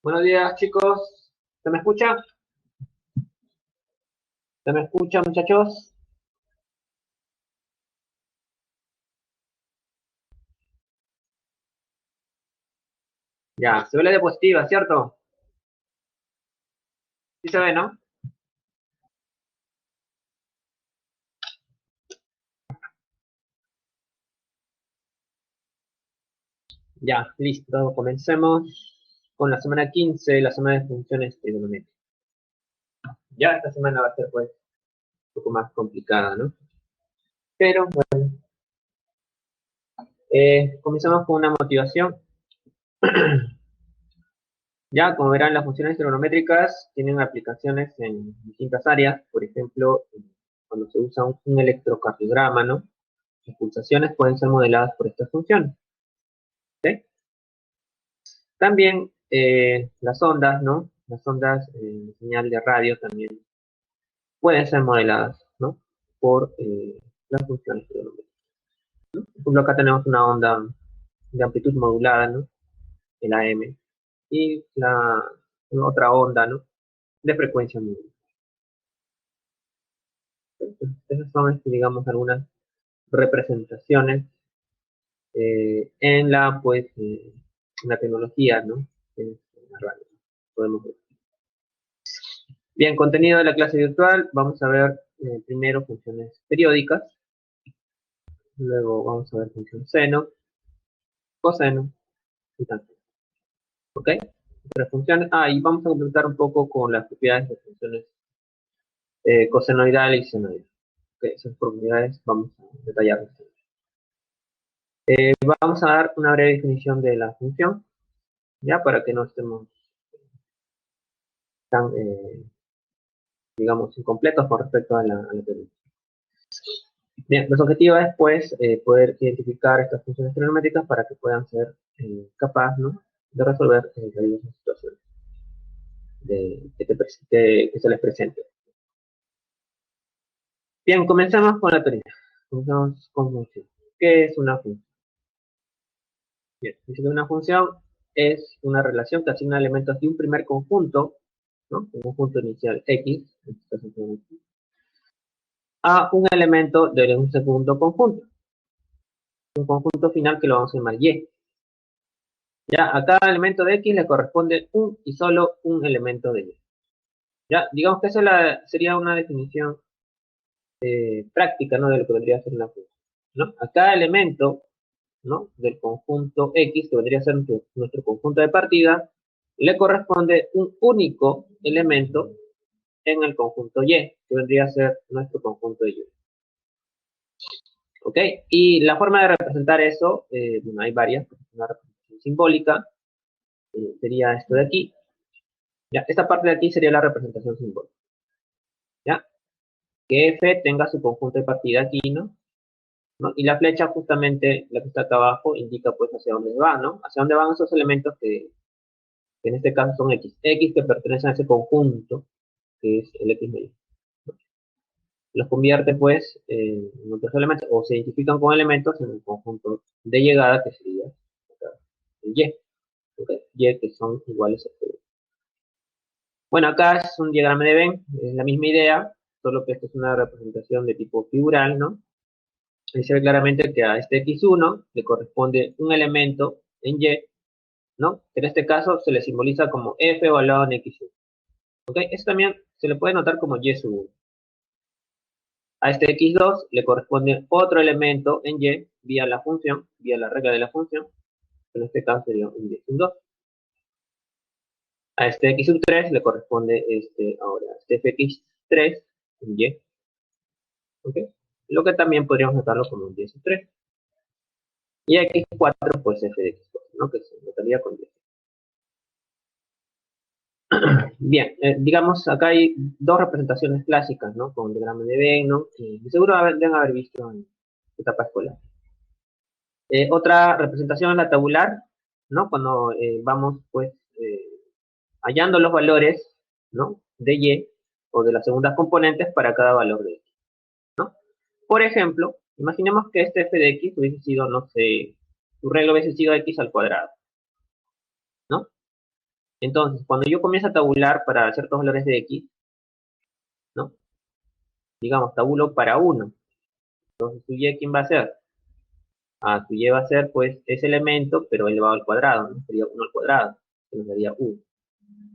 Buenos días, chicos. ¿Se me escucha? ¿Se me escucha, muchachos? Ya, se ve la diapositiva, ¿cierto? Sí se ve, ¿no? Ya, listo. Comencemos con la semana 15, la semana de funciones trigonométricas. Ya esta semana va a ser, pues, un poco más complicada, ¿no? Pero, bueno, comenzamos con una motivación. Ya, como verán, las funciones trigonométricas tienen aplicaciones en distintas áreas. Por ejemplo, cuando se usa un electrocardiograma, ¿no? Las pulsaciones pueden ser modeladas por estas funciones. ¿Sí? También las ondas, ¿no? Las ondas de señal de radio también pueden ser modeladas, ¿no? Por las funciones trigonométricas. Por ejemplo, acá tenemos una onda de amplitud modulada, ¿no? El AM. Y una otra onda, ¿no? De frecuencia modulada. Entonces, esas son, digamos, algunas representaciones en la tecnología, ¿no? En la radio. Podemos ver. Bien, contenido de la clase virtual, vamos a ver primero funciones periódicas, luego vamos a ver función seno, coseno y tanto. ¿Ok? Tres funciones. Y vamos a completar un poco con las propiedades de funciones cosenoidal y senoidal. Ok, esas propiedades vamos a detallarlas. Vamos a dar una breve definición de la función, ya para que no estemos tan, digamos, incompletos con respecto a la teoría. Bien, los objetivos es pues poder identificar estas funciones trigonométricas para que puedan ser capaces, ¿no? De resolver las diversas situaciones que se les presente. Bien, comenzamos con la teoría. Comenzamos con función. ¿Qué es una función? Bien, dice que una función es una relación que asigna elementos de un primer conjunto, ¿no? Un conjunto inicial X, a un elemento de un segundo conjunto. Un conjunto final que lo vamos a llamar Y. Ya, a cada elemento de X le corresponde un y solo un elemento de Y. Ya, digamos que esa sería una definición práctica, ¿no? De lo que vendría a ser una función, ¿no? A cada elemento, ¿no? Del conjunto X, que vendría a ser nuestro conjunto de partida, le corresponde un único elemento en el conjunto Y, que vendría a ser nuestro conjunto de Y. ¿Ok? Y la forma de representar eso, bueno, hay varias. Una representación simbólica sería esto de aquí. Ya, esta parte de aquí sería la representación simbólica. ¿Ya? Que F tenga su conjunto de partida aquí, ¿no? ¿No? Y la flecha, justamente, la que está acá abajo, indica pues hacia dónde va, ¿no? Hacia dónde van esos elementos que en este caso son X. X que pertenecen a ese conjunto, que es el X medio. Los convierte pues en otros elementos, o se identifican con elementos en el conjunto de llegada, que sería el Y. ¿Okay? Y que son iguales a 0. Bueno, acá es un diagrama de Venn, es la misma idea, solo que esta es una representación de tipo figural, ¿no? Dice claramente que a este X1 le corresponde un elemento en Y, ¿no? En este caso se le simboliza como F evaluado en X1. ¿Ok? Esto también se le puede notar como Y sub 1. A este X2 le corresponde otro elemento en Y vía la función, vía la regla de la función. En este caso sería un Y sub 2. A este X sub 3 le corresponde este Fx3 en Y. ¿Ok? Lo que también podríamos notarlo como un Y sub 3. Y X4 pues F de X4, ¿no? Que se notaría con Y. Bien, digamos, acá hay dos representaciones clásicas, ¿no? Con el diagrama de Venn, ¿no? Que seguro deben haber visto en etapa escolar. Otra representación es la tabular, ¿no? Cuando vamos, pues, hallando los valores, ¿no? De Y o de las segundas componentes para cada valor de X, ¿no? Por ejemplo, imaginemos que este F de X hubiese sido, no sé, su regla hubiese sido X al cuadrado, ¿no? Entonces, cuando yo comienzo a tabular para ciertos valores de x, ¿no? Digamos, tabulo para 1. Entonces, ¿su y quién va a ser? Su y va a ser, pues, ese elemento, pero elevado al cuadrado, ¿no? Sería 1 al cuadrado, que nos daría 1.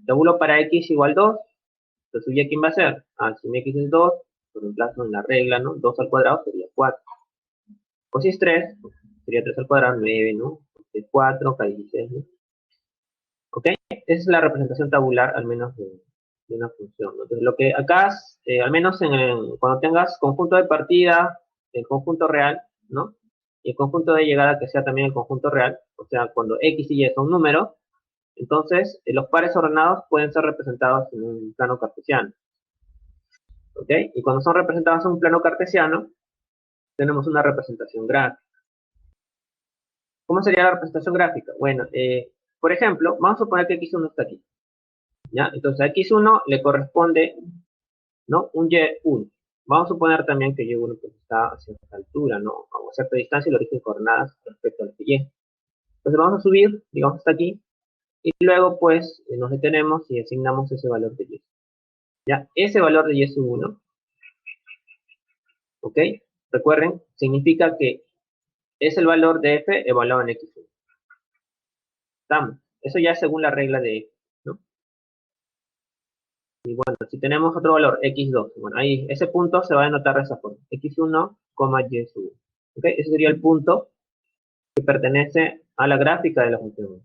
Tabulo para x igual 2. Entonces, ¿su y quién va a ser? Si mi x es 2, lo reemplazo en la regla, ¿no? 2 al cuadrado sería 4. O si es 3, sería 3 al cuadrado, 9, ¿no? Es 4, acá 16, ¿no? ¿Ok? Esa es la representación tabular, al menos, de una función, ¿no? Entonces, lo que acá, al menos cuando tengas conjunto de partida, el conjunto real, ¿no? Y el conjunto de llegada que sea también el conjunto real, o sea, cuando x y y son números, entonces los pares ordenados pueden ser representados en un plano cartesiano. ¿Ok? Y cuando son representados en un plano cartesiano, tenemos una representación gráfica. ¿Cómo sería la representación gráfica? Bueno, por ejemplo, vamos a suponer que x1 está aquí. ¿Ya? Entonces a x1 le corresponde, ¿no? Un y1. Vamos a suponer también que y1 pues, está a cierta altura, ¿no? A cierta distancia y el origen de coordenadas respecto al y. Entonces vamos a subir, digamos hasta aquí, y luego pues nos detenemos y asignamos ese valor de y. ¿Ya? Ese valor de y es 1, ¿ok? Recuerden, significa que es el valor de f evaluado en x1. ¿Estamos? Eso ya es según la regla de f, ¿no? Y bueno, si tenemos otro valor, x2, bueno, ahí ese punto se va a denotar de esa forma, x1, y1. ¿Ok? Ese sería el punto que pertenece a la gráfica de la función.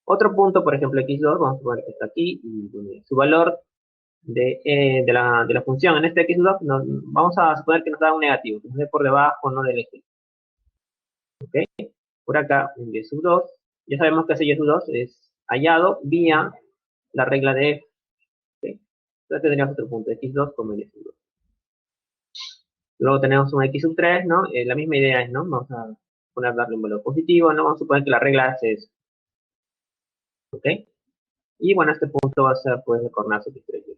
Otro punto, por ejemplo, x2, vamos a poner que está aquí, y bueno, su valor de la función en este x2, vamos a suponer que nos da un negativo, que nos dé por debajo, no del eje. ¿Ok? Por acá, un y sub 2, ya sabemos que ese y sub 2 es hallado vía la regla de f. ¿Ok? Entonces tendríamos otro punto, x2, y sub 2. Luego tenemos un x sub 3, ¿no? La misma idea es, ¿no? Vamos a darle un valor positivo, ¿no? Vamos a suponer que la regla hace eso. ¿Ok? Y bueno, este punto va a ser, pues, de coordenadas x3.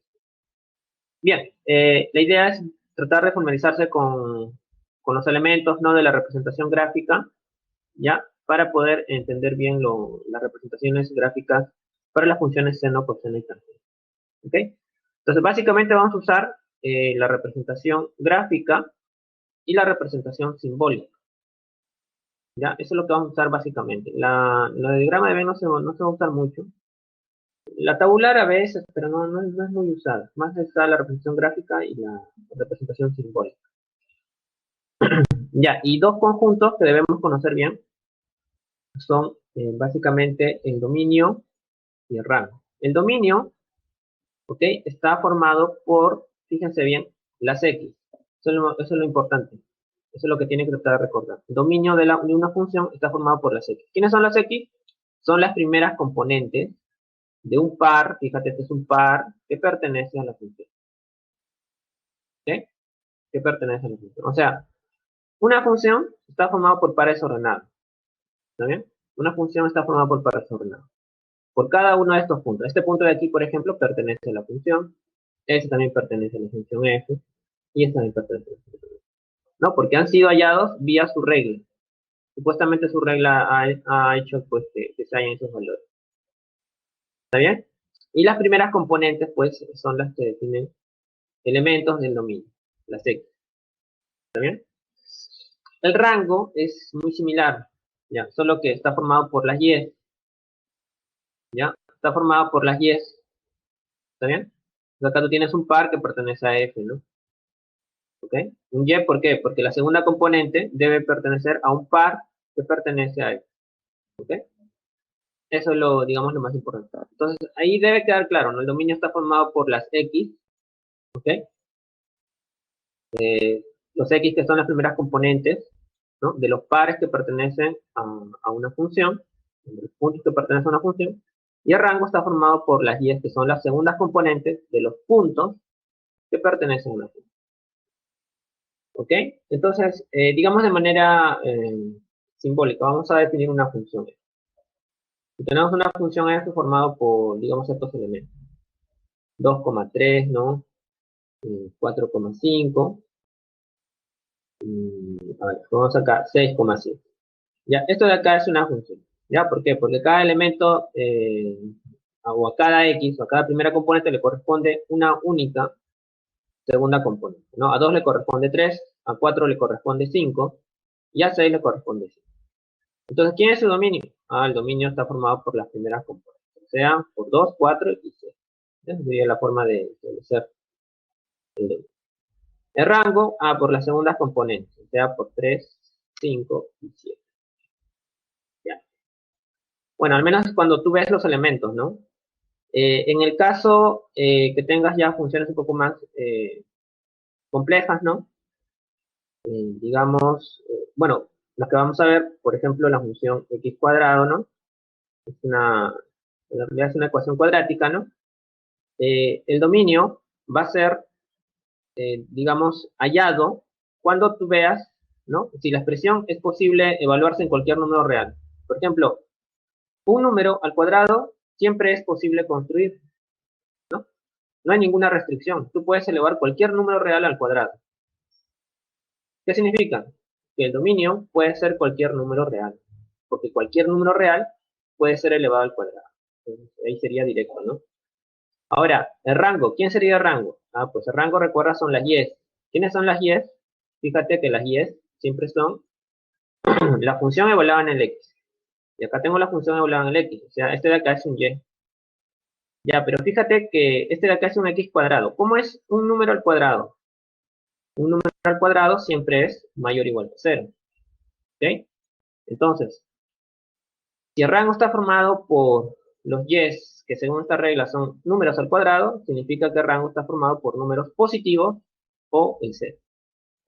Bien, la idea es tratar de formalizarse con los elementos, ¿no? De la representación gráfica, ¿ya? Para poder entender bien las representaciones gráficas para las funciones seno, coseno y tangente. ¿Ok? Entonces, básicamente vamos a usar la representación gráfica y la representación simbólica. ¿Ya? Eso es lo que vamos a usar básicamente. La diagrama de Venn no se va a usar mucho. La tabular a veces, pero no es muy usada. Más está la representación gráfica y la representación simbólica. Ya, y dos conjuntos que debemos conocer bien son básicamente el dominio y el rango. El dominio, ¿ok? Está formado por, fíjense bien, las X. Eso es lo importante. Eso es lo que tienen que tratar de recordar. El dominio de una función está formado por las X. ¿Quiénes son las X? Son las primeras componentes de un par, fíjate, este es un par que pertenece a la función. ¿Ok? Que pertenece a la función. O sea, una función está formada por pares ordenados. ¿Está bien? Una función está formada por pares ordenados. Por cada uno de estos puntos. Este punto de aquí, por ejemplo, pertenece a la función. Este también pertenece a la función f. Y este también pertenece a la función f. ¿No? Porque han sido hallados vía su regla. Supuestamente su regla ha hecho pues, que se hallen esos valores. ¿Está bien? Y las primeras componentes, pues, son las que definen elementos del dominio, las X. ¿Está bien? El rango es muy similar, ¿ya? Solo que está formado por las Y, ¿ya? Está formado por las Y, ¿está bien? Entonces acá tú tienes un par que pertenece a F, ¿no? ¿Ok? Un Y, ¿por qué? Porque la segunda componente debe pertenecer a un par que pertenece a F, ¿ok? Eso es lo, digamos, lo más importante. Entonces, ahí debe quedar claro, ¿no? El dominio está formado por las X, ¿ok? Los X que son las primeras componentes, ¿no? De los pares que pertenecen a una función, de los puntos que pertenecen a una función, y el rango está formado por las Y que son las segundas componentes de los puntos que pertenecen a una función. ¿Ok? Entonces, digamos de manera simbólica, vamos a definir una función. Si tenemos una función f formada por, digamos, estos elementos. 2,3, ¿no? 4,5. A ver, vamos acá, 6,7. Ya, esto de acá es una función. ¿Ya? ¿Por qué? Porque cada elemento, o a cada X, o a cada primera componente le corresponde una única segunda componente, ¿no? A 2 le corresponde 3, a 4 le corresponde 5, y a 6 le corresponde 5. Entonces, ¿quién es su dominio? El dominio está formado por las primeras componentes, o sea, por 2, 4 y 6. Esa sería la forma de establecer el dominio. El rango, por las segundas componentes, o sea, por 3, 5 y 7. ¿Ya? Bueno, al menos cuando tú ves los elementos, ¿no? En el caso que tengas ya funciones un poco más complejas, ¿no? Digamos, bueno, las que vamos a ver, por ejemplo, la función x cuadrado, ¿no? Es en realidad es una ecuación cuadrática, ¿no? El dominio va a ser, digamos, hallado cuando tú veas, ¿no? Si la expresión es posible evaluarse en cualquier número real. Por ejemplo, un número al cuadrado siempre es posible construir, ¿no? No hay ninguna restricción. Tú puedes elevar cualquier número real al cuadrado. ¿Qué significa? Que el dominio puede ser cualquier número real, porque cualquier número real puede ser elevado al cuadrado. Entonces, ahí sería directo, ¿no? Ahora, el rango. ¿Quién sería el rango? Pues el rango, recuerda, son las y. ¿Quiénes son las y? Fíjate que las y siempre son la función evaluada en el x. Y acá tengo la función evaluada en el x. O sea, este de acá es un y. Ya, pero fíjate que este de acá es un x cuadrado. ¿Cómo es un número al cuadrado? Un número al cuadrado siempre es mayor o igual que 0. ¿Ok? Entonces, si el rango está formado por los yes, que según esta regla son números al cuadrado, significa que el rango está formado por números positivos o el 0.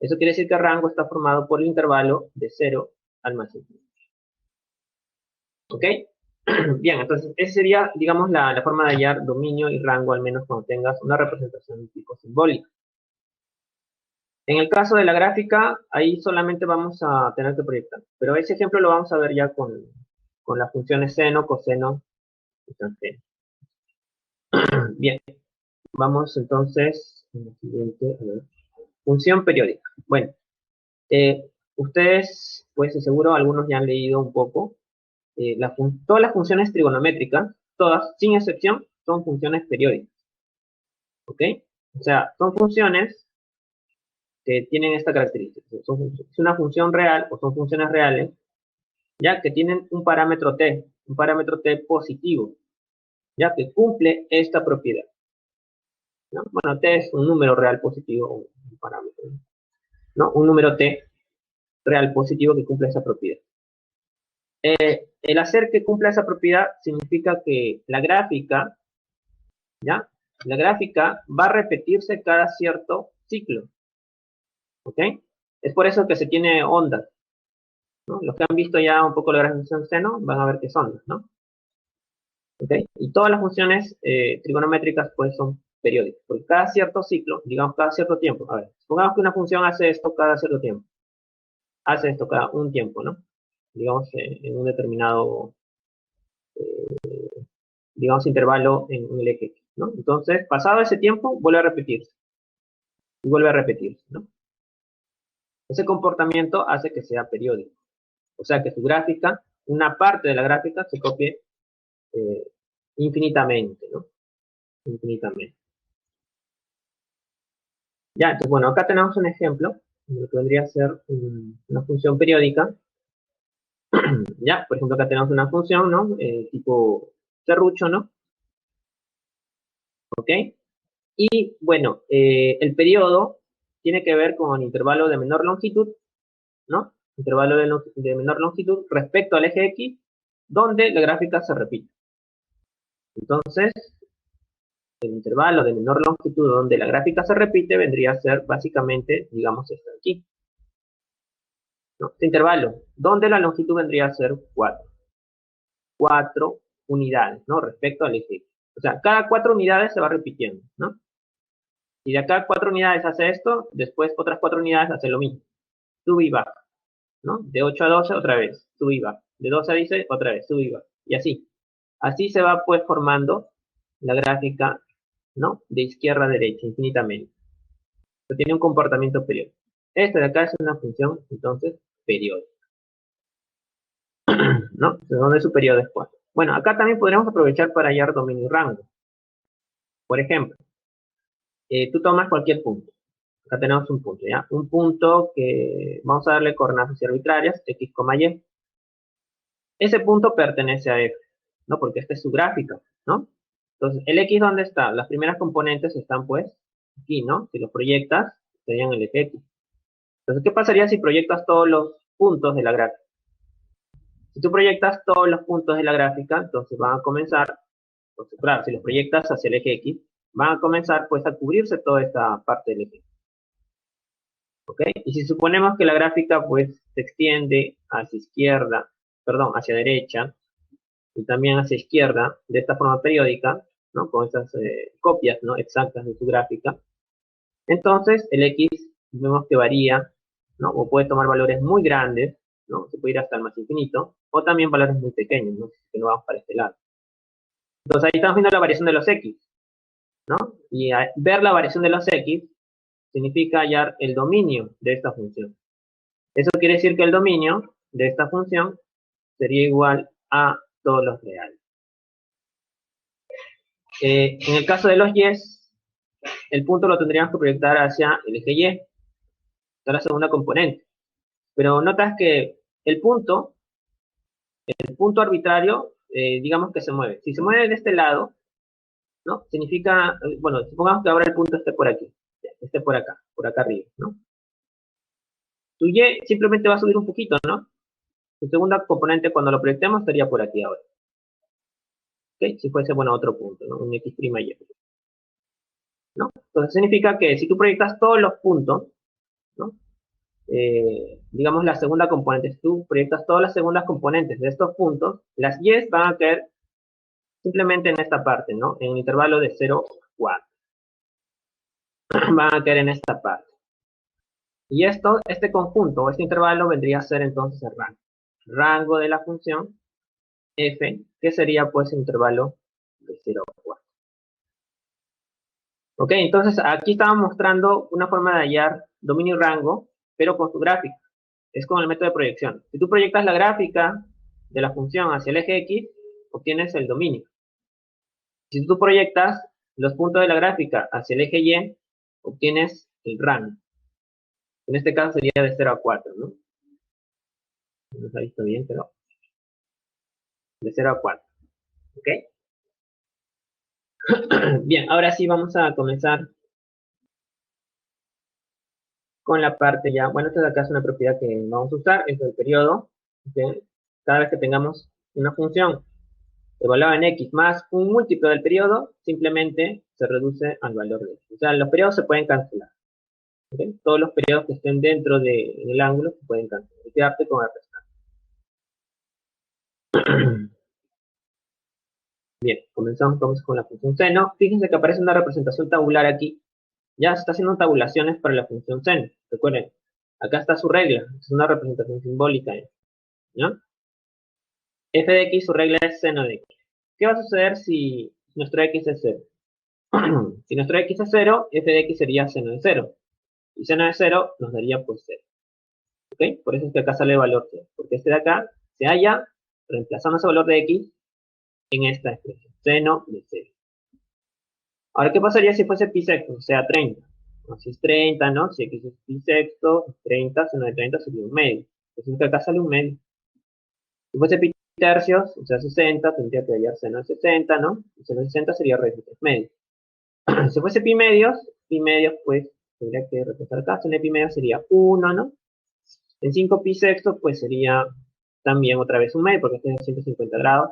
Eso quiere decir que el rango está formado por el intervalo de 0 al más infinito. ¿Ok? Bien, entonces esa sería, digamos, la forma de hallar dominio y rango, al menos cuando tengas una representación de tipo simbólico. En el caso de la gráfica, ahí solamente vamos a tener que proyectar. Pero ese ejemplo lo vamos a ver ya con las funciones seno, coseno y tangente. Bien, vamos entonces a la siguiente. A ver. Función periódica. Bueno, ustedes, pues seguro algunos ya han leído un poco. Todas las funciones trigonométricas, todas, sin excepción, son funciones periódicas. ¿Ok? O sea, son funciones que tienen esta característica. Es una función real o son funciones reales, ya que tienen un parámetro t positivo, ya que cumple esta propiedad, ¿no? Bueno, t es un número real positivo, un parámetro, ¿no? Un número t real positivo que cumple esa propiedad. El hacer que cumpla esa propiedad significa que la gráfica, ¿ya? La gráfica va a repetirse cada cierto ciclo, ¿ok? Es por eso que se tiene ondas, ¿no? Los que han visto ya un poco la grafización seno van a ver que son ondas, ¿no? ¿Ok? Y todas las funciones trigonométricas pues son periódicas, porque cada cierto ciclo, digamos cada cierto tiempo, a ver, supongamos que una función hace esto cada cierto tiempo, hace esto cada un tiempo, ¿no? Digamos en un determinado, digamos, intervalo en el eje X, ¿no? Entonces, pasado ese tiempo, vuelve a repetirse, y vuelve a repetirse, ¿no? Ese comportamiento hace que sea periódico, o sea que su gráfica, una parte de la gráfica se copie eh, infinitamente, ¿no? Infinitamente. Ya, entonces, bueno, acá tenemos un ejemplo de lo que vendría a ser una función periódica. Ya, por ejemplo, acá tenemos una función, ¿no? Tipo serrucho, ¿no? ¿Ok? Y, bueno, el periodo tiene que ver con el intervalo de menor longitud, ¿no? Intervalo de menor longitud respecto al eje X, donde la gráfica se repite. Entonces, el intervalo de menor longitud donde la gráfica se repite vendría a ser básicamente, digamos, esto de aquí, ¿no? Este intervalo, donde la longitud vendría a ser 4. 4 unidades, ¿no? Respecto al eje X. O sea, cada 4 unidades se va repitiendo, ¿no? Y de acá 4 unidades hace esto, después otras 4 unidades hace lo mismo. Sube y baja, ¿no? De 8 a 12 otra vez, sube y baja. De 12 a 16 otra vez, sube y baja. Y así. Así se va pues formando la gráfica, ¿no? De izquierda a derecha, infinitamente. Esto tiene un comportamiento periódico. Esta de acá es una función, entonces, periódica. ¿no? Donde su periodo es 4. Bueno, acá también podríamos aprovechar para hallar dominio y rango. Por ejemplo, tú tomas cualquier punto. Acá tenemos un punto, ¿ya? Un punto que vamos a darle coordenadas arbitrarias, x, y. Ese punto pertenece a f, ¿no? Porque esta es su gráfica, ¿no? Entonces, ¿el x dónde está? Las primeras componentes están, pues, aquí, ¿no? Si los proyectas, serían el eje x. Entonces, ¿qué pasaría si proyectas todos los puntos de la gráfica? Si tú proyectas todos los puntos de la gráfica, entonces van a comenzar, pues, claro, si los proyectas hacia el eje x, van a comenzar, pues, a cubrirse toda esta parte del eje. ¿Ok? Y si suponemos que la gráfica, pues, se extiende hacia izquierda, perdón, hacia derecha, y también hacia izquierda, de esta forma periódica, ¿no? Con estas copias, ¿no? Exactas de su gráfica. Entonces, el x vemos que varía, ¿no? O puede tomar valores muy grandes, ¿no? Se puede ir hasta el más infinito, o también valores muy pequeños, ¿no? Que no vamos para este lado. Entonces, ahí estamos viendo la variación de los x, ¿no? Y ver la variación de los x significa hallar el dominio de esta función. Eso quiere decir que el dominio de esta función sería igual a todos los reales. En el caso de los y, el punto lo tendríamos que proyectar hacia el eje y, esta es la segunda componente. Pero notas que el punto arbitrario, digamos que se mueve. Si se mueve de este lado, ¿no? Significa, bueno, supongamos que ahora el punto esté por aquí, esté por acá arriba, ¿no? Tu y simplemente va a subir un poquito, ¿no? Su segunda componente cuando lo proyectemos estaría por aquí ahora. ¿Ok? Si fuese, bueno, otro punto, ¿no? Un x' y, ¿no? Entonces significa que si tú proyectas todos los puntos, ¿no? Digamos la segunda componente, si tú proyectas todas las segundas componentes de estos puntos, las y van a caer simplemente en esta parte, ¿no? En un intervalo de 0 a 4. Van a caer en esta parte. Y este conjunto, este intervalo, vendría a ser entonces el rango. Rango de la función f, que sería pues el intervalo de 0 a 4. Ok, entonces aquí estamos mostrando una forma de hallar dominio y rango, pero con su gráfica. Es con el método de proyección. Si tú proyectas la gráfica de la función hacia el eje x, obtienes el dominio. Si tú proyectas los puntos de la gráfica hacia el eje y, obtienes el rango. En este caso sería de 0 a 4, ¿no? No se ha visto bien, pero de 0 a 4. ¿Ok? Bien, ahora sí vamos a comenzar con la parte ya. Bueno, esta de acá es una propiedad que vamos a usar, es el periodo. ¿Okay? Cada vez que tengamos una función evaluada en x más un múltiplo del periodo, simplemente se reduce al valor de x. O sea, los periodos se pueden cancelar. ¿Okay? Todos los periodos que estén dentro del ángulo se pueden cancelar. Y quedarte con el restante. Bien, comenzamos entonces con la función seno. Fíjense que aparece una representación tabular aquí. Ya se está haciendo tabulaciones para la función seno. Recuerden, acá está su regla. Es una representación simbólica. ¿No? F de x, su regla es seno de x. ¿Qué va a suceder si nuestro x es 0? Si nuestro x es 0, f de x sería seno de 0. Y seno de 0 nos daría pues 0. ¿Ok? Por eso es que acá sale el valor 0. Porque este de acá se halla reemplazando ese valor de x en esta expresión. Seno de 0. Ahora, ¿qué pasaría si fuese pi sexto? O sea, 30. No, si es 30, ¿no? Si x es pi sexto, 30, seno de 30 sería un medio. Entonces que acá sale un medio. Si fuese pi tercios, o sea, 60, tendría que hallar seno de 60, ¿no? Y seno de 60 sería raíz de 3 medios. Si fuese pi medios, pues, tendría que representar acá. Seno de pi medios sería 1, ¿no? En 5 pi sextos, pues sería también otra vez un medio, porque este es 150 grados.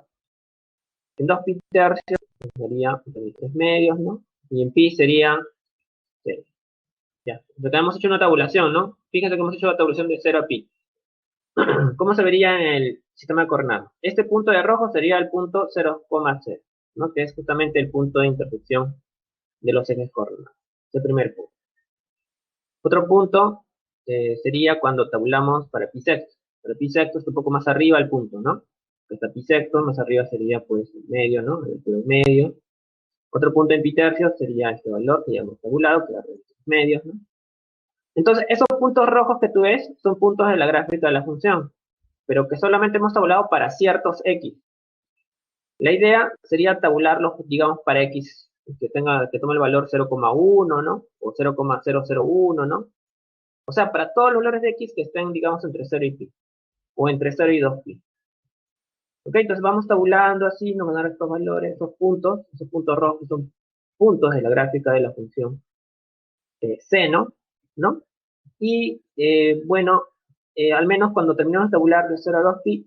En 2 pi tercios, pues sería 3 medios, ¿no? Y en pi sería 0. Ya, acá hemos hecho una tabulación, ¿no? Fíjense que hemos hecho la tabulación de 0 a pi. ¿Cómo se vería en el sistema de coordenadas? Este punto de rojo sería el punto 0,0, ¿no? Que es justamente el punto de intersección de los ejes coordenados. Es el primer punto. Otro punto sería cuando tabulamos para pi sexto. Para pi sexto está un poco más arriba el punto, ¿no? Está pi sexto, más arriba sería pues el medio, ¿no? El medio. Otro punto en pi tercios sería este valor que ya hemos tabulado, que era los medios, ¿no? Entonces, esos puntos rojos que tú ves son puntos de la gráfica de la función. pero que solamente hemos tabulado para ciertos X. La idea sería tabularlos, digamos, para X que tome el valor 0,1, ¿no? O 0,001, ¿no? O sea, para todos los valores de X que estén, digamos, entre 0 y pi, o entre 0 y 2pi. Ok, entonces vamos tabulando así, nos van a dar estos valores, esos puntos rojos son puntos de la gráfica de la función seno, ¿no? Y bueno, al menos cuando terminamos de tabular de 0 a 2pi,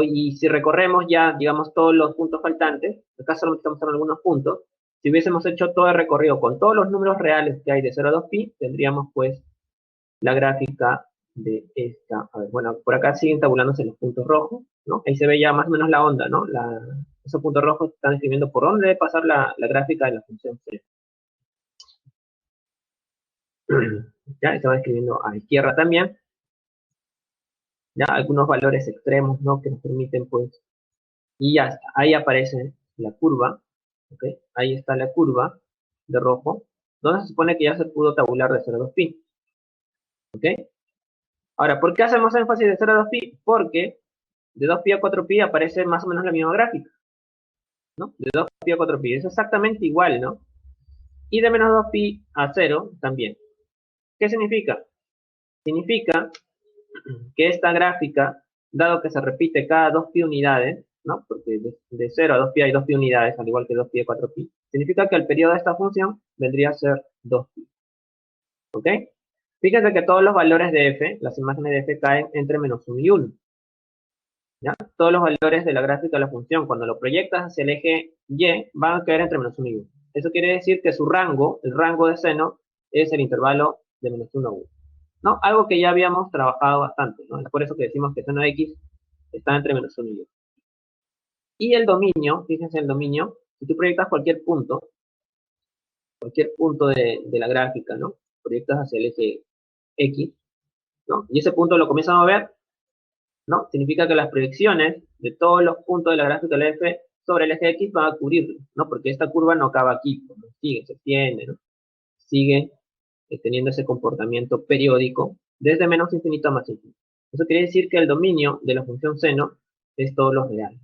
y si recorremos ya, digamos, todos los puntos faltantes, acá solamente estamos en algunos puntos, si hubiésemos hecho todo el recorrido con todos los números reales que hay de 0 a 2pi, tendríamos pues la gráfica de esta. A ver, bueno, por acá siguen tabulándose los puntos rojos, ¿no? Ahí se ve ya más o menos la onda, ¿no? Esos puntos rojos están escribiendo por dónde debe pasar la gráfica de la función C. Ya estaba escribiendo a la izquierda también. Ya algunos valores extremos, ¿no? Que nos permiten, pues, y ya está. Ahí aparece la curva, ¿ok? Ahí está la curva de rojo, donde se supone que ya se pudo tabular de 0 a 2pi, ¿ok? Ahora, ¿por qué hacemos énfasis de 0 a 2pi? Porque de 2pi a 4pi aparece más o menos la misma gráfica, ¿no? De 2pi a 4pi es exactamente igual, ¿no? Y de menos 2pi a 0 también. ¿Qué significa? Significa que esta gráfica, dado que se repite cada 2pi unidades, ¿no? Porque de 0 a 2pi hay 2pi unidades, al igual que 2pi a 4pi, significa que el periodo de esta función vendría a ser 2pi, ¿ok? Fíjense que todos los valores de f, las imágenes de f caen entre menos 1 y 1, ¿ya? Todos los valores de la gráfica de la función, cuando lo proyectas hacia el eje y, van a caer entre menos 1 y 1. Eso quiere decir que su rango, el rango de seno, es el intervalo de menos 1 a 1. ¿No? Algo que ya habíamos trabajado bastante, ¿no? Es por eso que decimos que seno de x está entre menos 1 y 1. Y el dominio, fíjense el dominio, si tú proyectas cualquier punto de la gráfica, ¿no? Proyectas hacia el eje x, ¿no? Y ese punto lo comienzan a mover, ¿no? Significa que las proyecciones de todos los puntos de la gráfica del f sobre el eje x van a cubrirlo, ¿no? Porque esta curva no acaba aquí, ¿no? Sigue, se extiende, ¿no? Sigue teniendo ese comportamiento periódico desde menos infinito a más infinito. Eso quiere decir que el dominio de la función seno es todos los reales.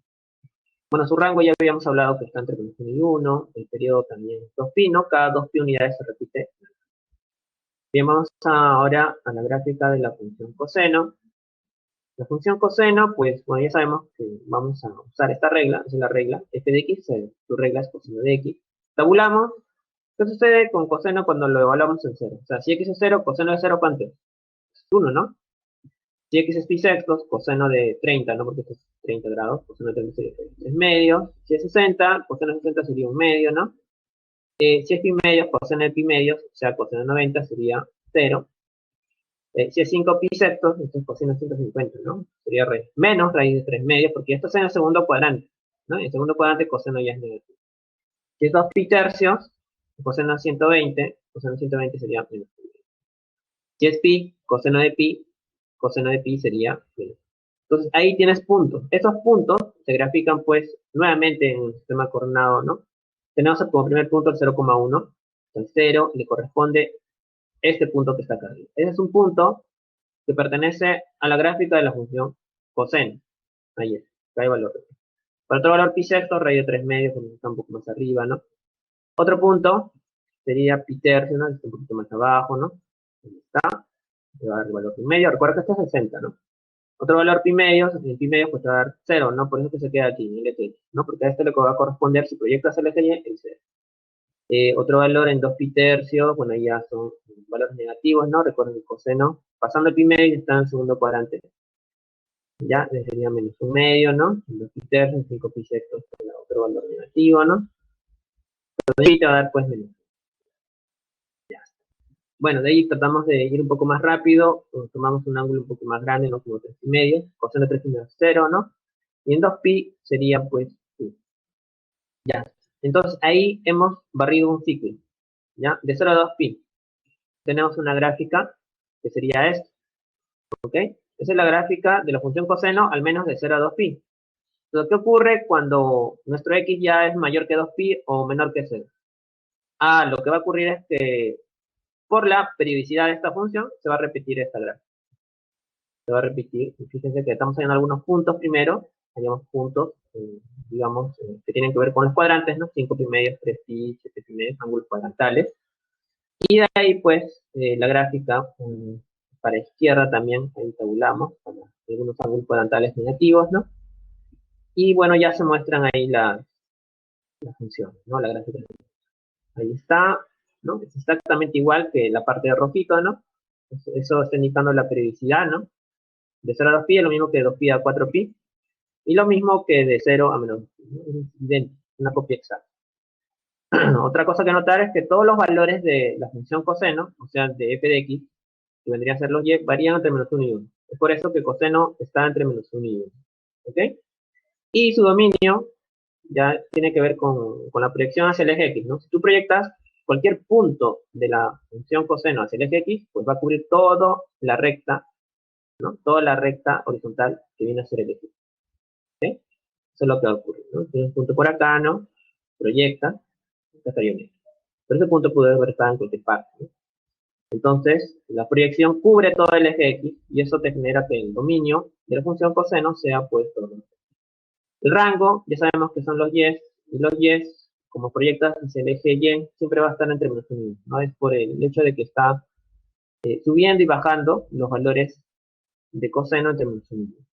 Bueno, su rango ya habíamos hablado que está entre menos 1 y 1, el periodo también es 2pi, ¿no? Cada 2pi unidades se repite. Bien, vamos ahora a la gráfica de la función coseno. La función coseno, pues, bueno, ya sabemos que vamos a usar esta regla, esa es la regla, f de x, su regla es coseno de x. Tabulamos. ¿Qué sucede con coseno cuando lo evaluamos en 0? O sea, si x es 0, coseno de 0, ¿cuánto es? 1, ¿no? Si x es pi sextos, coseno de 30, ¿no? Porque esto es 30 grados, coseno de 30 sería 3 medios. Si es 60, coseno de 60 sería 1 medio, ¿no? Si es pi medios, coseno de pi medios, o sea, coseno de 90 sería 0. Si es 5 pi sextos, esto es coseno de 150, ¿no? Sería menos raíz de 3 medios, porque esto es en el segundo cuadrante, ¿no? En el segundo cuadrante coseno ya es negativo. Si es 2 pi tercios, coseno de 120, coseno de 120 sería menos. Si es pi, coseno de pi sería menos. Entonces ahí tienes puntos. Esos puntos se grafican pues nuevamente en el sistema coordenado, ¿no? Tenemos como primer punto el 0,1. El 0 le corresponde este punto que está acá arriba. Ese es un punto que pertenece a la gráfica de la función coseno. Ahí es, acá hay valor. Para otro valor pi sexto, raíz de 3 medios, que está un poco más arriba, ¿no? Otro punto sería pi tercio, ¿no? Está un poquito más abajo, ¿no? Ahí está. Le va a dar el valor pi medio. Recuerda que este es 60, ¿no? Otro valor pi medios, el pi medios pues te va a dar 0, ¿no? Por eso que se queda aquí, en el eje x, ¿no? Porque a este le va a corresponder, si proyectas el eje y, el 0. Otro valor en 2 pi tercios, bueno, ya son valores negativos, ¿no? Recuerden el coseno, pasando el pi medio está en el segundo cuadrante. Ya, sería menos 1 medio, ¿no? En 2 pi tercios, 5 pi sextos, otro valor negativo, ¿no? Entonces ahí te va a dar pues menos. Ya. Bueno, de ahí tratamos de ir un poco más rápido, tomamos un ángulo un poco más grande, ¿no? Como 3 pi medios, coseno de 3 pi medios 0, ¿no? Y en 2pi sería pues 1. Ya. Entonces ahí hemos barrido un ciclo. ¿Ya? De 0 a 2pi. Tenemos una gráfica que sería esta. ¿Ok? Esa es la gráfica de la función coseno al menos de 0 a 2pi. Entonces, ¿qué ocurre cuando nuestro x ya es mayor que 2pi o menor que 0? Lo que va a ocurrir es que por la periodicidad de esta función se va a repetir esta gráfica. Se va a repetir. Y fíjense que estamos haciendo algunos puntos primero. Hayamos puntos, digamos, que tienen que ver con los cuadrantes, ¿no? 5 pi medios, 3 pi, 7 pi medios, ángulos cuadrantales. Y de ahí, pues, la gráfica para izquierda también, ahí tabulamos, para algunos ángulos cuadrantales negativos, ¿no? Y bueno, ya se muestran ahí las funciones, ¿no? La gráfica. Ahí está, ¿no? Es exactamente igual que la parte de rojito, ¿no? Eso está indicando la periodicidad, ¿no? De 0 a 2pi es lo mismo que de 2pi a 4pi. Y lo mismo que de 0 a menos pi, ¿no? Es idéntico, una copia exacta. Otra cosa que notar es que todos los valores de la función coseno, o sea, de f de x, que vendrían a ser los y, varían entre menos 1 y 1. Es por eso que coseno está entre menos 1 y 1. ¿Ok? Y su dominio ya tiene que ver con la proyección hacia el eje x, ¿no? Si tú proyectas cualquier punto de la función coseno hacia el eje x, pues va a cubrir toda la recta, ¿no? Toda la recta horizontal que viene a ser el eje. ¿Ok? Eso es lo que va a ocurrir, ¿no? Tienes un punto por acá, ¿no? Proyecta, acá estaría un eje. Pero ese punto puede haber estado en cualquier parte, ¿no? Entonces, la proyección cubre todo el eje x y eso te genera que el dominio de la función coseno sea pues todo. El rango, ya sabemos que son los y los y, como proyectas hacia el eje y, siempre va a estar entre menos 1 y 1, ¿no? Es por el hecho de que está subiendo y bajando los valores de coseno entre menos 1 y 1.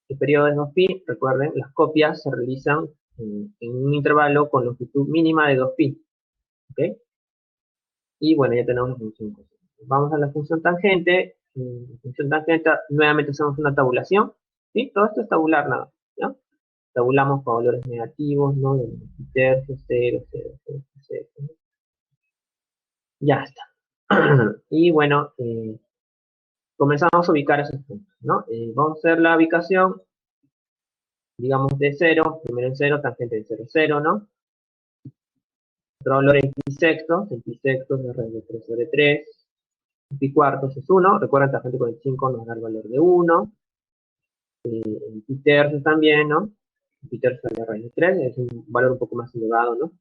El periodo es 2pi, recuerden, las copias se realizan en un intervalo con longitud mínima de 2pi, ¿ok? Y bueno, ya tenemos la función coseno. Vamos a la función tangente. La función tangente, nuevamente hacemos una tabulación, ¿sí? Todo esto es tabular nada, ¿no? Tabulamos con valores negativos, ¿no? De tercios, 0, 0, 0, 0, ¿no? Ya está. Y bueno, comenzamos a ubicar esos puntos, ¿no? Vamos a hacer la ubicación, digamos, de 0, primero en 0, tangente de 0, 0, ¿no? Otro valor en pi sextos es raíz de 3 sobre 3, pi cuartos es 1, recuerden, tangente con el 5 nos da el valor de 1, en pi tercios también, ¿no? Pi tercios es la raíz de 3, es un valor un poco más elevado, ¿no?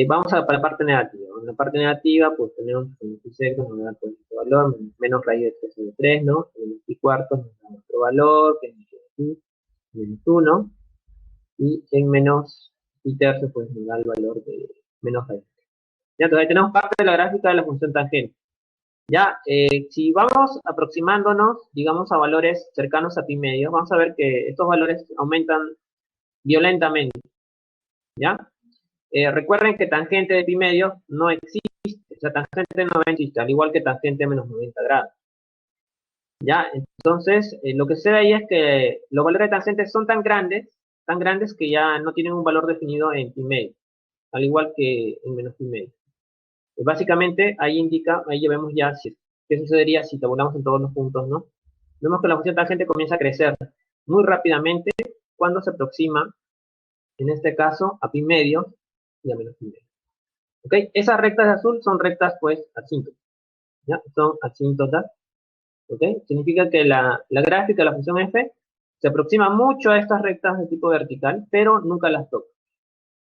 Vamos a la parte negativa. En la parte negativa, pues tenemos en pi sextos nos da pues, este valor, menos raíz de 3 sobre 3, ¿no? En el pi cuartos nos da otro valor, que es menos 1, y en menos pi tercios, pues nos da el valor de menos raíz. Ya, entonces ahí tenemos parte de la gráfica de la función tangente. Ya, si vamos aproximándonos, digamos, a valores cercanos a pi medio, vamos a ver que estos valores aumentan violentamente, ¿ya? Recuerden que tangente de pi medio no existe, o sea, tangente no existe, al igual que tangente menos 90 grados. ¿Ya? Entonces, lo que se ve ahí es que los valores de tangente son tan grandes que ya no tienen un valor definido en pi medio, al igual que en menos pi medio. Básicamente, ahí ya vemos ya qué sucedería si tabulamos en todos los puntos, ¿no? Vemos que la función tangente comienza a crecer muy rápidamente cuando se aproxima, en este caso, a pi medio y a menos pi medio. ¿Ok? Esas rectas de azul son rectas, pues, asíntotas, ¿ya? Son asíntotas, ¿ok? Significa que la gráfica de la función f se aproxima mucho a estas rectas de tipo vertical, pero nunca las toca.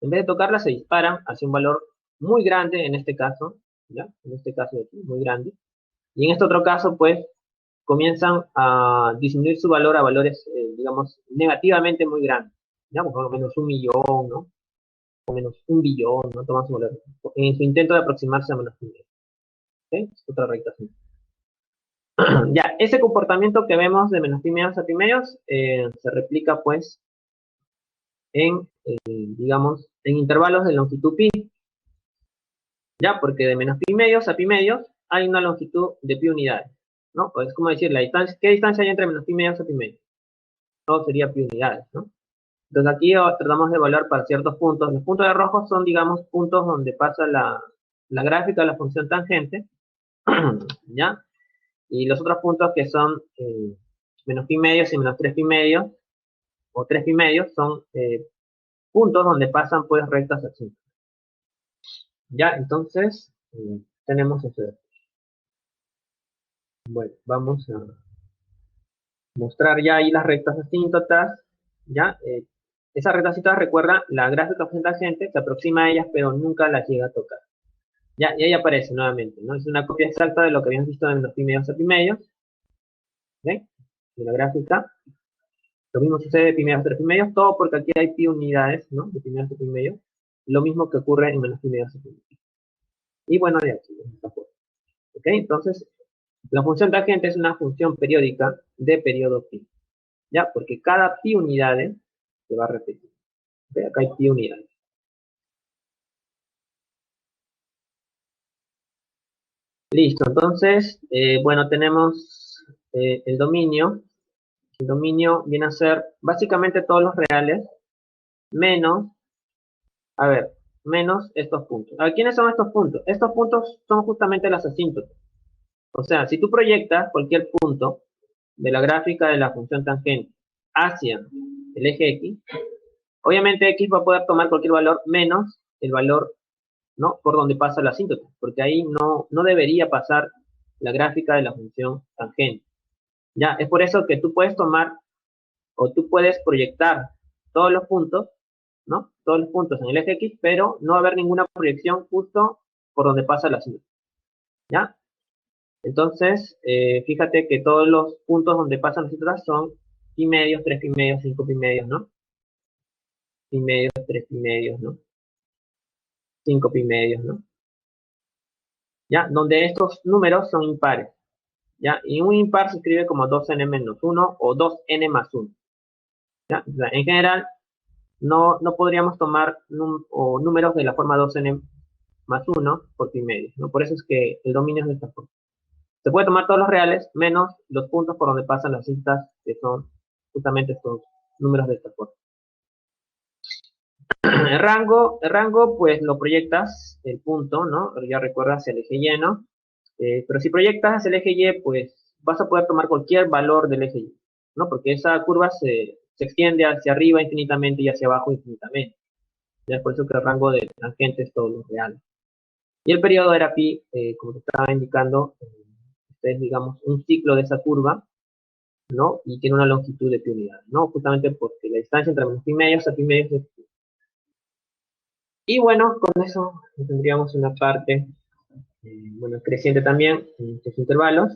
En vez de tocarlas, se disparan hacia un valor muy grande, en este caso, ¿ya? En este caso de aquí, muy grande. Y en este otro caso, pues, comienzan a disminuir su valor a valores, digamos, negativamente muy grandes. ¿Ya? Por lo menos 1.000.000, ¿no? O menos 1 billón, ¿no? Toman su valor. En su intento de aproximarse a menos 1.000.000. ¿Ok? Es otra recta así. Ya, ese comportamiento que vemos de menos pi medios a pi medios se replica, pues, en, digamos, en intervalos de longitud pi. Ya, porque de menos pi medios a pi medios hay una longitud de pi unidades, ¿no? Pues es como decir, ¿qué distancia hay entre menos pi medios a pi medios? Todo sería pi unidades, ¿no? Entonces aquí tratamos de evaluar para ciertos puntos. Los puntos de rojo son, digamos, puntos donde pasa la gráfica de la función tangente, ¿ya? Y los otros puntos que son menos pi medios y menos 3 pi medios, o 3 pi medios, son puntos donde pasan, pues, rectas así. Ya, entonces, tenemos eso. Bueno, vamos a mostrar ya ahí las rectas asíntotas, ¿ya? Esas rectas asíntotas, recuerda, la gráfica de tangente se aproxima a ellas, pero nunca las llega a tocar. Ya, y ahí aparece nuevamente, ¿no? Es una copia exacta de lo que habíamos visto en los pi medios a pi medios. ¿Ok? De la gráfica. Lo mismo sucede de pi medios a 3 pi medios, todo porque aquí hay pi unidades, ¿no? De pi medios a pi medios. Lo mismo que ocurre en menos pi medios a pi medios. Y bueno, de aquí, de esta forma. ¿Ok? Entonces, la función tangente es una función periódica de periodo pi. ¿Ya? Porque cada pi unidades se va a repetir. ¿Ok? Acá hay pi unidades. Listo, entonces, bueno, tenemos el dominio. El dominio viene a ser básicamente todos los reales menos, a ver, menos estos puntos. A ver, ¿quiénes son estos puntos? Estos puntos son justamente las asíntotas. O sea, si tú proyectas cualquier punto de la gráfica de la función tangente hacia el eje X, obviamente X va a poder tomar cualquier valor menos el valor, ¿no? Por donde pasa la asíntota, porque ahí no debería pasar la gráfica de la función tangente. Ya, es por eso que tú puedes tomar o tú puedes proyectar todos los puntos, ¿no? Todos los puntos en el eje X, pero no va a haber ninguna proyección justo por donde pasa la asíntota. ¿Ya? Entonces, fíjate que todos los puntos donde pasan las asíntotas son pi medios, 3 pi medios, 5 pi medios, ¿no? Pi medios, 3 pi medios, ¿no? 5 pi medios, ¿no? ¿Ya? Donde estos números son impares. ¿Ya? Y un impar se escribe como 2n menos 1 o 2n más 1. ¿Ya? O sea, en general, no podríamos tomar números de la forma 2n más 1 por pi medio, ¿no? Por eso es que el dominio es de esta forma. Se puede tomar todos los reales menos los puntos por donde pasan las cintas, que son justamente estos números de esta forma. El rango, pues lo proyectas el punto, ¿no? Ya recuerdas el eje Y, ¿no? Pero si proyectas el eje Y, pues vas a poder tomar cualquier valor del eje Y, ¿no? Porque esa curva se extiende hacia arriba infinitamente y hacia abajo infinitamente. Ya es por eso que el rango de tangente es todo lo real. Y el periodo era pi, como te estaba indicando, este es, digamos, un ciclo de esa curva, ¿no? Y tiene una longitud de pi unidades, ¿no? Justamente porque la distancia entre menos pi medios a pi medios es pi. Y bueno, con eso tendríamos una parte, bueno, creciente también en estos intervalos.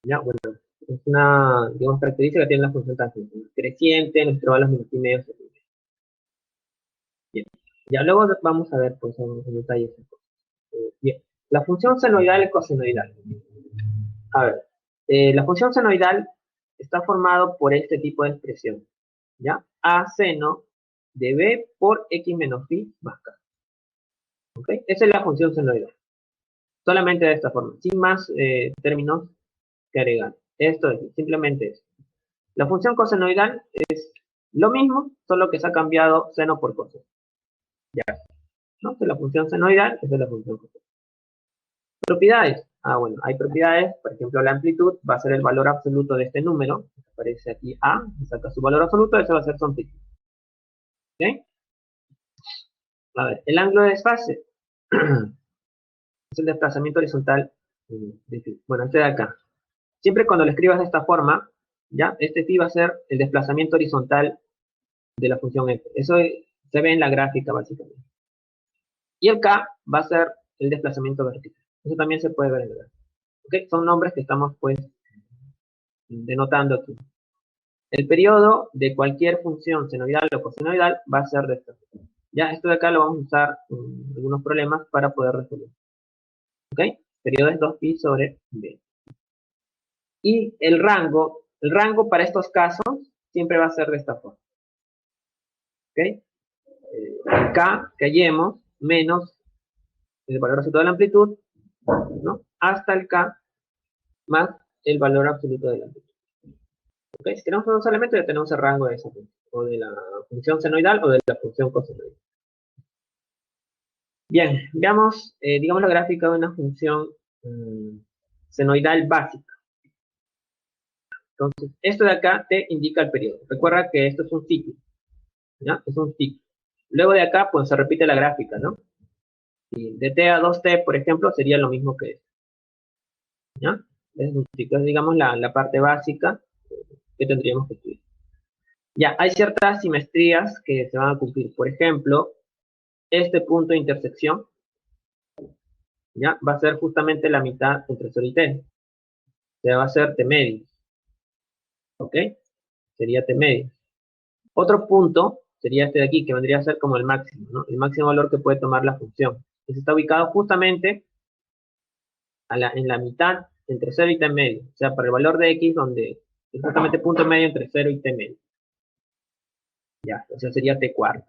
Ya, bueno, es una, digamos, característica que tiene la función tangente, ¿no? Creciente en los intervalos menos pi medios a pi medios. Bien. Ya luego vamos a ver, pues, en detalle. Bien. La función senoidal y cosenoidal. A ver, la función senoidal está formado por este tipo de expresión, ¿ya? A seno de b por x menos phi más k. ¿Ok? Esa es la función senoidal. Solamente de esta forma, sin más términos que agregar. Esto es simplemente eso. La función cosenoidal es lo mismo, solo que se ha cambiado seno por coseno. Ya. ¿No? Esta es la función senoidal, esta es la función cosenoidal. Propiedades. Ah, bueno, hay propiedades, por ejemplo, la amplitud va a ser el valor absoluto de este número, aparece aquí A, saca su valor absoluto, ese va a ser su amplitud. ¿Ok? A ver, el ángulo de desfase es el desplazamiento horizontal. Bueno, este de acá. Siempre cuando lo escribas de esta forma, ¿ya? Este phi va a ser el desplazamiento horizontal de la función f. Eso se ve en la gráfica, básicamente. Y el k va a ser el desplazamiento vertical. Eso también se puede ver en la gráfica. ¿Ok? Son nombres que estamos, pues, denotando aquí. El periodo de cualquier función senoidal o cosenoidal va a ser de esta forma. Ya, esto de acá lo vamos a usar en algunos problemas para poder resolver. ¿Ok? Periodo es 2pi sobre b. Y el rango para estos casos siempre va a ser de esta forma. ¿Ok? El k que hallemos menos el valor absoluto de la amplitud, ¿no? Hasta el k más el valor absoluto de la amplitud. ¿Ok? Si tenemos un solo elemento, ya tenemos el rango de esa función, o de la función senoidal o de la función cosenoidal. Bien, veamos, digamos, la gráfica de una función senoidal básica. Entonces, esto de acá te indica el periodo. Recuerda que esto es un ciclo, ¿ya? Es un ciclo. Luego de acá, pues se repite la gráfica, ¿no? Y de t a 2t, por ejemplo, sería lo mismo que esto, ¿ya? Es un ciclo, es, digamos, la parte básica que tendríamos que estudiar. Ya, hay ciertas simetrías que se van a cumplir. Por ejemplo, este punto de intersección, ¿ya? Va a ser justamente la mitad entre sol y t. sea, va a ser t medios, ¿ok? Sería t medios. Otro punto sería este de aquí, que vendría a ser como el máximo, ¿no? El máximo valor que puede tomar la función. Que está ubicado justamente en la mitad entre 0 y t medio. O sea, para el valor de x, donde es justamente punto medio entre 0 y t medio. Ya, o sea, sería t cuarto,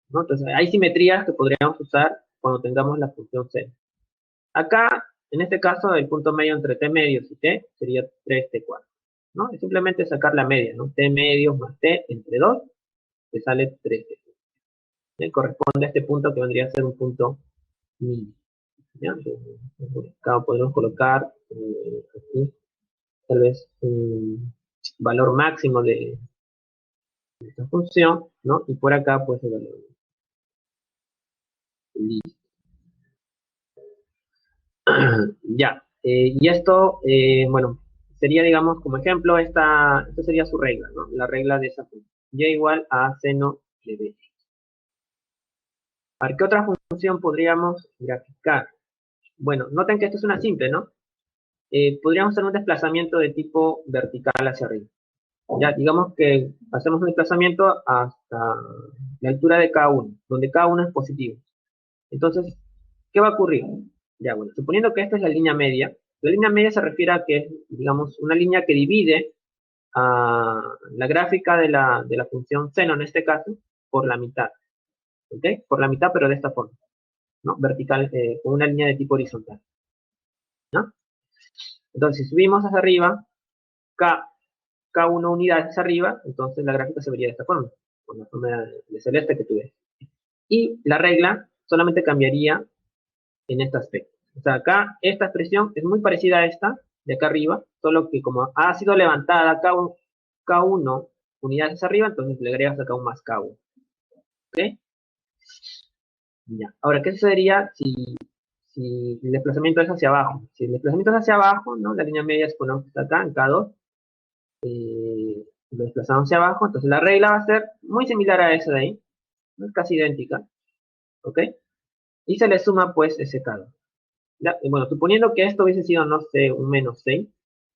¿no? Entonces, hay simetrías que podríamos usar cuando tengamos la función c. Acá, en este caso, el punto medio entre t medios y t sería 3t cuarto, ¿no? Es simplemente sacar la media, ¿no? T medios más t entre 2, te sale 3t. Corresponde a este punto que vendría a ser un punto mínimo. ¿Ya? Acá podemos colocar aquí, tal vez un valor máximo de esta función, ¿no? Y por acá, pues, el valor. Listo. Ya. Y esto, bueno, sería, digamos, como ejemplo, esta sería su regla, ¿no? La regla de esa función. Y igual a seno de b. ¿Para qué otra función podríamos graficar? Bueno, noten que esto es una simple, ¿no? Podríamos hacer un desplazamiento de tipo vertical hacia arriba. Ya, digamos que hacemos un desplazamiento hasta la altura de K1, donde K1 es positivo. Entonces, ¿qué va a ocurrir? Ya, bueno, suponiendo que esta es la línea media se refiere a que es, digamos, una línea que divide a la gráfica de la función seno, en este caso, por la mitad. ¿Ok? Por la mitad, pero de esta forma, ¿no? Vertical, con una línea de tipo horizontal, ¿no? Entonces, si subimos hacia arriba, K1 unidades hacia arriba, entonces la gráfica se vería de esta forma, con la forma de celeste que tú ves. Y la regla solamente cambiaría en este aspecto. O sea, acá esta expresión es muy parecida a esta de acá arriba, solo que como ha sido levantada K1 unidades hacia arriba, entonces le agregas acá un más K1. ¿Ok? Ya. Ahora, ¿qué sucedería si el desplazamiento es hacia abajo? Si el desplazamiento es hacia abajo, ¿no? La línea media suponemos que está acá, en K2, lo desplazamos hacia abajo, entonces la regla va a ser muy similar a esa de ahí, ¿no? Es casi idéntica, ¿ok? Y se le suma pues ese K2. ¿Ya? Y bueno, suponiendo que esto hubiese sido, no sé, un menos 6,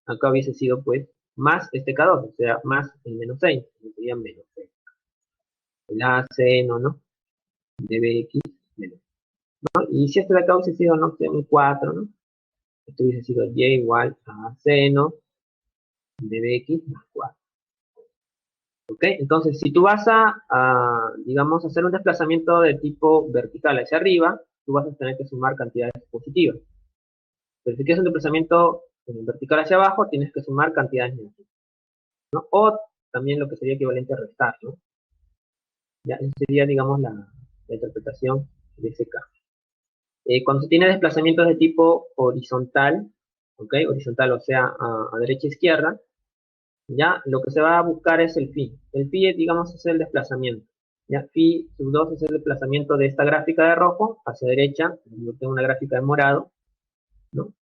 acá hubiese sido pues más este K2, o sea, más el menos 6, sería menos 6. El A, seno, ¿no? De BX, menos. ¿No? Y si este de acá hubiese sido, no sé, un 4, ¿no? Esto hubiese sido Y igual a seno de BX más 4. ¿Ok? Entonces, si tú vas digamos, hacer un desplazamiento de tipo vertical hacia arriba, tú vas a tener que sumar cantidades positivas. Pero si quieres un desplazamiento vertical hacia abajo, tienes que sumar cantidades negativas, ¿no? O también lo que sería equivalente a restar, ¿no? Ya, esa sería, digamos, la interpretación de ese caso. Cuando se tiene desplazamientos de tipo horizontal, ¿ok? Horizontal, o sea, a derecha e izquierda, ya, lo que se va a buscar es el phi. El phi, digamos, es el desplazamiento. Ya, phi sub 2 es el desplazamiento de esta gráfica de rojo hacia derecha. Yo tengo una gráfica de morado, ¿no?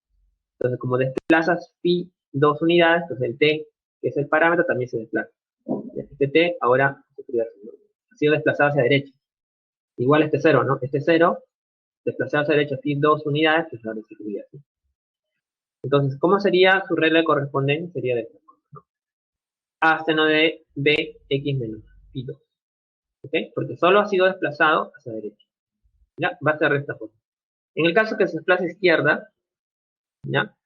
Entonces, como desplazas phi 2 unidades, pues el t, que es el parámetro, también se desplaza. Este t ahora ha sido desplazado hacia derecha. Igual este 0, ¿no? Este 0, desplazado hacia derecha phi 2 unidades, pues ahora se escribiría así. Entonces, ¿cómo sería su regla de correspondencia? Sería de esta forma, ¿no? A seno de bx menos phi 2. ¿Ok? Porque solo ha sido desplazado hacia derecha. ¿Ya? Va a ser de esta forma. En el caso que se desplace a izquierda, ¿ya?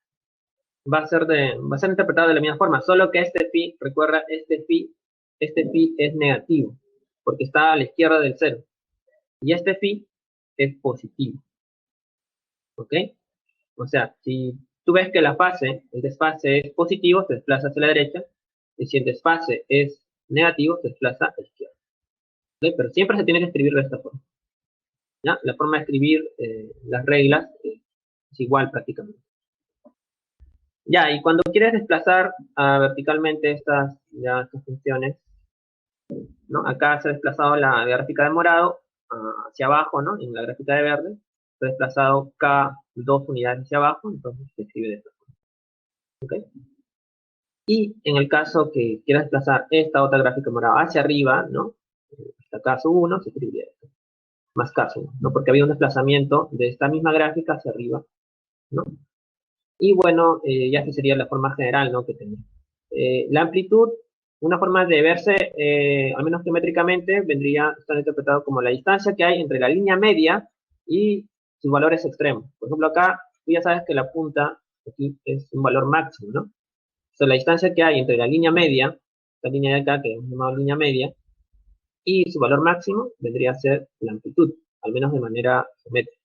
Va a ser interpretado de la misma forma, solo que este phi, recuerda, este phi es negativo, porque está a la izquierda del 0. Y este phi es positivo. ¿Ok? O sea, si tú ves que el desfase es positivo, se desplaza hacia la derecha, y si el desfase es negativo, se desplaza a la izquierda. ¿Ok? Pero siempre se tiene que escribir de esta forma. ¿Ya? La forma de escribir las reglas es igual prácticamente. Ya, y cuando quieres desplazar verticalmente estas funciones, ¿no? Acá se ha desplazado la gráfica de morado hacia abajo, ¿no? En la gráfica de verde se ha desplazado K2 unidades hacia abajo, entonces se escribe de esta forma. ¿Okay? Y en el caso que quieras desplazar esta otra gráfica morada hacia arriba, ¿no? Hasta K1 se escribiría esto, más K1, ¿no? Porque había un desplazamiento de esta misma gráfica hacia arriba, ¿no? Y bueno, ya esta sería la forma general, ¿no? Que tenemos. La amplitud, una forma de verse, al menos geométricamente, vendría, estar interpretado como la distancia que hay entre la línea media y sus valores extremos. Por ejemplo, acá tú ya sabes que la punta aquí es un valor máximo, ¿no? O sea, la distancia que hay entre la línea media, esta línea de acá, que hemos llamado línea media, y su valor máximo vendría a ser la amplitud, al menos de manera geométrica.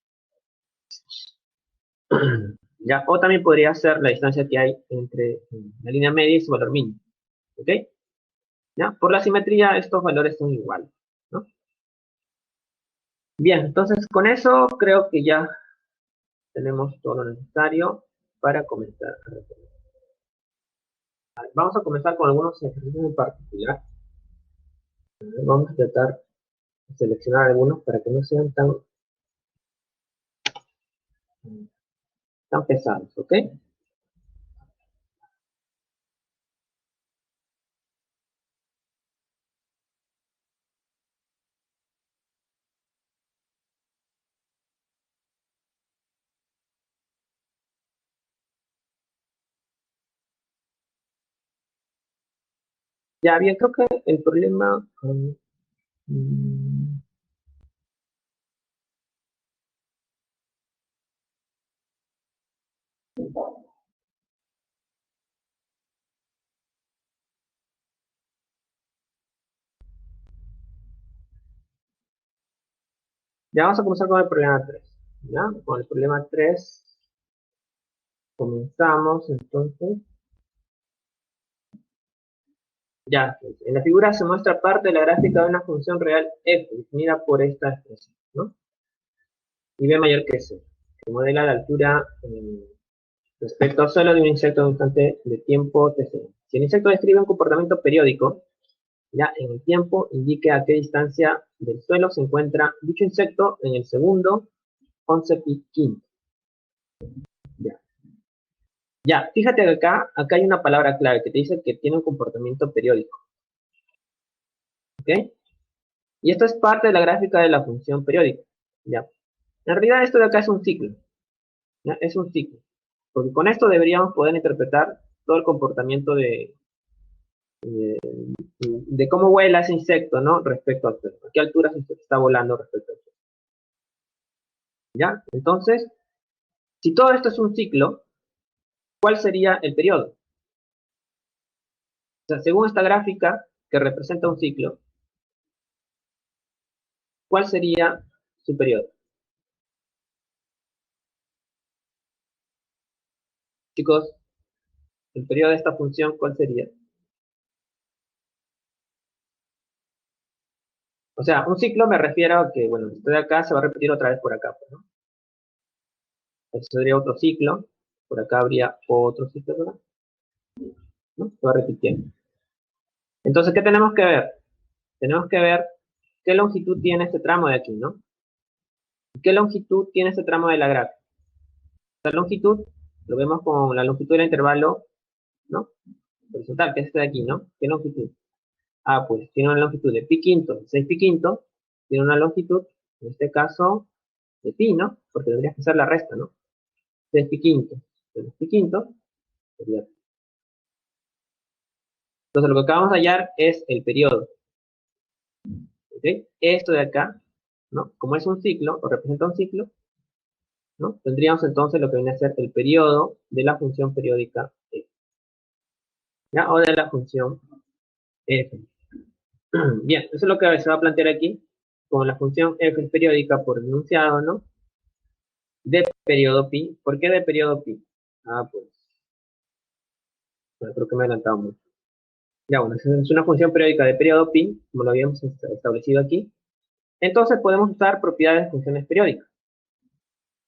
¿Ya? O también podría ser la distancia que hay entre la línea media y su valor mínimo. ¿Ok? ¿Ya? Por la simetría, estos valores son iguales, ¿no? Bien, entonces con eso creo que ya tenemos todo lo necesario para comenzar a resolver. Vamos a comenzar con algunos ejercicios en particular. Vamos a tratar de seleccionar algunos para que no sean tan pesados, ¿ok? Ya bien, creo que el problema... mm, ya vamos a comenzar con el problema 3. ¿Ya? Con el problema 3 comenzamos entonces. Ya, en la figura se muestra parte de la gráfica de una función real f, definida por esta expresión, ¿no? Y b mayor que c, que modela la altura respecto solo de un insecto en un instante de tiempo tc. Si el insecto describe un comportamiento periódico, ya en el tiempo indique a qué distancia del suelo se encuentra dicho insecto en el segundo, 11 y quinto. Ya. Ya, fíjate que acá hay una palabra clave que te dice que tiene un comportamiento periódico. ¿Ok? Y esto es parte de la gráfica de la función periódica. ¿Ya? En realidad esto de acá es un ciclo. ¿Ya? Es un ciclo. Porque con esto deberíamos poder interpretar todo el comportamiento de cómo vuela ese insecto, ¿no? Respecto al suelo. ¿A qué altura se está volando respecto al suelo? ¿Ya? Entonces, si todo esto es un ciclo, ¿cuál sería el periodo? O sea, según esta gráfica que representa un ciclo, ¿cuál sería su periodo? Chicos, el periodo de esta función, ¿cuál sería? O sea, un ciclo me refiero a que, bueno, esto de acá se va a repetir otra vez por acá, pues, ¿no? Esto sería otro ciclo, por acá habría otro ciclo, ¿verdad? ¿No? Se va repitiendo. Entonces, ¿qué tenemos que ver? Tenemos que ver qué longitud tiene este tramo de aquí, ¿no? ¿Qué longitud tiene este tramo de la gráfica? La longitud lo vemos con la longitud del intervalo, ¿no? Horizontal, que es este de aquí, ¿no? ¿Qué longitud? Ah, pues tiene una longitud de pi quinto, 6 pi quinto, tiene una longitud, en este caso, de pi, ¿no? Porque tendrías que hacer la resta, ¿no? 6 pi quinto, 6 pi quinto, sería. Entonces lo que acabamos de hallar es el periodo, ¿ok? Esto de acá, ¿no? Como es un ciclo, o representa un ciclo, ¿no? Tendríamos entonces lo que viene a ser el periodo de la función periódica f, ¿ya? O de la función f. Bien, eso es lo que se va a plantear aquí, con la función f es periódica por enunciado, ¿no? De periodo pi. ¿Por qué de periodo pi? Ah, pues, bueno, creo que me he adelantado mucho. Ya, bueno, es una función periódica de periodo pi, como lo habíamos establecido aquí. Entonces podemos usar propiedades de funciones periódicas.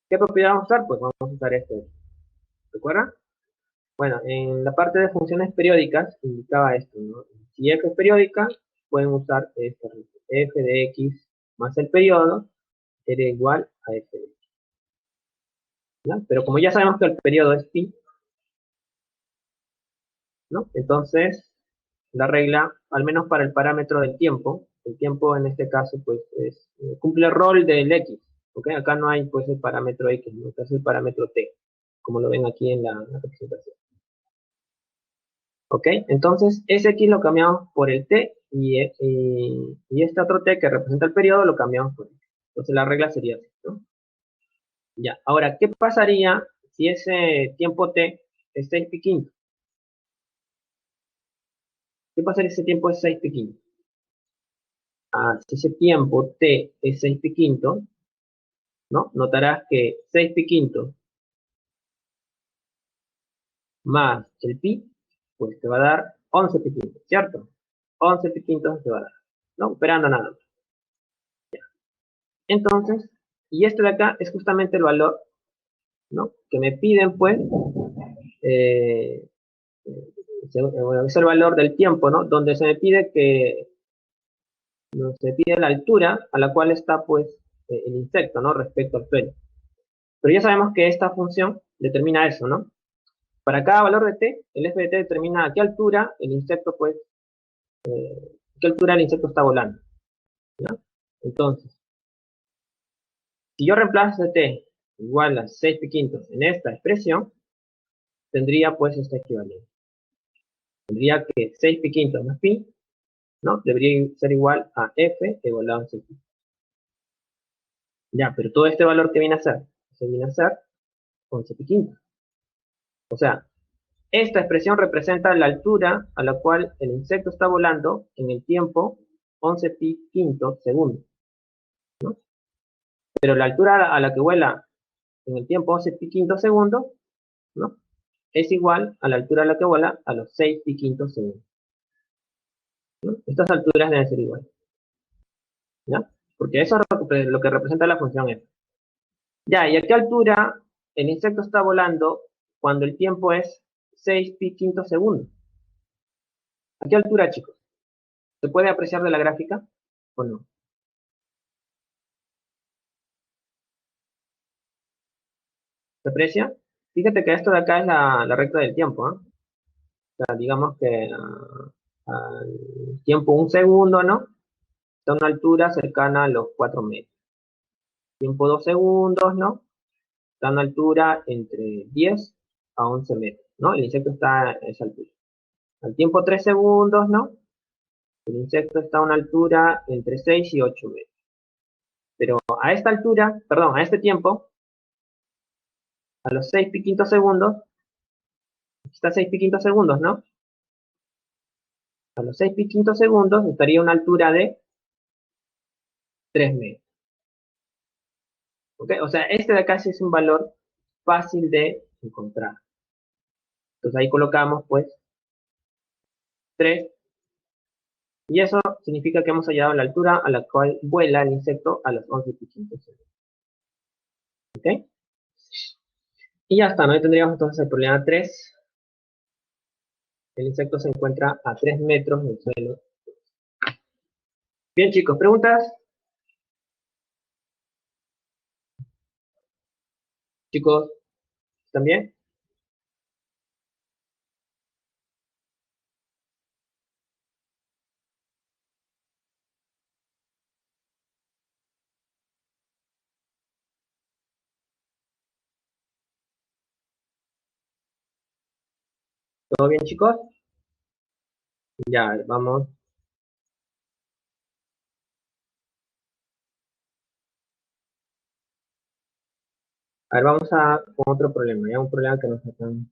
¿Qué propiedad vamos a usar? Pues vamos a usar este. ¿Recuerdan? Bueno, en la parte de funciones periódicas indicaba esto, ¿no? Si f es periódica, pueden usar esta. F de x más el periodo sería igual a f de x. ¿Ya? Pero como ya sabemos que el periodo es pi, ¿no? Entonces, la regla, al menos para el parámetro del tiempo, el tiempo en este caso, pues, cumple el rol del x, ¿ok? Acá no hay, pues, el parámetro x, ¿no? Acá es el parámetro t, como lo ven aquí en la representación. ¿Ok? Entonces, ese aquí lo cambiamos por el t y este otro t que representa el periodo lo cambiamos por el t. Entonces, la regla sería así, ¿no? Ya, ahora, ¿qué pasaría si ese tiempo t es 6 pi quinto? ¿Qué pasaría si ese tiempo es 6 pi quinto? Si ese tiempo t es 6 pi quinto, ¿no? Notarás que 6 pi quinto más el pi, pues te va a dar 11 pi quinto, ¿cierto? 11 pi quinto te va a dar, ¿no? Operando nada más. Entonces, y este de acá es justamente el valor, ¿no? Que me piden, pues, eh, bueno, es el valor del tiempo, ¿no? Donde se me pide se pide la altura a la cual está, pues, el insecto, ¿no? Respecto al suelo. Pero ya sabemos que esta función determina eso, ¿no? Para cada valor de t, el f de t determina a qué altura el insecto, pues, qué altura el insecto está volando, ¿no? Entonces, si yo reemplazo t igual a 6 pi quintos en esta expresión, tendría, pues, esta equivalencia. Tendría que 6 pi quintos más pi, ¿no? Debería ser igual a f elevado a 6 pi. Ya, pero todo este valor que viene a ser, se viene a ser 11 pi quintos. O sea, esta expresión representa la altura a la cual el insecto está volando en el tiempo 11 pi quintos segundos, ¿no? Pero la altura a la que vuela en el tiempo 11 pi quintos segundos, ¿no? Es igual a la altura a la que vuela a los 6 pi quintos segundos, ¿no? Estas alturas deben ser iguales, ¿ya? Porque eso es lo que representa la función f. Ya, ¿y a qué altura el insecto está volando cuando el tiempo es 6 pi quintos segundos? ¿A qué altura, chicos? ¿Se puede apreciar de la gráfica o no? ¿Se aprecia? Fíjate que esto de acá es la recta del tiempo, ¿eh? O sea, digamos que al tiempo un segundo, ¿no? Está a una altura cercana a los 4 metros. Tiempo 2 segundos, ¿no? Está a una altura entre 10 a 11 metros, ¿no? El insecto está a esa altura. Al tiempo 3 segundos, ¿no? El insecto está a una altura entre 6 y 8 metros. Pero a esta altura, perdón, a este tiempo, a los 6 pi quintos segundos, aquí está 6 pi quintos segundos, ¿no? A los 6 pi quintos segundos estaría a una altura de 3 metros. ¿Ok? O sea, este de acá sí es un valor fácil de encontrar. Entonces ahí colocamos, pues, 3. Y eso significa que hemos hallado la altura a la cual vuela el insecto a los 11 pi quintos segundos. ¿Ok? Y ya está, ¿no? Ahí tendríamos entonces el problema 3. El insecto se encuentra a 3 metros del suelo. Bien, chicos, ¿preguntas? Chicos, ¿también? ¿Todo bien, chicos? Ya, vamos. A ver, vamos con otro problema. Ya un problema que nos sacan.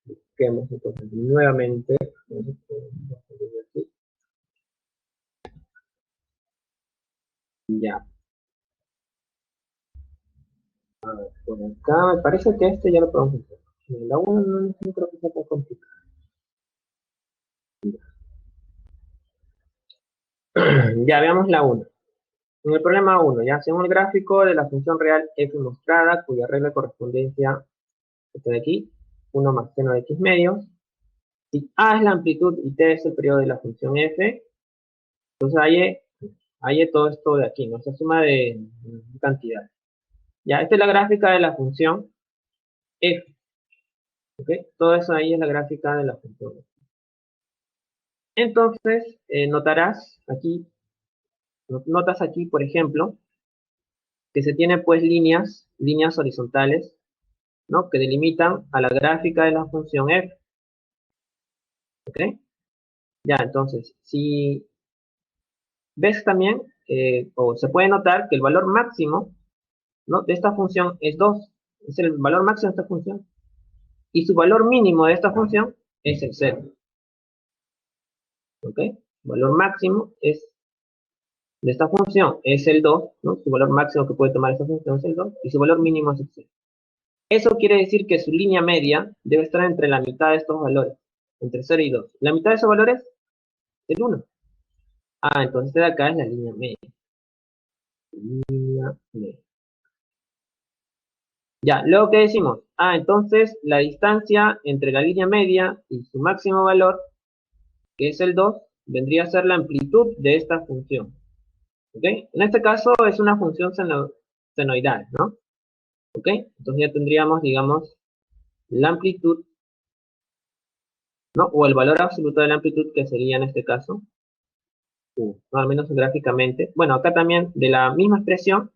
Busquemos entonces nuevamente. Ya. A ver, por acá me parece que este ya lo podemos hacer. La 1 no creo que sea tan complicado. Ya, veamos la 1. En el problema 1, ya, según el gráfico de la función real f mostrada, cuya regla de correspondencia está de aquí, 1 más seno de x medios. Si a es la amplitud y t es el periodo de la función f, entonces hay todo esto de aquí, ¿no? Se suma de cantidades. Ya, esta es la gráfica de la función f. ¿Ok? Todo eso ahí es la gráfica de la función f. Entonces, notarás aquí, notas aquí, por ejemplo, que se tiene pues líneas horizontales, ¿no? Que delimitan a la gráfica de la función f, ¿ok? Ya, entonces, si ves también, o se puede notar que el valor máximo, ¿no? De esta función es 2, es el valor máximo de esta función, y su valor mínimo de esta función es el 0, ¿ok? El valor máximo de esta función es el 2, ¿no? Su valor máximo que puede tomar esta función es el 2, y su valor mínimo es el 0. Eso quiere decir que su línea media debe estar entre la mitad de estos valores, entre 0 y 2. La mitad de esos valores es el 1. Ah, entonces de acá es la línea media. Línea media. Ya, luego que decimos, entonces la distancia entre la línea media y su máximo valor, que es el 2, vendría a ser la amplitud de esta función. ¿Ok? En este caso es una función senoidal, ¿no? ¿Ok? Entonces ya tendríamos, digamos, la amplitud, ¿no? O el valor absoluto de la amplitud, que sería en este caso, ¿no? Al menos gráficamente. Bueno, acá también de la misma expresión,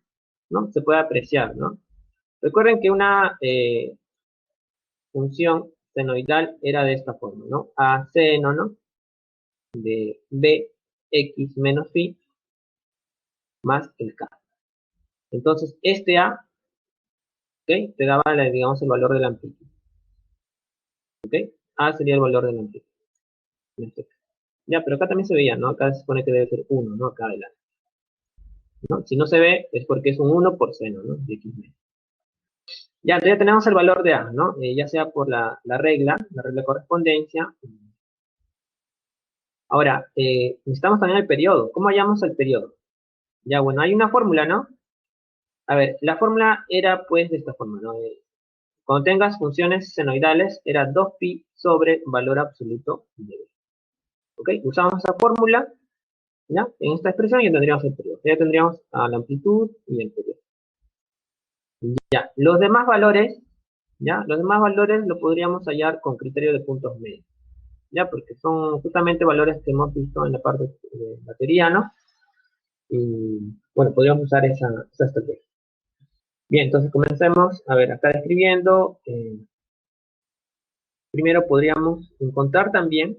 ¿no? Se puede apreciar, ¿no? Recuerden que una función senoidal era de esta forma, ¿no? A seno, ¿no? De bx menos phi más el k. Entonces, este a, ¿ok? Te daba, digamos, el valor de la amplitud. ¿Ok? A sería el valor de la amplitud. En este caso. Ya, pero acá también se veía, ¿no? Acá se supone que debe ser 1, ¿no? Acá adelante, ¿no? Si no se ve, es porque es un 1 por seno, ¿no? De x menos. Ya, entonces ya tenemos el valor de a, ¿no? Ya sea por la regla de correspondencia. Ahora, necesitamos también el periodo. ¿Cómo hallamos el periodo? Ya, bueno, hay una fórmula, ¿no? A ver, la fórmula era pues de esta forma, ¿no? Cuando tengas funciones senoidales, era 2pi sobre valor absoluto de b. ¿Ok? Usamos esa fórmula, ¿ya? En esta expresión ya tendríamos el periodo. Ya tendríamos a la amplitud y el periodo. Ya, los demás valores, ¿ya? Los demás valores lo podríamos hallar con criterio de puntos medios, ¿ya? Porque son justamente valores que hemos visto en la parte de batería, ¿no? Y, bueno, podríamos usar esa estrategia. Bien, entonces comencemos, a ver, acá describiendo, primero podríamos encontrar también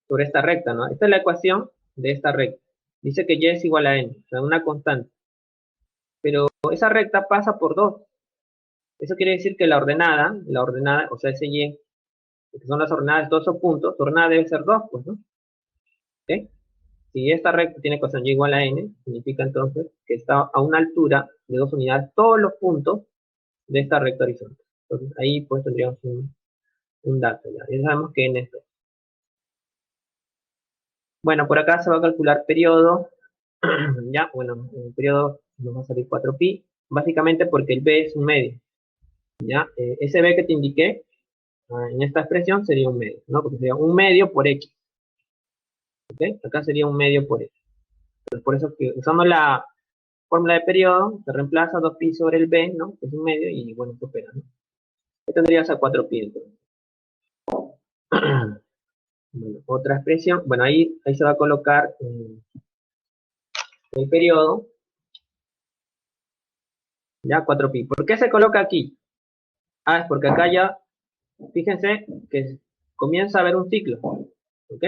sobre esta recta, ¿no? Esta es la ecuación de esta recta. Dice que y es igual a n, o sea, una constante. Pero esa recta pasa por 2. Eso quiere decir que la ordenada, o sea, ese y, que son las ordenadas de todos esos puntos, su ordenada debe ser 2, pues, ¿no? ¿Ok? Si esta recta tiene ecuación y igual a n, significa entonces que está a una altura de 2 unidades todos los puntos de esta recta horizontal. Entonces ahí pues tendríamos un dato ya. Ya sabemos que n es 2. Bueno, por acá se va a calcular periodo. Ya, bueno, el periodo nos va a salir 4pi, básicamente porque el b es un medio. Ya, ese b que te indiqué en esta expresión sería un medio, ¿no? Porque sería un medio por x. ¿Ok? Acá sería un medio por x. Entonces, por eso que usando la fórmula de periodo, se reemplaza 2pi sobre el b, ¿no? Que es un medio, y bueno, esto opera, ¿no? ¿Qué tendrías a 4pi entonces? Bueno, otra expresión, bueno, ahí se va a colocar el periodo, ya 4pi. ¿Por qué se coloca aquí? Es porque acá ya, fíjense que comienza a haber un ciclo, ¿ok?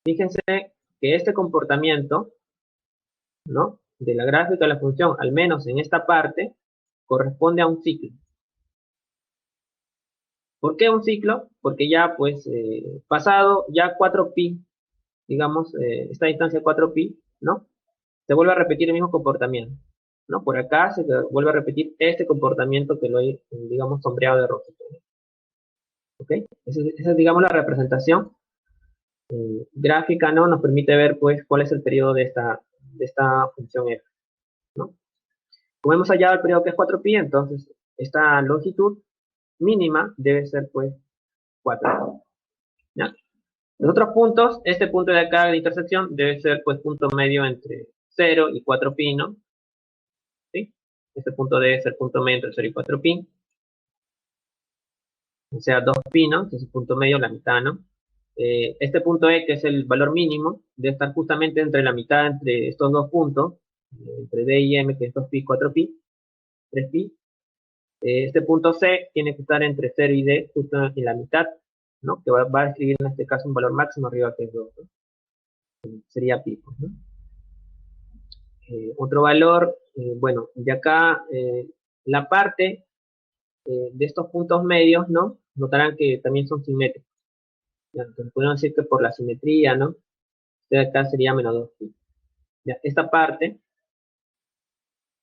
Fíjense que este comportamiento, ¿no? De la gráfica de la función, al menos en esta parte, corresponde a un ciclo. ¿Por qué un ciclo? Porque ya, pues, pasado ya 4pi, digamos, esta distancia 4pi, ¿no? Se vuelve a repetir el mismo comportamiento, ¿no? Por acá se vuelve a repetir este comportamiento que lo he, digamos, sombreado de rojo, ¿ok? Esa es, digamos, la representación gráfica, ¿no? Nos permite ver, pues, cuál es el periodo de esta función f, ¿no? Como hemos hallado el periodo que es 4pi, entonces esta longitud mínima debe ser, pues, 4pi, ¿ya? Los otros puntos, este punto de acá de intersección debe ser, pues, punto medio entre 0 y 4pi, ¿no? ¿Sí? Este punto debe ser punto medio entre 0 y 4pi. O sea, 2pi, ¿no? Que es el punto medio, la mitad, ¿no? Este punto E, que es el valor mínimo, debe estar justamente entre la mitad entre estos dos puntos, entre D y M, que es 2pi, 4pi, 3pi. Este punto C tiene que estar entre 0 y D, justo en la mitad, ¿no? Que va a escribir en este caso un valor máximo arriba que es 2, ¿no? Sería pi, ¿no? Otro valor, bueno, de acá, la parte de estos puntos medios, ¿no? Notarán que también son simétricos. ¿Ya? Entonces podemos decir que por la simetría, ¿no? Este de acá sería menos 2pi. ¿Ya? Esta parte,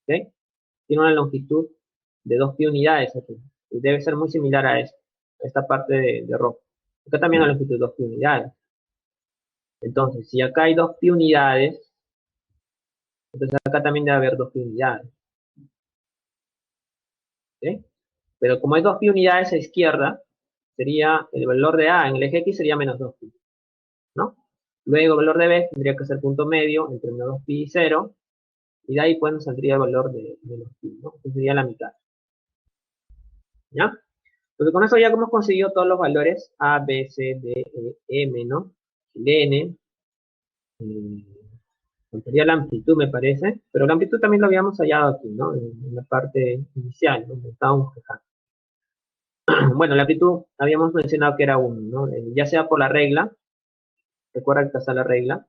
¿ok? Tiene una longitud de 2pi unidades aquí. Y debe ser muy similar a esta, parte de rojo. Acá también una longitud de 2pi unidades. Entonces, si acá hay 2pi unidades, entonces acá también debe haber 2pi unidades. ¿Ok? Pero como hay 2pi unidades a izquierda, sería el valor de A en el eje X sería menos 2pi, ¿no? Luego el valor de B tendría que ser punto medio entre menos 2pi y 0, y de ahí pues nos saldría el valor de menos pi, ¿no? Que sería la mitad. ¿Ya? Entonces con eso ya hemos conseguido todos los valores A, B, C, D, E, M, ¿no? El N, sería la amplitud me parece, pero la amplitud también lo habíamos hallado aquí, ¿no? En la parte inicial, donde estábamos fijando. Bueno, la amplitud habíamos mencionado que era 1, ¿no? Ya sea por la regla, recuerda que está la regla,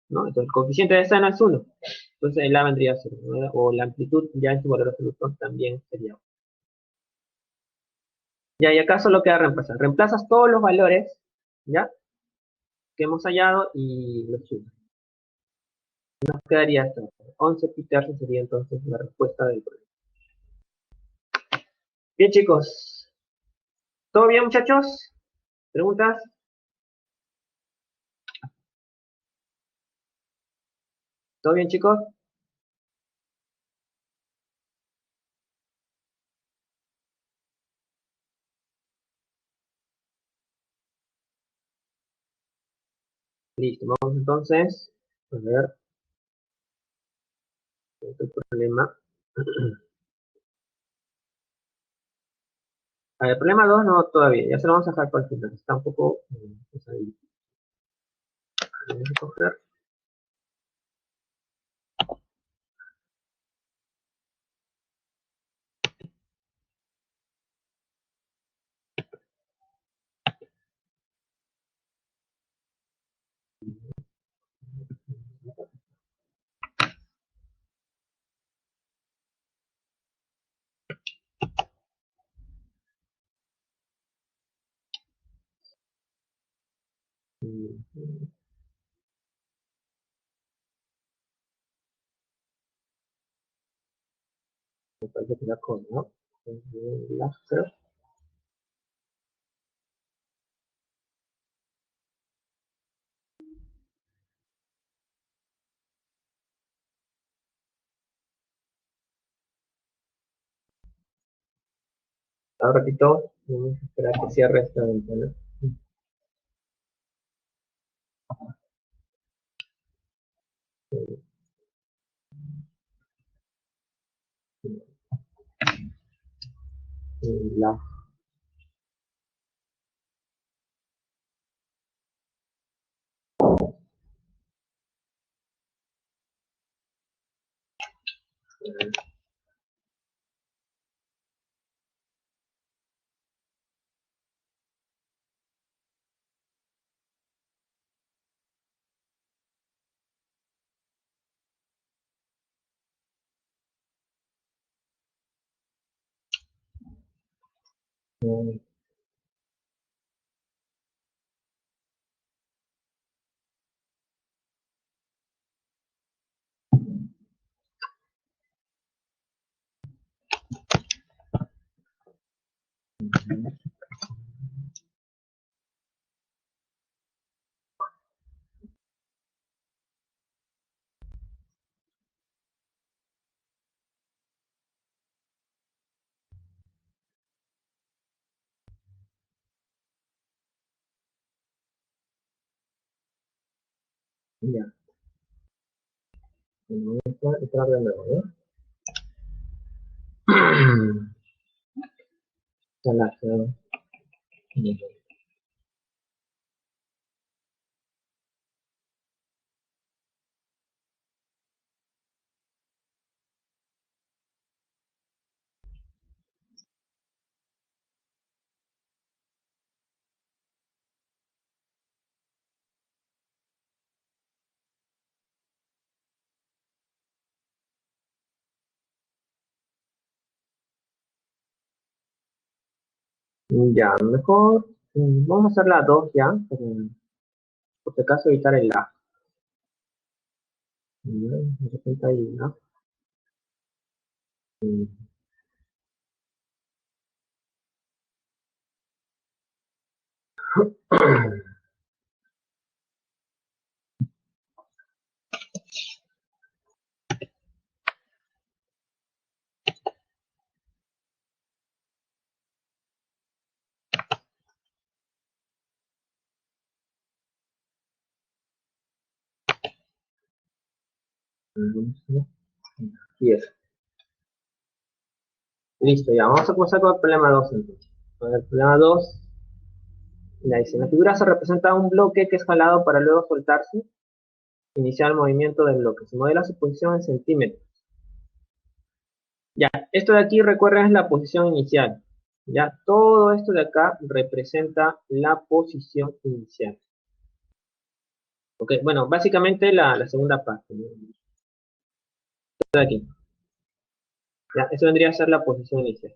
¿no? Entonces el coeficiente de seno es 1, entonces el A vendría a ser 1, ¿no? O la amplitud ya en su valor absoluto también sería 1. Ya, y acá solo queda reemplazar. Reemplazas todos los valores, ¿ya? Que hemos hallado y los sumas. Nos quedaría esto. 11 pi tercios sería entonces la respuesta del problema. Bien, chicos. ¿Todo bien, muchachos? ¿Preguntas? ¿Todo bien, chicos? Listo, vamos entonces a ver el problema. A ver, problema 2 no todavía, ya se lo vamos a dejar para el final. Está un poco pesadito. Vamos a coger. Me parece que la con, ¿no? Láser. Ahora ratito, vamos a esperar que cierre esta ventana. La ya. Vamos a entrar de nuevo, ¿no? Instalación. Ya, mejor vamos a hacer la 2 ya, por si acaso evitar el lag. Ya, de repente ahí, ¿no? Y eso. Listo, ya, vamos a comenzar con el problema 2 entonces. El problema 2, ya dice, en la figura se representa un bloque que es jalado para luego soltarse, iniciar el movimiento del bloque. Se modela su posición en centímetros. Ya, esto de aquí, recuerden, es la posición inicial. Ya, todo esto de acá representa la posición inicial. Ok, bueno, básicamente la segunda parte, ¿no? Esto de aquí. Ya, eso vendría a ser la posición inicial.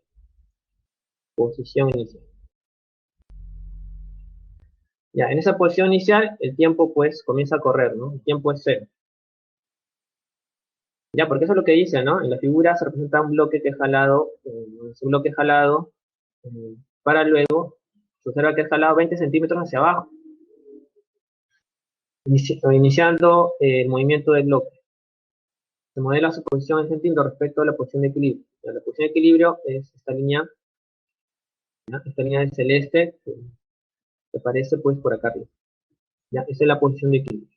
Posición inicial. Ya, en esa posición inicial, el tiempo pues comienza a correr, ¿no? El tiempo es cero. Ya, porque eso es lo que dice, ¿no? En la figura se representa un bloque que es jalado, es un bloque jalado, para luego, se observa que es jalado 20 centímetros hacia abajo, iniciando el movimiento del bloque. Se modela su posición en centímetros respecto a la posición de equilibrio. Ya, la posición de equilibrio es esta línea, ¿ya? Esta línea de celeste, que aparece pues por acá arriba. ¿Ya? Esa es la posición de equilibrio.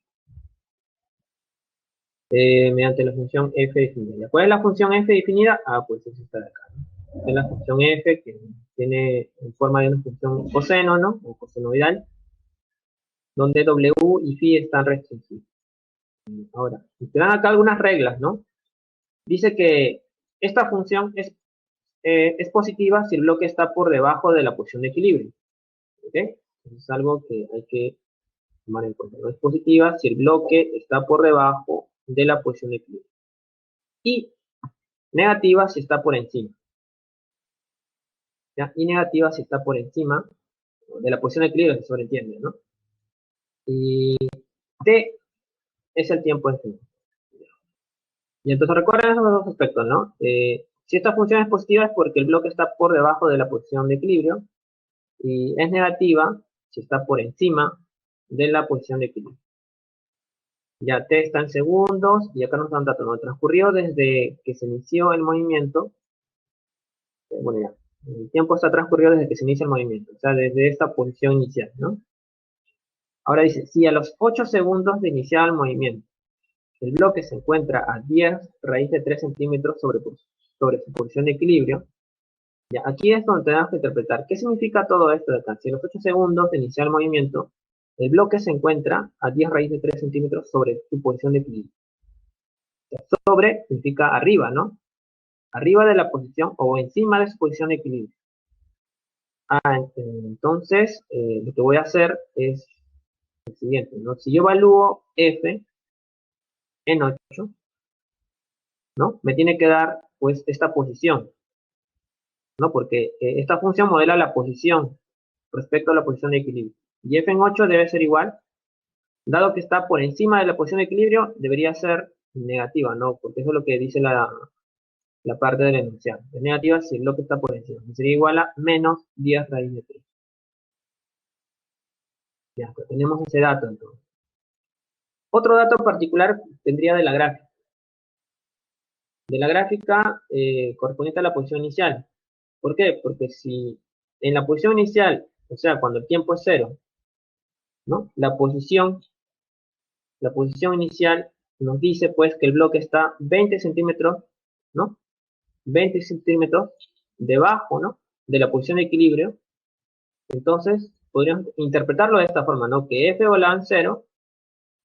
Mediante la función f definida. ¿Cuál es la función f definida? Ah, pues es esta de acá, ¿no? Es la función f que tiene en forma de una función coseno, ¿no? O cosenoidal, donde w y phi están restringidos. Ahora, te dan acá algunas reglas, ¿no? Dice que esta función es positiva si el bloque está por debajo de la posición de equilibrio. ¿Ok? Eso es algo que hay que tomar en cuenta. No es positiva si el bloque está por debajo de la posición de equilibrio. Y negativa si está por encima. ¿Ya? Y negativa si está por encima de la posición de equilibrio, se sobreentiende, ¿no? Y t es el tiempo en fin. Y entonces recuerden esos dos aspectos, ¿no? Si esta función es positiva es porque el bloque está por debajo de la posición de equilibrio y es negativa si está por encima de la posición de equilibrio. Ya t está en segundos y acá nos dan datos, ¿no? Transcurrió desde que se inició el movimiento. Bueno, ya. El tiempo está transcurrido desde que se inicia el movimiento, o sea, desde esta posición inicial, ¿no? Ahora dice, si a los 8 segundos de iniciar el movimiento, el bloque se encuentra a 10 raíz de 3 centímetros sobre su posición de equilibrio, ya, aquí es donde tenemos que interpretar qué significa todo esto de acá. Si a los 8 segundos de iniciar el movimiento, el bloque se encuentra a 10 raíz de 3 centímetros sobre su posición de equilibrio. O sea, sobre significa arriba, ¿no? Arriba de la posición o encima de su posición de equilibrio. Entonces, lo que voy a hacer es el siguiente, ¿no? Si yo evalúo f en 8, ¿no? Me tiene que dar, pues, esta posición, ¿no? Porque esta función modela la posición respecto a la posición de equilibrio. Y f en 8 debe ser igual, dado que está por encima de la posición de equilibrio, debería ser negativa, ¿no? Porque eso es lo que dice la parte del enunciado. Es negativa si el bloque está por encima. Sería igual a menos 10 raíz de 3. Ya, pues tenemos ese dato entonces. Otro dato particular tendría de la gráfica. De la gráfica correspondiente a la posición inicial. ¿Por qué? Porque si en la posición inicial, o sea, cuando el tiempo es cero, ¿no? La posición inicial nos dice pues que el bloque está 20 centímetros, ¿no? 20 centímetros debajo, ¿no? De la posición de equilibrio. Entonces, podríamos interpretarlo de esta forma, ¿no? Que f igual a 0,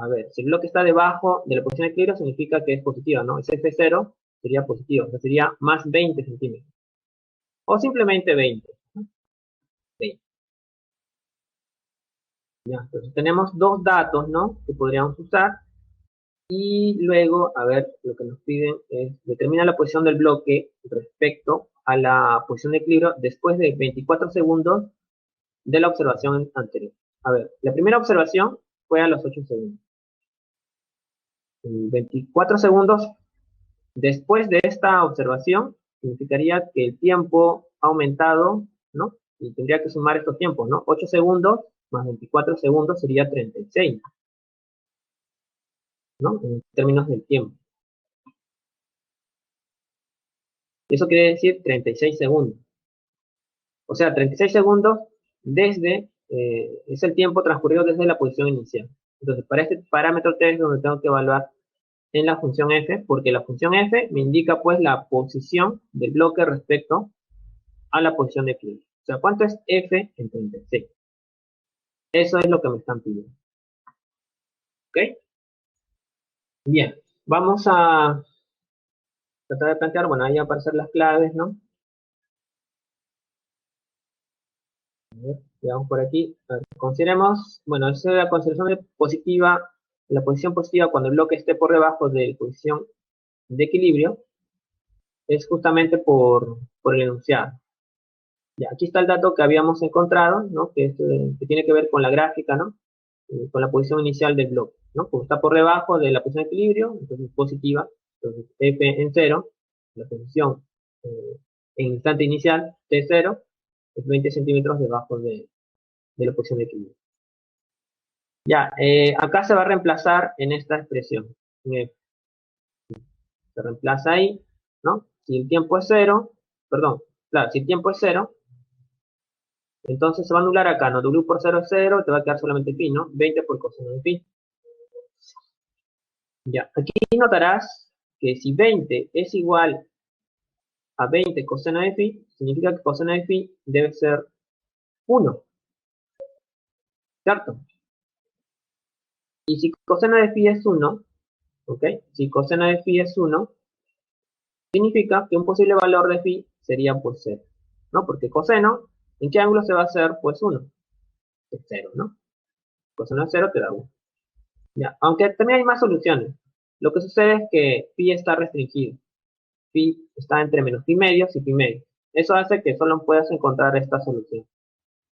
a ver, si el bloque está debajo de la posición de equilibrio, significa que es positiva, ¿no? Ese f0 sería positivo, o sea, sería más 20 centímetros. O simplemente 20, ¿no? 20. Ya, entonces tenemos dos datos, ¿no? Que podríamos usar. Y luego, a ver, lo que nos piden es determina la posición del bloque respecto a la posición de equilibrio después de 24 segundos de la observación anterior. A ver, la primera observación fue a los 8 segundos. 24 segundos después de esta observación significaría que el tiempo ha aumentado, ¿no? Y tendría que sumar estos tiempos, ¿no? 8 segundos más 24 segundos sería 36, ¿no? En términos del tiempo. Eso quiere decir 36 segundos. O sea, 36 segundos desde, es el tiempo transcurrido desde la posición inicial. Entonces, para este parámetro T es donde tengo que evaluar en la función f, porque la función f me indica pues la posición del bloque respecto a la posición de equilibrio. O sea, ¿cuánto es f en 36? Eso es lo que me están pidiendo. ¿Ok? Bien, vamos a tratar de plantear, bueno, ahí aparecen las claves, ¿no? Veamos por aquí. A ver, consideremos, bueno, esa es la consideración positiva, la posición positiva cuando el bloque esté por debajo de la posición de equilibrio, es justamente por el enunciado. Ya, aquí está el dato que habíamos encontrado, ¿no? Que tiene que ver con la gráfica, ¿no? Con la posición inicial del bloque, ¿no? Como está por debajo de la posición de equilibrio, entonces positiva, entonces F en 0, la posición en instante inicial, T0, es 20 centímetros debajo de la posición de equilibrio. Ya, acá se va a reemplazar en esta expresión. Se reemplaza ahí, ¿no? Si el tiempo es 0, perdón, claro, si el tiempo es 0, entonces se va a anular acá, ¿no? W por 0 es 0, te va a quedar solamente pi, ¿no? 20 por coseno de pi. Ya, aquí notarás que si 20 es igual a 20 coseno de phi, significa que coseno de phi debe ser 1, ¿cierto? Y si coseno de phi es 1, ¿ok? Si coseno de phi es 1, significa que un posible valor de phi sería pues 0, ¿no? Porque coseno, ¿en qué ángulo se va a hacer? Pues 1, es 0, ¿no? Coseno de 0 te da 1. Ya, aunque también hay más soluciones. Lo que sucede es que phi está restringido. Phi está entre menos pi medios y pi medios. Eso hace que solo puedas encontrar esta solución,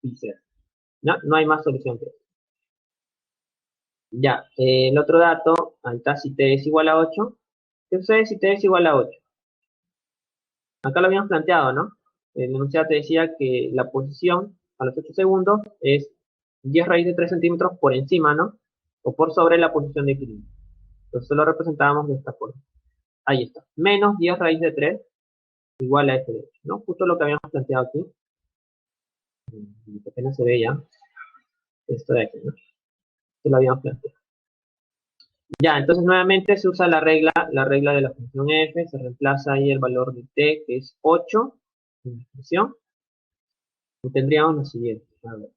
pi 0. ¿No? No hay más solución que eso. Ya, el otro dato, ahí está, si t es igual a 8. ¿Qué sucede si t es igual a 8? Acá lo habíamos planteado, ¿no? El enunciado te decía que la posición a los 8 segundos es 10 raíz de 3 centímetros por encima, ¿no? O por sobre la posición de equilibrio. Entonces lo representábamos de esta forma. Ahí está. Menos 10 raíz de 3 igual a este de 8, ¿no? Justo lo que habíamos planteado aquí. Apenas se ve ya. Esto de aquí, ¿no? Esto lo habíamos planteado. Ya, entonces nuevamente se usa la regla de la función f, se reemplaza ahí el valor de t, que es 8, en la expresión, y tendríamos lo siguiente, a ver,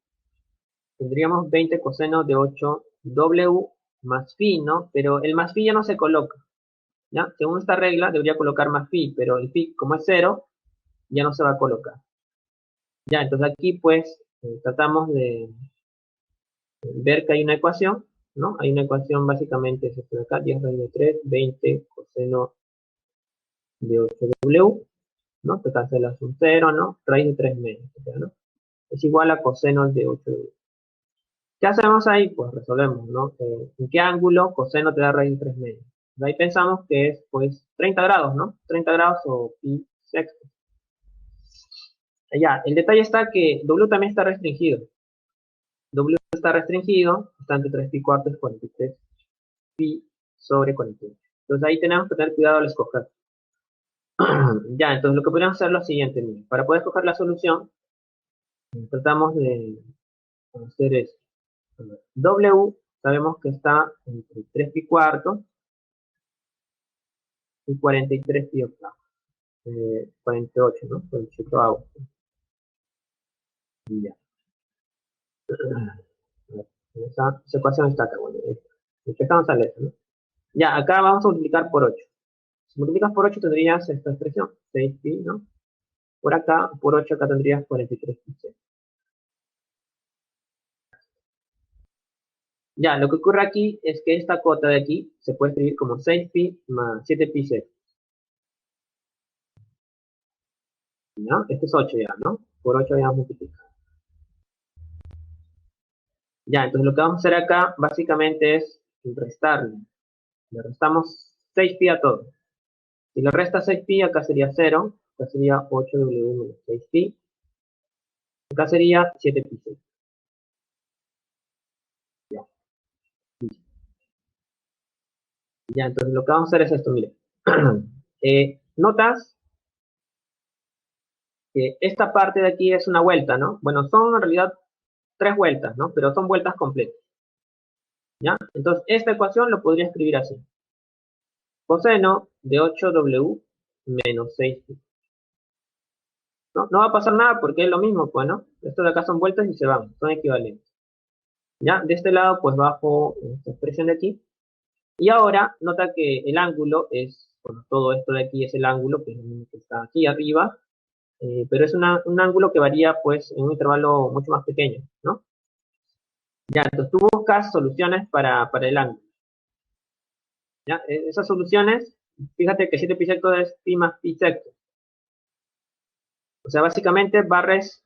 tendríamos 20 coseno de 8w más phi, ¿no? Pero el más phi ya no se coloca, ¿ya? Según esta regla debería colocar más phi, pero el phi como es 0, ya no se va a colocar. Ya, entonces aquí pues tratamos de ver que hay una ecuación, ¿no? Hay una ecuación básicamente, es esta de acá, 10 raíz de 3, 20 coseno de 8w, ¿no? Te cancelas un 0, ¿no? Raíz de 3 medios, ¿no? Es igual a coseno de 8w. ¿Qué hacemos ahí? Pues resolvemos, ¿no? ¿En qué ángulo coseno te da raíz de 3 medios? De ahí pensamos que es, pues, 30 grados, ¿no? 30 grados o pi sexto. Ya, el detalle está que W también está restringido. W está restringido, está entre 3 pi cuartos y 43 pi sobre 48. Entonces ahí tenemos que tener cuidado al escoger. Ya, entonces lo que podríamos hacer es lo siguiente, miren. Para poder escoger la solución, tratamos de hacer esto. W sabemos que está entre 3 pi cuartos y 43 pi octavos. 48, ¿no? 48 avos. Y ya. Esa ecuación está acá, bueno. Empezamos a leer, ¿no? Ya, acá vamos a multiplicar por 8. Si multiplicas por 8 tendrías esta expresión, 6 pi, ¿no? Por acá, por 8 acá tendrías 43 pi. Ya, lo que ocurre aquí es que esta cota de aquí se puede escribir como 6 pi más 7 pi 0. ¿no? Este es 8 ya, ¿no? Por 8 ya multiplicado. Ya, entonces lo que vamos a hacer acá básicamente es restarle. Le restamos 6pi a todo. Si le resta 6pi, acá sería 0. Acá sería 8w menos 6pi. Acá sería 7pi. Ya, ya, entonces lo que vamos a hacer es esto, mire. Notas que esta parte de aquí es una vuelta, ¿no? Bueno, son en realidad 3 vueltas, ¿no? Pero son vueltas completas, ¿ya? Entonces, esta ecuación lo podría escribir así. Coseno de 8w menos 6pi. No, no va a pasar nada porque es lo mismo, pues, ¿no? Estos de acá son vueltas y se van, son equivalentes. ¿Ya? De este lado, pues bajo esta expresión de aquí. Y ahora, nota que el ángulo es, bueno, todo esto de aquí es el ángulo, que es el que está aquí arriba, pero es un ángulo que varía, pues, en un intervalo mucho más pequeño, ¿no? Ya, entonces tú buscas soluciones para el ángulo. ¿Ya? Esas soluciones, fíjate que 7 pi secto es pi más pi secto. O sea, básicamente barres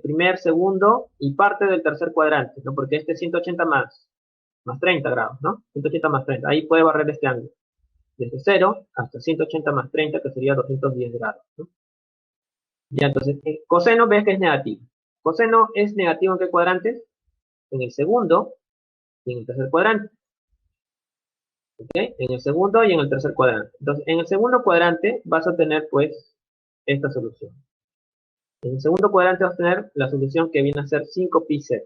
primer, segundo y parte del tercer cuadrante, ¿no? Porque este es 180 más 30 grados, ¿no? 180 más 30. Ahí puede barrer este ángulo. Desde 0 hasta 180 más 30, que sería 210 grados, ¿no? Ya, entonces, coseno ves que es negativo. Coseno es negativo ¿en qué cuadrantes? En el segundo y en el tercer cuadrante. ¿Ok? En el segundo y en el tercer cuadrante. Entonces, en el segundo cuadrante vas a tener, pues, esta solución. En el segundo cuadrante vas a tener la solución que viene a ser 5pi sec.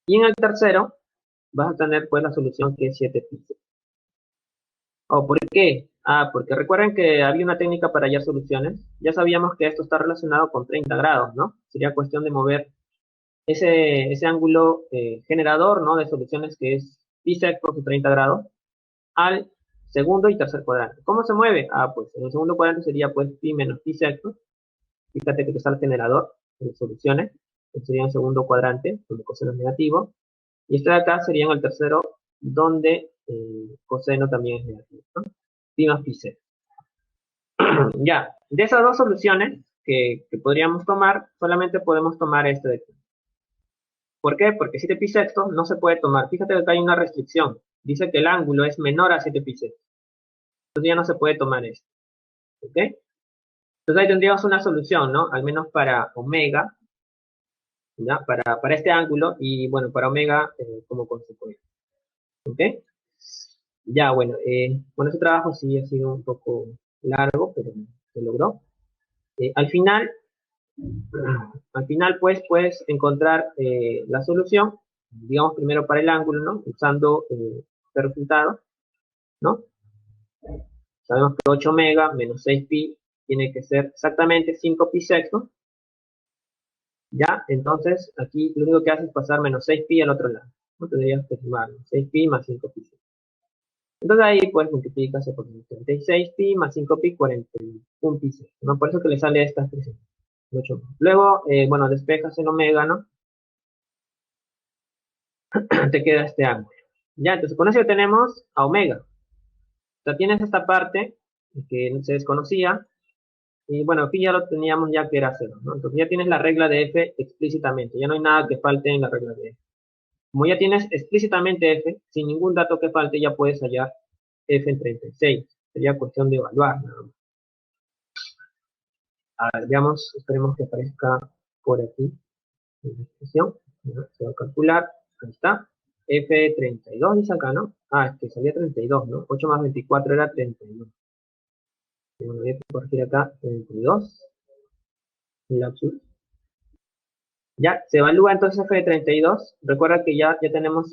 Y en el tercero vas a tener, pues, la solución que es 7pi sec. ¿O por qué? Ah, porque recuerden que había una técnica para hallar soluciones. Ya sabíamos que esto está relacionado con 30 grados, ¿no? Sería cuestión de mover ese ángulo generador, ¿no? De soluciones que es pi sec por sus 30 grados al segundo y tercer cuadrante. ¿Cómo se mueve? Ah, pues en el segundo cuadrante sería pues pi menos pi secto. Fíjate que te sale el generador de soluciones. Este sería en el segundo cuadrante, donde coseno es negativo. Y este de acá sería en el tercero, donde coseno también es negativo, ¿no? Pi más pi secto. Ya, de esas dos soluciones que podríamos tomar, solamente podemos tomar este de aquí. ¿Por qué? Porque 7 pi sexto no se puede tomar. Fíjate que acá hay una restricción. Dice que el ángulo es menor a 7 pi sexto. Entonces ya no se puede tomar esto. ¿Ok? Entonces ahí tendríamos una solución, ¿no? Al menos para omega, ¿ya? Para este ángulo y, bueno, para omega como consecuencia. ¿Ok? Ya, bueno, bueno, ese trabajo sí ha sido un poco largo, pero se logró. Al final, pues, puedes encontrar la solución, digamos, primero para el ángulo, ¿no? Usando este resultado, ¿no? Sabemos que 8 omega menos 6pi tiene que ser exactamente 5pi sexto, ¿ya? Entonces, aquí lo único que hace es pasar menos 6pi al otro lado, ¿no? Tendrías que sumar 6pi más 5pi sexto. Entonces ahí, pues, multiplicas por 36pi más 5pi, 41pi sexto, ¿no? Por eso que le sale esta expresión. Mucho más. Luego, bueno, despejas en omega, ¿no? Te queda este ángulo. Ya, entonces con eso tenemos a omega. O sea, tienes esta parte que se desconocía, y bueno, aquí ya lo teníamos ya que era 0, ¿no? Entonces ya tienes la regla de f explícitamente, ya no hay nada que falte en la regla de f. Como ya tienes explícitamente f, sin ningún dato que falte, ya puedes hallar f en 36. Sería cuestión de evaluar, nada más. A ver, veamos, esperemos que aparezca por aquí en la expresión. Se va a calcular, ahí está. F32 dice acá, ¿no? Ah, es que salía 32, ¿no? 8 más 24 era 32. Bueno, voy a corregir acá 32. Lapsus. Ya, se evalúa entonces F de 32. Recuerda que ya tenemos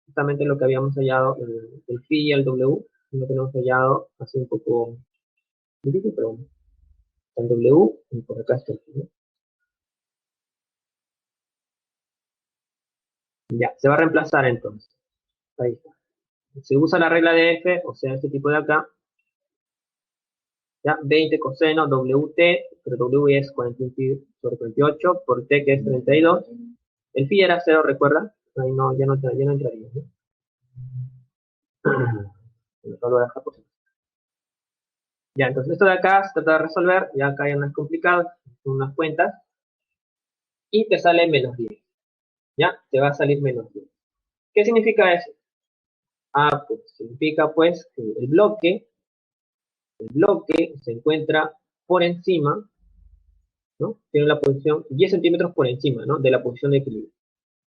justamente lo que habíamos hallado, el phi y el W. Lo tenemos hallado así un poco difícil, pero bueno. El W y por acá está el phi, ¿no? Ya, se va a reemplazar entonces. Ahí está. Se usa la regla de F, o sea, este tipo de acá. Ya, 20 coseno WT, pero W es 41 pi sobre 48 por T que es 32. El phi era 0, recuerda. Ahí no, ya no entraría, ¿no? Solo deja por Ya, entonces esto de acá se trata de resolver, ya acá hay unas complicadas, unas cuentas, y te sale menos 10. ¿Ya? Te va a salir menos 10. ¿Qué significa eso? Ah, pues significa pues que el bloque se encuentra por encima, ¿no? Tiene la posición 10 centímetros por encima, ¿no? De la posición de equilibrio,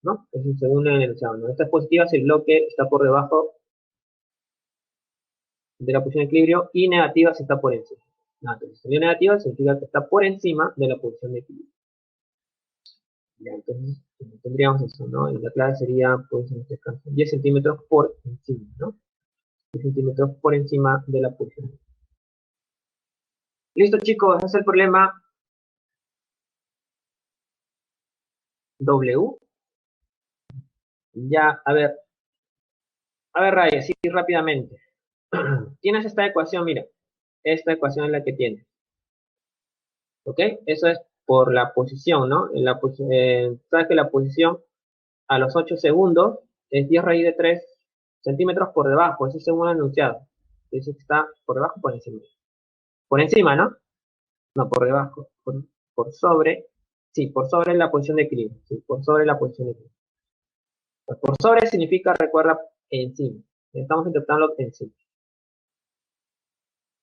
¿no? Es un segundo enunciado, ¿no? Esta es positiva si el bloque está por debajo de la posición de equilibrio y negativa si está por encima. Entonces, si es negativa significa que está por encima de la posición de equilibrio. Ya, entonces tendríamos eso, ¿no? Y la clave sería, pues en este caso, 10 centímetros por encima, ¿no? 10 centímetros por encima de la posición. Listo, chicos, ese es el problema W. Ya, a ver, Ray, así rápidamente. Tienes esta ecuación, mira, esta ecuación es la que tienes, ¿ok? Eso es por la posición, ¿no? Sabes que la posición a los 8 segundos es 10 raíz de 3 centímetros por debajo, ese es según el enunciado. Dice que está por debajo o por encima. Por encima, ¿no? No, por debajo. Por sobre. Sí, por sobre la posición de equilibrio. Sí, por sobre la posición de equilibrio. Por sobre significa, recuerda, encima. Estamos interpretando encima.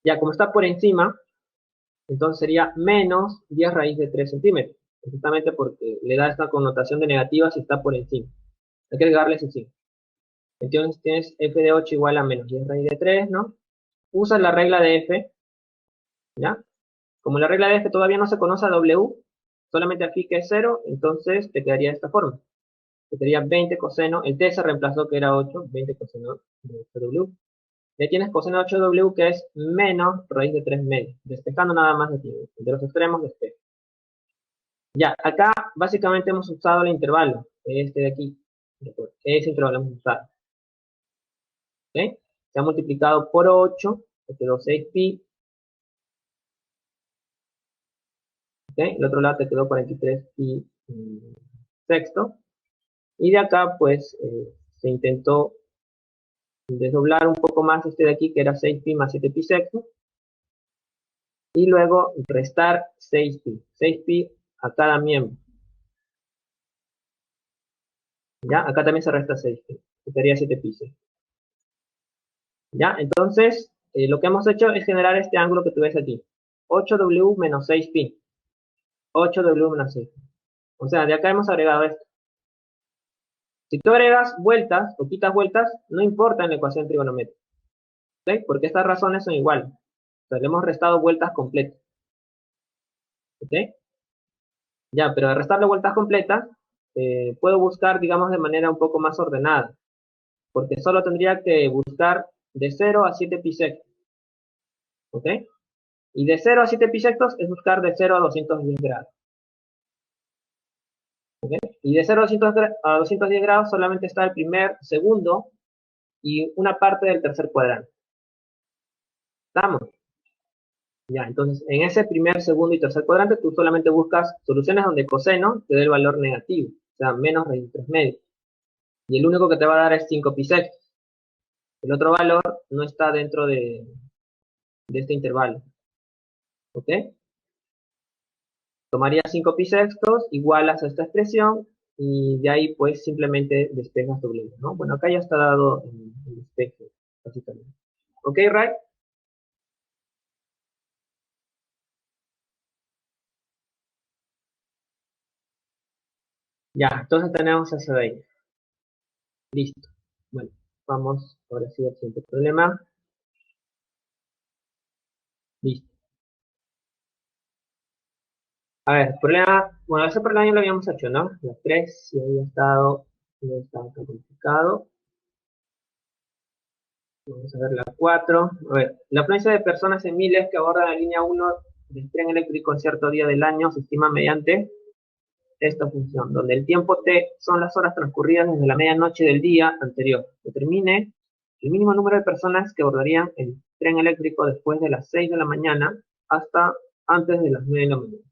Ya, como está por encima, entonces sería menos 10 raíz de 3 centímetros. Justamente porque le da esta connotación de negativa si está por encima. Hay que agregarle ese signo. Entonces tienes f de 8 igual a menos 10 raíz de 3, ¿no? Usas la regla de f, ¿ya? Como la regla de f todavía no se conoce a w, solamente aquí que es 0, entonces te quedaría de esta forma. Te quedaría 20 coseno, el t se reemplazó que era 8, 20 coseno de 8w. Ya tienes coseno de 8w que es menos raíz de 3 medios. Despejando nada más de los extremos despejo. Ya, acá básicamente hemos usado el intervalo, este de aquí. Ese intervalo hemos usado. ¿Ok? Se ha multiplicado por 8, te quedó 6pi. ¿Ok? El otro lado te quedó 43pi sexto. Y de acá, pues, se intentó desdoblar un poco más este de aquí, que era 6pi más 7pi sexto. Y luego restar 6pi. 6pi a cada miembro. ¿Ya? Acá también se resta 6pi. Sería 7pi sexto. ¿Ya? Entonces, lo que hemos hecho es generar este ángulo que tú ves aquí. 8w menos 6pi. 8w menos 6pi. O sea, de acá hemos agregado esto. Si tú agregas vueltas o quitas vueltas, no importa en la ecuación trigonométrica. ¿Ok? Porque estas razones son iguales. O sea, le hemos restado vueltas completas. ¿Ok? Ya, pero de restarle vueltas completas, puedo buscar, digamos, de manera un poco más ordenada. Porque solo tendría que buscar de 0 a 7 pisectos. ¿Ok? Y de 0 a 7 pisectos es buscar de 0 a 210 grados. ¿Ok? Y de 0 a 210 grados solamente está el primer, segundo y una parte del tercer cuadrante. ¿Estamos? Ya, entonces en ese primer, segundo y tercer cuadrante tú solamente buscas soluciones donde coseno te dé el valor negativo, o sea, menos raíz de 3 medios. Y el único que te va a dar es 5 pisectos. El otro valor no está dentro de este intervalo. ¿Ok? Tomaría 5 pisectos, igualas a esta expresión, y de ahí pues simplemente despejas tu línea, ¿no? Bueno, acá ya está dado el despeje, básicamente. ¿Ok, Ray? Ya, entonces tenemos eso de ahí. Listo. Bueno, vamos ahora sí al siguiente problema. Listo. A ver, problema, bueno, ese problema ya lo habíamos hecho, ¿no? La 3 si había estado tan complicado. Vamos a ver la 4. A ver, la afluencia de personas en miles que abordan la línea 1 del tren eléctrico en cierto día del año se estima mediante esta función, donde el tiempo t son las horas transcurridas desde la medianoche del día anterior. Determine el mínimo número de personas que abordarían el tren eléctrico después de las 6 de la mañana hasta antes de las 9 de la mañana.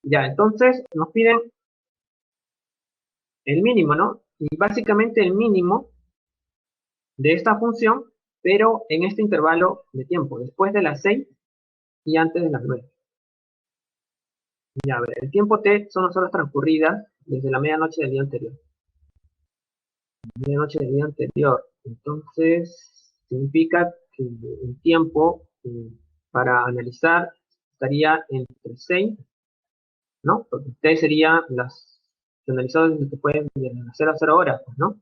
Ya, entonces nos piden el mínimo, ¿no? Y básicamente el mínimo de esta función pero en este intervalo de tiempo, después de las 6 y antes de las 9. Ya, a ver, el tiempo T son las horas transcurridas desde la medianoche del día anterior. Medianoche del día anterior. Entonces, significa que el tiempo para analizar estaría entre 6, ¿no? Porque T sería se analizó desde que fue de las 0 a 0 horas, pues, ¿no?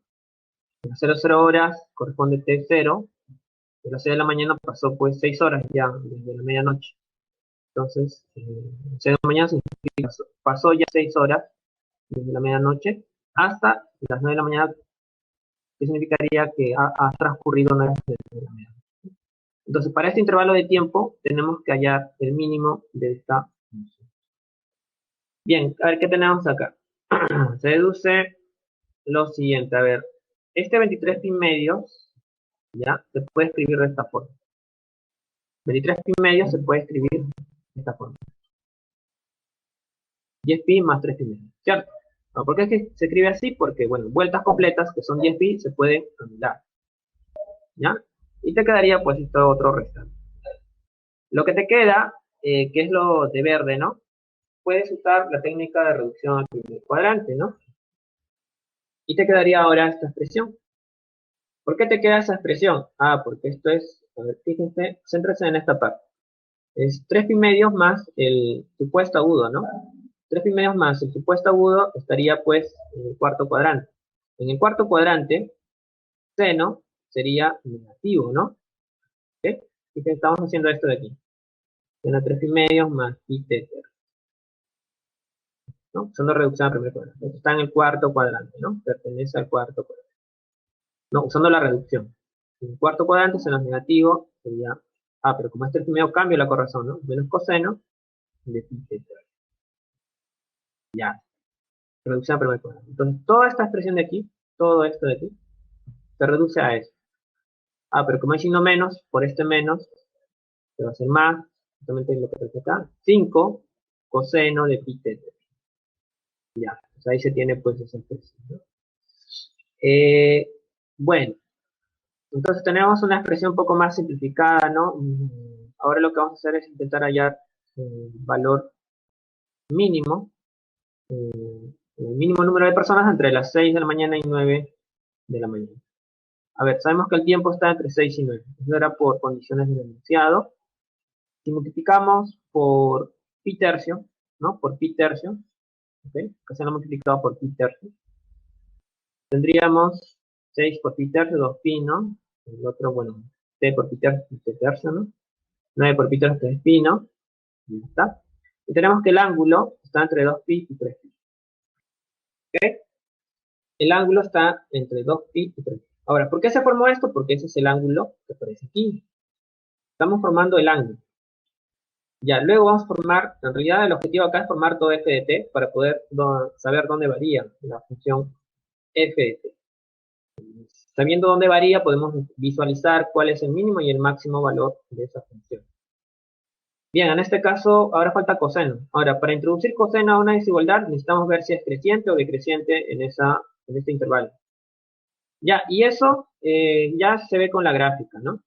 De las 0 a 0 horas corresponde T0, de las 6 de la mañana pasó pues 6 horas ya desde la medianoche. Entonces, 6 de la mañana significa pasó ya 6 horas desde la medianoche hasta las 9 de la mañana, que significaría que ha transcurrido 9 horas desde la medianoche. Entonces, para este intervalo de tiempo tenemos que hallar el mínimo de esta función. Bien, a ver qué tenemos acá. Se deduce lo siguiente, a ver, este 23 pi medios, ya, se puede escribir de esta forma. 23 pi medios se puede escribir de esta forma. 10 pi más 3 pi medios, ¿cierto? ¿Por qué es que se escribe así? Porque, bueno, vueltas completas, que son 10 pi, se pueden anular, ¿ya? Y te quedaría, pues, esto otro restante. Lo que te queda, que es lo de verde, ¿no? Puedes usar la técnica de reducción al primer cuadrante, ¿no? Y te quedaría ahora esta expresión. ¿Por qué te queda esa expresión? Ah, porque esto es, a ver, fíjense, céntrese en esta parte. Es 3 pi medios más el supuesto agudo, ¿no? 3 pi medios más el supuesto agudo estaría, pues, en el cuarto cuadrante. En el cuarto cuadrante, seno sería negativo, ¿no? ¿Ok? Así que estamos haciendo esto de aquí. Seno 3 pi medios más pi teta, ¿no? Usando reducción al primer cuadrante. Esto está en el cuarto cuadrante, ¿no? Pertenece al cuarto cuadrante. No, usando la reducción. En el cuarto cuadrante, seno negativo sería... Ah, pero como este primero cambio la corrección, ¿no? Menos coseno de pi teta. Ya. Reducción al primer cuadrante. Entonces, toda esta expresión de aquí, todo esto de aquí, se reduce a eso. Ah, pero como hay signo menos, por este menos, se va a hacer más, justamente lo que aparece acá, 5 coseno de pi teta. Ya, pues ahí se tiene pues esa expresión, ¿no? Bueno, entonces tenemos una expresión un poco más simplificada, ¿no? Ahora lo que vamos a hacer es intentar hallar el valor mínimo, el mínimo número de personas entre las 6 de la mañana y 9 de la mañana. A ver, sabemos que el tiempo está entre 6 y 9. Eso era por condiciones del enunciado. Si multiplicamos por pi tercio, ¿no? Por pi tercio, ¿ok? Que se lo multiplicado por pi tercio. Tendríamos 6 por pi tercio, 2 pi, ¿no? El otro, bueno, t por pi tercio, ¿no? 9 por pi tercio, 3 pi, ¿no? Y ya está. Y tenemos que el ángulo está entre 2 pi y 3 pi. ¿Ok? El ángulo está entre 2 pi y 3 pi. Ahora, ¿por qué se formó esto? Porque ese es el ángulo que aparece aquí. Estamos formando el ángulo. Ya, luego vamos a formar, en realidad el objetivo acá es formar todo f de t para poder saber dónde varía la función f de t. Sabiendo dónde varía, podemos visualizar cuál es el mínimo y el máximo valor de esa función. Bien, en este caso, ahora falta coseno. Ahora, para introducir coseno a una desigualdad, necesitamos ver si es creciente o decreciente en este intervalo. Ya, y eso ya se ve con la gráfica, ¿no?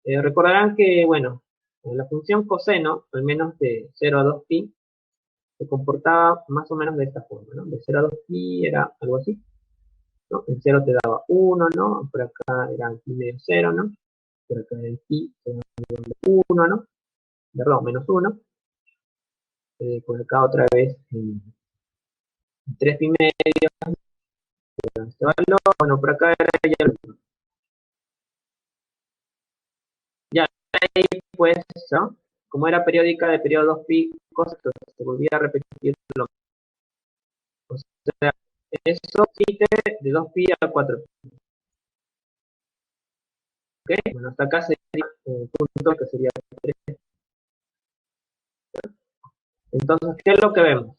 Recordarán que, bueno, la función coseno, al menos de 0 a 2 pi, se comportaba más o menos de esta forma, ¿no? De 0 a 2 pi era algo así, ¿no? En 0 te daba 1, ¿no? Por acá era pi medio 0, ¿no? Por acá era el pi, te daba 1, ¿no? Perdón, menos 1. Por acá otra vez 3 pi medio, este valor. Bueno, por acá era ya ahí, pues, ¿no? Como era periódica de periodo 2 pi, cosas, se volvía a repetir lo mismo. O sea, eso quite de 2 pi a 4 pi. ¿Ok? Bueno, hasta acá sería el punto que sería 3. Entonces, ¿qué es lo que vemos?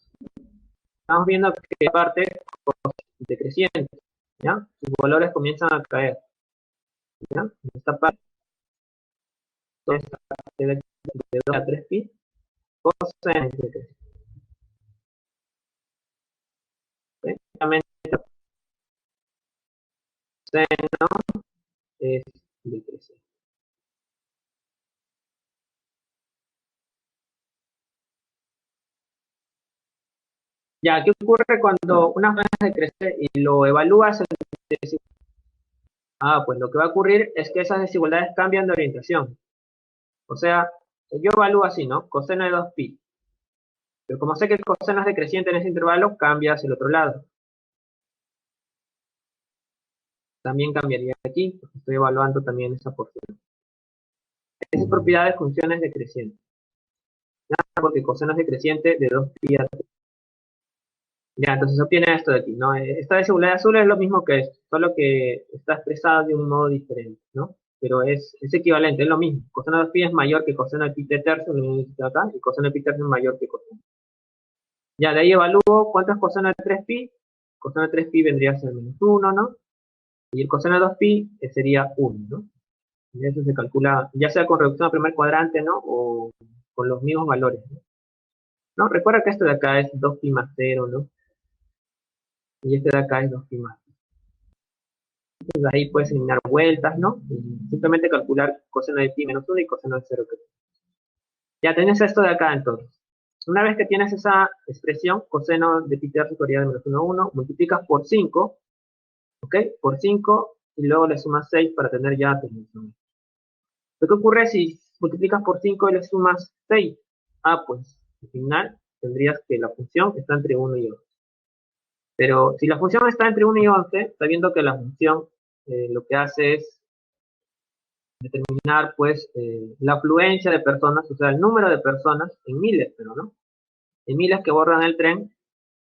Estamos viendo que aparte es decreciente, ¿ya? Sus valores comienzan a caer, ¿ya? En esta parte, entonces, de 2 a 3 pi, coseno es decreciente. ¿Ok? Seno es decreciente. Ya, ¿qué ocurre cuando una función decrece y lo evalúas? Pues lo que va a ocurrir es que esas desigualdades cambian de orientación. O sea, yo evalúo así, ¿no? Coseno de 2pi. Pero como sé que el coseno es decreciente en ese intervalo, cambia hacia el otro lado. También cambiaría aquí, porque estoy evaluando también esa porción. Esa es propiedad de funciones decrecientes. Porque coseno es decreciente de 2pi a 3. Ya, entonces obtiene esto de aquí, ¿no? Esta desigualdad azul es lo mismo que esto, solo que está expresada de un modo diferente, ¿no? Pero es equivalente, es lo mismo. Coseno de pi es mayor que coseno de pi t tercio, lo mismo que acá, y coseno de pi tercio es mayor que coseno. Ya, de ahí evalúo cuánto es coseno de 3pi. Coseno de 3pi vendría a ser menos 1, ¿no? Y el coseno de 2pi sería 1, ¿no? Y eso se calcula, ya sea con reducción al primer cuadrante, ¿no? O con los mismos valores, ¿no? ¿No? Recuerda que esto de acá es 2pi más 0, ¿no? Y este de acá es 2pi más. Entonces ahí puedes eliminar vueltas, ¿no? Y simplemente calcular coseno de pi menos 1 y coseno de 0. Ya tienes esto de acá entonces. Una vez que tienes esa expresión, coseno de pi tercio de menos 1 a 1, multiplicas por 5, ¿ok? Por 5 y luego le sumas 6 para tener ya tu función. ¿Qué ocurre si multiplicas por 5 y le sumas 6? Pues al final tendrías que la función está entre 1 y 11. Pero si la función está entre 1 y 11, está viendo que la función lo que hace es determinar pues la afluencia de personas, o sea, el número de personas en miles, pero no, en miles que bordan el tren,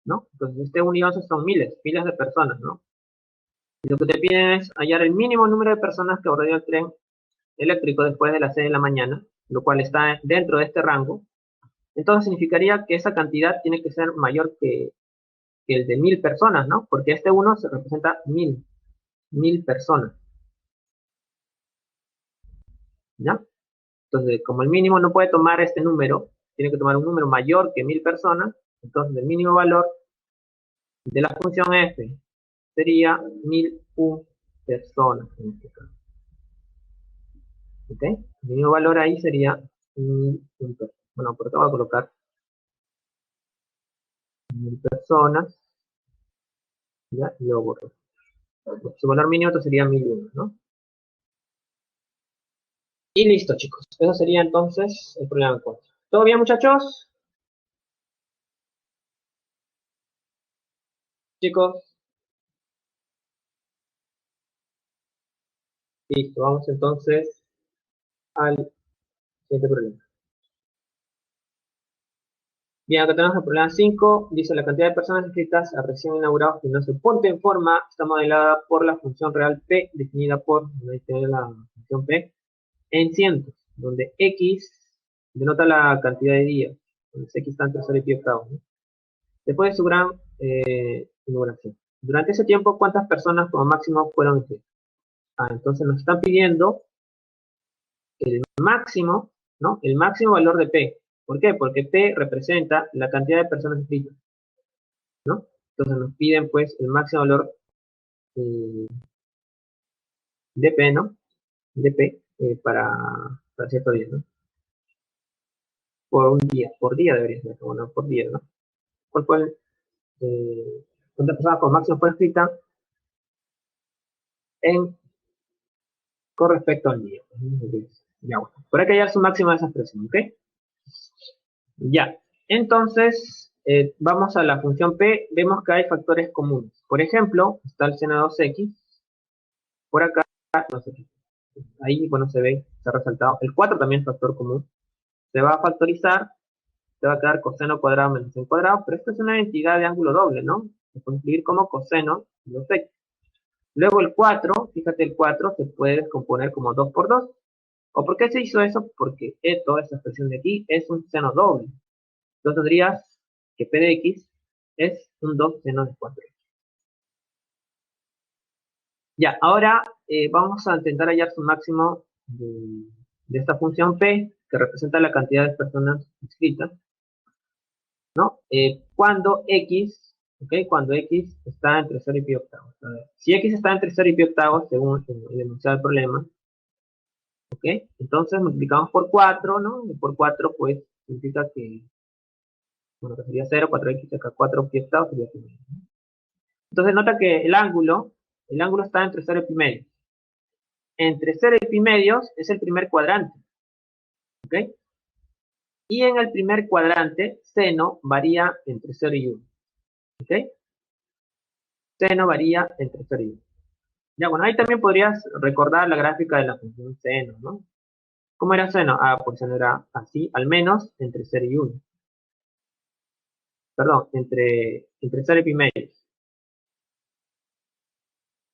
¿no? Entonces este 1 y 11 son miles, miles de personas, ¿no? Y lo que te piden es hallar el mínimo número de personas que bordan el tren eléctrico después de las 6 de la mañana, lo cual está dentro de este rango. Entonces significaría que esa cantidad tiene que ser mayor que el de 1000 personas, ¿no? Porque este 1 se representa 1000 personas, ¿ya? Entonces, como el mínimo no puede tomar este número, tiene que tomar un número mayor que 1000 personas, entonces el mínimo valor de la función f sería 1001 personas en este caso. ¿Ok? El mínimo valor ahí sería 1001 personas. Bueno, por acá voy a colocar 1000 personas, ¿ya? Y luego borro. Su valor mínimo sería 1001, ¿no? Y listo, chicos. Eso sería entonces el problema de 4. ¿Todo bien, muchachos? Chicos, listo. Vamos entonces al siguiente problema. Bien, acá tenemos el problema 5. Dice la cantidad de personas inscritas a recién inaugurados que no se ponte en forma está modelada por la función real P, definida por, ahí tiene la función P, en cientos, donde X denota la cantidad de días, donde X está entre 0 y pi octavos, ¿no? Después de su gran inauguración. Durante ese tiempo, ¿cuántas personas como máximo fueron inscritas? Entonces nos están pidiendo el máximo, ¿no? El máximo valor de P. ¿Por qué? Porque P representa la cantidad de personas inscritas, ¿no? Entonces nos piden pues el máximo valor eh, de P, ¿no? De P para cierto día, ¿no? Por día debería ser, bueno, por día, ¿no? ¿Cuál fue cuántas personas con máximo fue inscrita con respecto al día? Ya, bueno. Por ahí que hallar su máximo de esa expresión, ¿ok? Ya. Entonces, vamos a la función P, vemos que hay factores comunes. Por ejemplo, está el seno de 2x, por acá, no sé, ahí, bueno, se ve, está resaltado. El 4 también es factor común. Se va a factorizar, se va a quedar coseno cuadrado menos sin cuadrado, pero esto es una entidad de ángulo doble, ¿no? Se puede escribir como coseno de 2x. Luego el 4, fíjate, el 4 se puede descomponer como 2 por 2. ¿O por qué se hizo eso? Porque toda esta expresión de aquí es un seno doble. Entonces tendrías que P de X es un 2 seno de 4. Ya, ahora vamos a intentar hallar su máximo de esta función P, que representa la cantidad de personas inscritas, ¿no? Cuando X, ¿ok? Cuando X está entre 0 y pi octavos. A ver, si X está entre 0 y pi octavos, según el enunciado del problema, ¿Ok? Entonces multiplicamos por 4, ¿no? Y por 4, pues, significa que, bueno, que sería 0, 4x acá 4 pi octavo sería pi medio. Entonces nota que el ángulo está entre 0 y pi medio. Entre 0 y pi medios es el primer cuadrante. ¿Ok? Y en el primer cuadrante, seno varía entre 0 y 1. ¿Ok? Seno varía entre 0 y 1. Ya, bueno, ahí también podrías recordar la gráfica de la función seno, ¿no? ¿Cómo era seno? Ah, pues seno era así, al menos entre 0 y 1. Perdón, entre 0 y pi medios.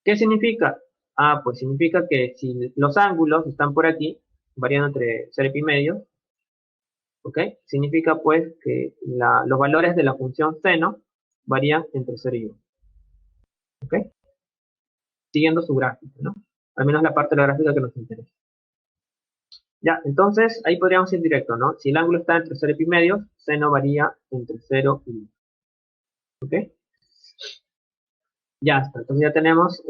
¿Qué significa? Ah, pues significa que si los ángulos están por aquí, variando entre 0 y pi medios, ¿ok? Significa pues que los valores de la función seno varían entre 0 y 1, ¿ok? Siguiendo su gráfico, ¿no? Al menos la parte de la gráfica que nos interesa. Ya, entonces ahí podríamos ir directo, ¿no? Si el ángulo está entre 0 y pi medios, seno varía entre 0 y 1, ¿ok? Ya está, entonces ya tenemos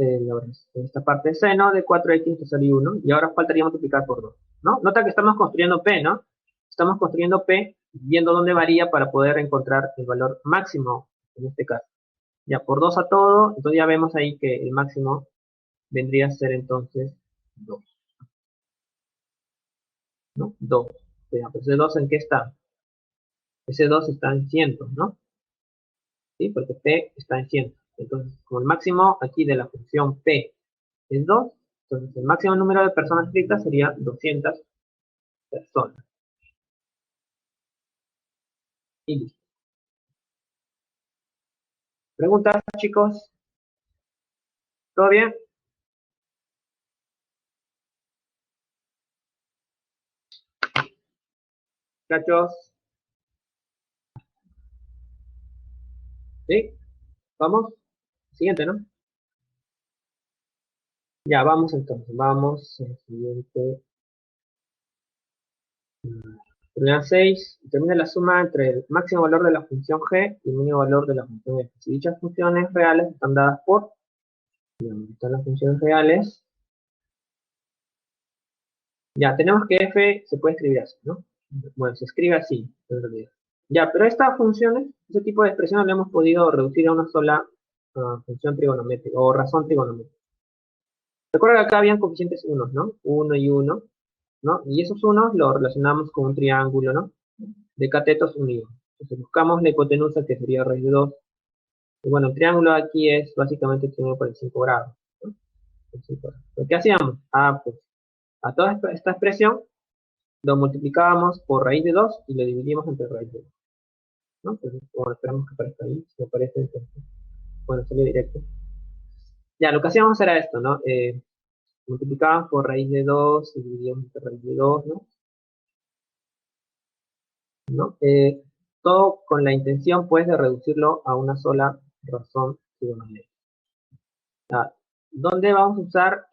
esta parte de seno de 4x entre 0 y 1, y ahora faltaría multiplicar por 2, ¿no? Nota que estamos construyendo P, ¿no? Estamos construyendo P viendo dónde varía para poder encontrar el valor máximo, en este caso. Ya, por 2 a todo, entonces ya vemos ahí que el máximo vendría a ser entonces 2, ¿no? 2. Ya, pues ese 2 ¿en qué está? Ese 2 está en cientos, ¿no? ¿Sí? Porque P está en cientos. Entonces, como el máximo aquí de la función P es 2, entonces el máximo número de personas inscritas sería 200 personas. Y listo. ¿Preguntas, chicos? ¿Todo bien? Muchachos, ¿sí? ¿Vamos? Siguiente, ¿no? Ya, vamos entonces. Vamos al siguiente. Primera 6. Determina la suma entre el máximo valor de la función g y el mínimo valor de la función f. Si dichas funciones reales están dadas por, digamos, están las funciones reales, ya, tenemos que f se puede escribir así, ¿no? Bueno, se escribe así, en realidad. Ya, pero estas funciones, ese tipo de expresiones, lo hemos podido reducir a una sola función trigonométrica o razón trigonométrica. Recuerda que acá habían coeficientes unos, ¿no? Uno y uno, ¿no? Y esos unos los relacionamos con un triángulo, ¿no? De catetos unidos. Entonces buscamos la hipotenusa, que sería raíz de 2. Y bueno, el triángulo aquí es básicamente el triángulo por el 5 grados, ¿no? El 5 grados. ¿Pero qué hacíamos? Ah, pues a toda esta expresión lo multiplicábamos por raíz de 2 y lo dividimos entre raíz de 2, ¿no? Entonces, bueno, esperamos que aparezca ahí. Si aparece, entonces, bueno, salió directo. Ya, lo que hacíamos era esto, ¿no? Multiplicábamos por raíz de 2 y dividíamos entre raíz de 2, ¿no? ¿No? Todo con la intención, pues, de reducirlo a una sola razón trigonométrica. Ah, ¿dónde vamos a usar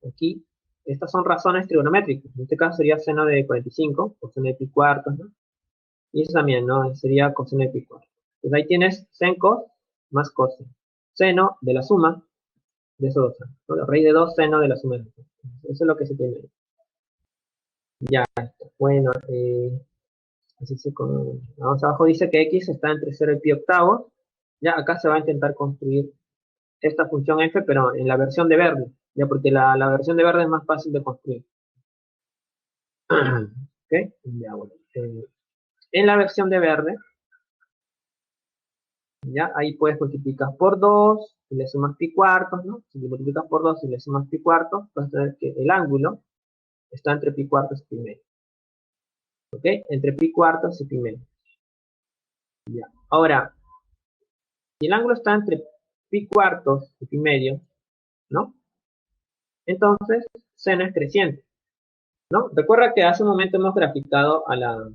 aquí? Estas son razones trigonométricas. En este caso sería seno de 45, coseno de pi cuartos, ¿no? Y eso también, ¿no? Sería coseno de pi cuartos. Entonces ahí tienes sen cos más coseno. Seno de la suma de esos dos, ¿no? La raíz de 2 seno de la suma de 2. Eso es lo que se tiene ahí. Ya, bueno, así vamos abajo dice que x está entre 0 y pi octavos. Ya acá se va a intentar construir esta función f, pero en la versión de verde, ya porque la versión de verde es más fácil de construir. ¿Ok? Ya, bueno. En la versión de verde, ya ahí puedes multiplicar por 2 y le sumas pi cuartos, ¿no? Si le multiplicas por 2 y le sumas pi cuartos, vas a ver que el ángulo está entre pi cuartos y pi medio. ¿Ok? Entre pi cuartos y pi medio. Ya. Ahora, si el ángulo está entre pi cuartos y pi medio, ¿no? Entonces, seno es creciente, ¿no? Recuerda que hace un momento hemos graficado a la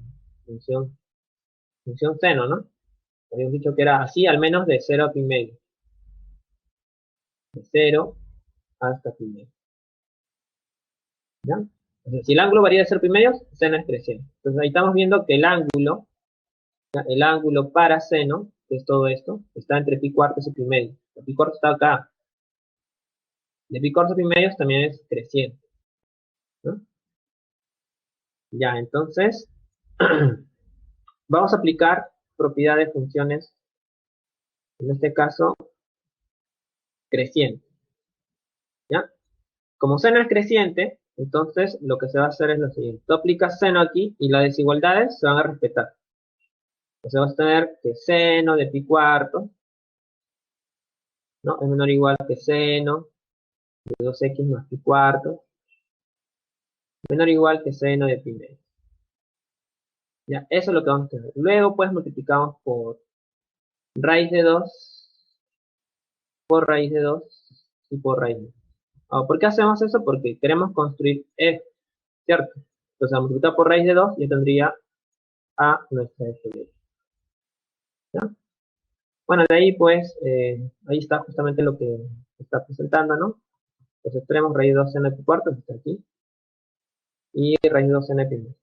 función, función seno, ¿no? Habíamos dicho que era así, al menos de 0 a pi medio. De 0 hasta pi medio. ¿Ya? Entonces, si el ángulo varía de 0 a pi medio, seno es creciente. Entonces ahí estamos viendo que el ángulo para seno, que es todo esto, está entre pi cuartos y pi medio. El pi cuartos está acá. De pi cuartos a pi medio también es creciente. ¿no? Ya, entonces, vamos a aplicar propiedad de funciones, en este caso, creciente, ¿ya? Como seno es creciente, entonces lo que se va a hacer es lo siguiente. Tú aplicas seno aquí y las desigualdades se van a respetar. Entonces vas a tener que seno de pi cuarto, ¿no? Es menor o igual que seno de 2x más pi cuarto, menor o igual que seno de pi medio. Ya, eso es lo que vamos a tener. Luego pues multiplicamos por raíz de 2, por raíz de 2 y por raíz de 2. Ahora, ¿por qué hacemos eso? Porque queremos construir f, ¿cierto? Entonces, al multiplicar por raíz de 2, yo tendría a nuestra f de 2. ¿Ya? Bueno, de ahí pues, ahí está justamente lo que está presentando, ¿no? Los extremos, raíz de 2 seno de pi cuarto, que está aquí, y raíz de 2 seno de pi medio.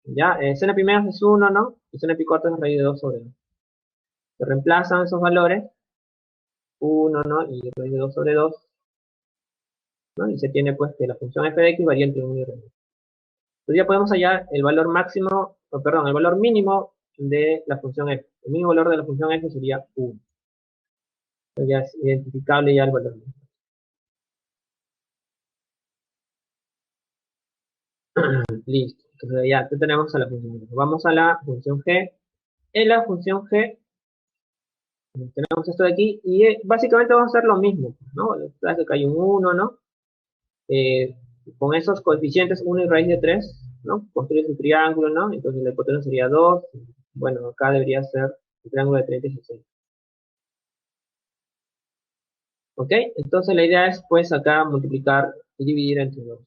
¿Ya? Seno de pi medio es 1, ¿no? Y seno de pi cuarto es raíz de 2 sobre 2. Se reemplazan esos valores, 1, ¿no? Y raíz de 2 sobre 2, ¿no? Y se tiene pues que la función f de x varía entre 1 y raíz de 2. Entonces ya podemos hallar el valor máximo, perdón, el valor mínimo de la función f. El mínimo valor de la función f sería 1. Entonces ya es identificable ya el valor mínimo. Listo. Entonces ya tenemos a la función g. Vamos a la función g. En la función g tenemos esto de aquí y básicamente vamos a hacer lo mismo, ¿no? Sabes que acá hay un 1, ¿no? Eh, con esos coeficientes 1 y raíz de 3, ¿no? Construye un triángulo, ¿no? Entonces la hipotenusa sería 2. Bueno, acá debería ser el triángulo de 30 y 60. ¿Ok? Entonces la idea es pues acá multiplicar y dividir entre 2.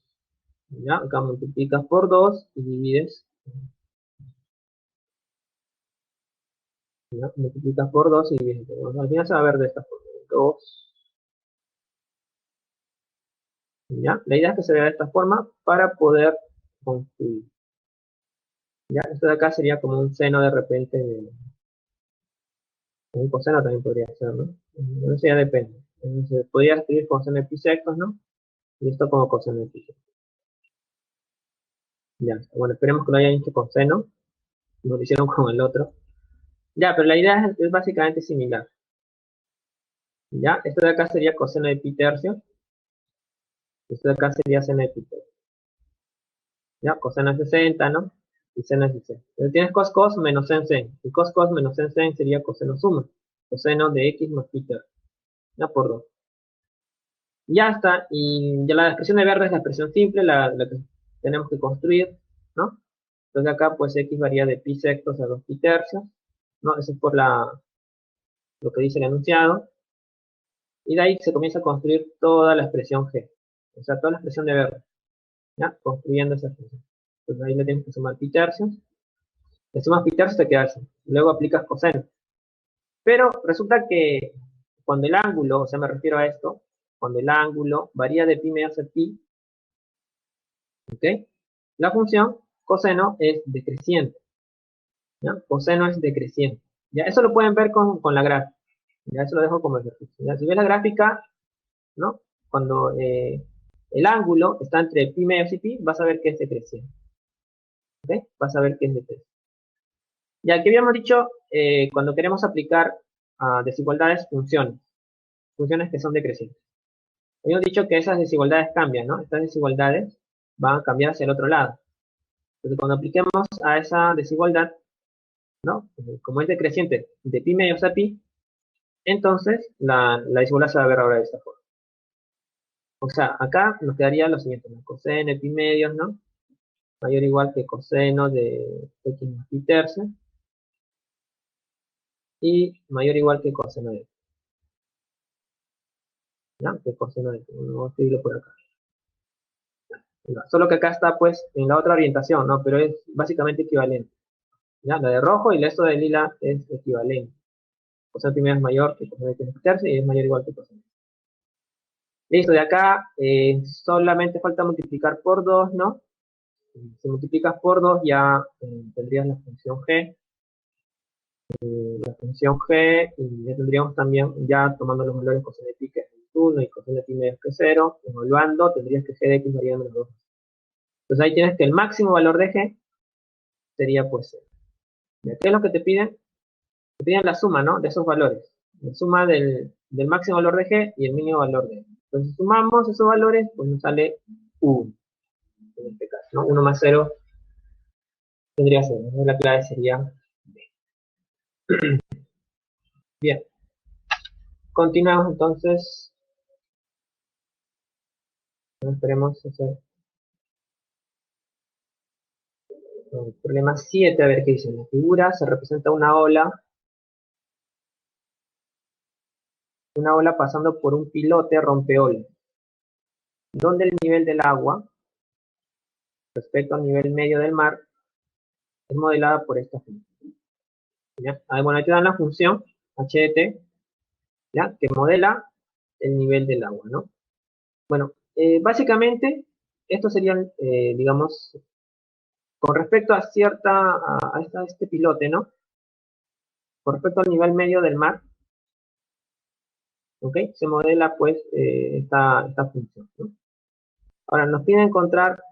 ¿Ya? Acá multiplicas por 2 y divides. ¿Ya? Multiplicas por 2 y divides entre 2. Al final se va a ver de esta forma. 2. ¿Ya? La idea es que se vea de esta forma para poder construir. ¿Ya? Esto de acá sería como un seno de repente, un coseno también podría ser, ¿no? Eso ya depende. Entonces, podría escribir con seno de pi sectos, ¿no? Y esto como coseno de pi sectos. Ya, bueno, esperemos que lo hayan hecho con seno. No lo hicieron con el otro. Ya, pero la idea es básicamente similar. Ya, esto de acá sería coseno de pi tercio. Esto de acá sería seno de pi tercio. Ya, coseno es 60, ¿no? Y seno es 60. Entonces tienes cos menos sen. Y cos menos sen sería coseno suma. Coseno de x más pi tercio. Ya por 2. Ya está. Y ya la expresión de verde es la expresión simple, la que tenemos que construir, ¿no? Entonces acá pues x varía de pi sextos a 2 pi tercios, ¿no? Eso es por lo que dice el enunciado. Y de ahí se comienza a construir toda la expresión g. O sea, toda la expresión de verde. ¿Ya? Construyendo esa expresión. Entonces ahí le tienes que sumar pi tercios. Le sumas pi tercios te queda así. Luego aplicas coseno. Pero resulta que cuando el ángulo, o sea, me refiero a esto, cuando el ángulo varía de pi medio a pi, ¿ok? La función coseno es decreciente. ¿Ya? Coseno es decreciente. ¿Ya? Eso lo pueden ver con la gráfica. Ya eso lo dejo como ejercicio. ¿Ya? Si ves la gráfica, ¿no? Cuando el ángulo está entre pi medios y pi, vas a ver que es decreciente. ¿Ok? Vas a ver que es decreciente. Ya aquí habíamos dicho, cuando queremos aplicar a desigualdades, funciones que son decrecientes. Habíamos dicho que esas desigualdades cambian, ¿no? Estas desigualdades van a cambiar hacia el otro lado. Entonces, cuando apliquemos a esa desigualdad, ¿no? Como es decreciente de pi medios a pi, entonces la desigualdad se va a ver ahora de esta forma. O sea, acá nos quedaría lo siguiente, ¿no? Coseno de pi medios, ¿no? Mayor o igual que coseno de x más pi tercio. Y mayor o igual que coseno de x. ¿Ya? Que coseno de x. Vamos a escribirlo por acá. ¿Ya? Solo que acá está, pues, en la otra orientación, ¿no? Pero es básicamente equivalente. ¿Ya? La de rojo y esto de lila es equivalente. Coseno de pi medio es mayor que coseno de x más pi tercio y es mayor o igual que coseno. Listo, de acá solamente falta multiplicar por 2, ¿no? Si multiplicas por 2 ya tendrías la función g. La función g, y ya tendríamos también, ya tomando los valores coseno de pi que es 1 y coseno de pi medio que es 0, evaluando, tendrías que g de x varía de menos 2. Entonces ahí tienes que el máximo valor de G sería pues 0. ¿Qué es lo que te piden? Te piden la suma, ¿no? De esos valores. La suma del máximo valor de G y el mínimo valor de G. Entonces sumamos esos valores, pues nos sale 1. En este caso, ¿no? 1 más 0 tendría 0. Entonces la clave sería B. Bien. Continuamos entonces. Esperemos hacer el problema 7, a ver qué dice. En la figura se representa una ola pasando por un pilote rompeolas, donde el nivel del agua respecto al nivel medio del mar es modelada por esta función. ¿Ya? Bueno, aquí dan la función h de t, ¿ya? Que modela el nivel del agua, ¿no? Bueno, básicamente, esto serían, digamos, con respecto a este pilote, ¿no? Con respecto al nivel medio del mar, ¿ok? Se modela, pues, esta función, ¿no? Ahora, nos pide encontrar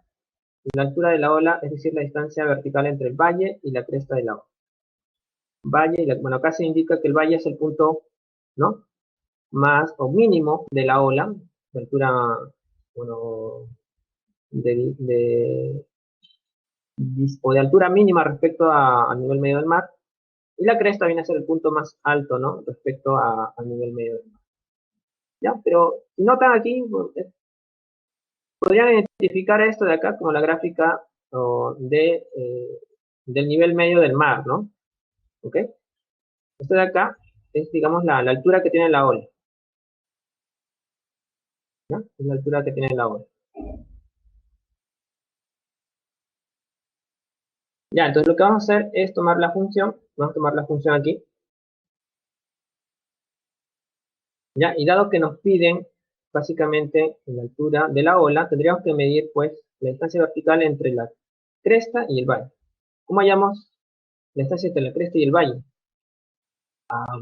la altura de la ola, es decir, la distancia vertical entre el valle y la cresta de la ola. Bueno, acá se indica que el valle es el punto, ¿no? Más o mínimo de la ola, de altura, bueno, o de altura mínima respecto al nivel medio del mar, y la cresta viene a ser el punto más alto, ¿no? Respecto al nivel medio del mar. ¿Ya? Pero si notan aquí, podrían identificar esto de acá como la gráfica del nivel medio del mar, ¿no? ¿Ok? Esto de acá es, digamos, la altura que tiene la ola. ¿Ya? Es la altura que tiene la ola. Ya, entonces lo que vamos a hacer es tomar la función, vamos a tomar la función aquí, ¿ya? Y dado que nos piden básicamente la altura de la ola, tendríamos que medir pues la distancia vertical entre la cresta y el valle. ¿Cómo hallamos la distancia entre la cresta y el valle?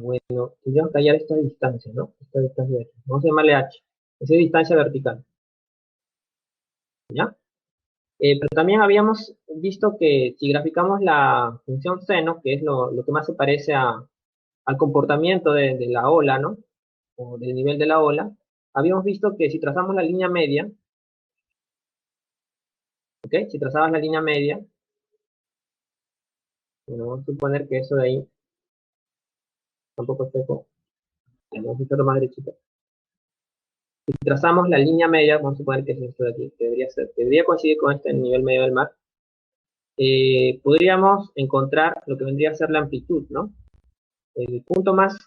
Bueno, tendríamos que hallar esta distancia, ¿no? Esta distancia de aquí. Vamos a llamarle h. Esa es distancia vertical, ¿ya? Pero también habíamos visto que si graficamos la función seno, que es lo que más se parece al comportamiento de la ola, ¿no? O del nivel de la ola, habíamos visto que si trazamos la línea media, ¿ok? Si trazabas la línea media, bueno, vamos a suponer que eso de ahí tampoco es poco, vamos a hacerlo más derechito. Si trazamos la línea media, vamos a suponer que es esto de aquí, que debería coincidir con este nivel medio del mar, podríamos encontrar lo que vendría a ser la amplitud, ¿no? El punto más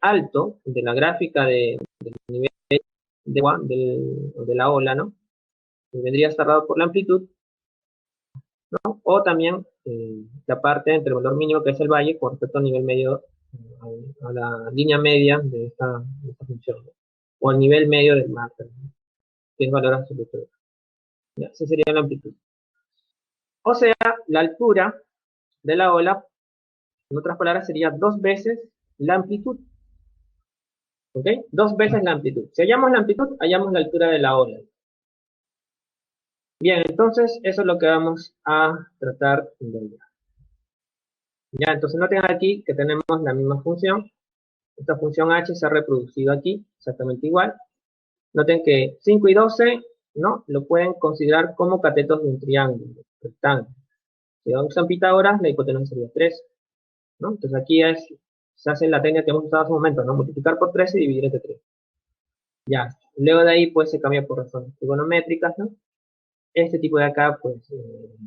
alto de la gráfica del nivel de agua, de la ola, ¿no? Vendría a estar dado por la amplitud, ¿no? O también la parte entre el valor mínimo que es el valle con respecto al nivel medio, a la línea media de esta función, ¿no? O al nivel medio del mar, que es valor absoluto. ¿Ya? Esa sería la amplitud. O sea, la altura de la ola, en otras palabras, sería 2 veces la amplitud. ¿Ok? 2 veces la amplitud. Si hallamos la amplitud, hallamos la altura de la ola. Bien, entonces eso es lo que vamos a tratar de ver. Ya, entonces noten aquí que tenemos la misma función. Esta función h se ha reproducido aquí, exactamente igual. Noten que 5 y 12, ¿no? Lo pueden considerar como catetos de un triángulo rectángulo. Si usan Pitágoras, la hipotenusa sería 3, ¿no? Entonces aquí se hace la técnica que hemos usado hace un momento, ¿no? Multiplicar por 3 y dividir entre 3. Ya, luego de ahí pues se cambia por razones trigonométricas, ¿no? Este tipo de acá pues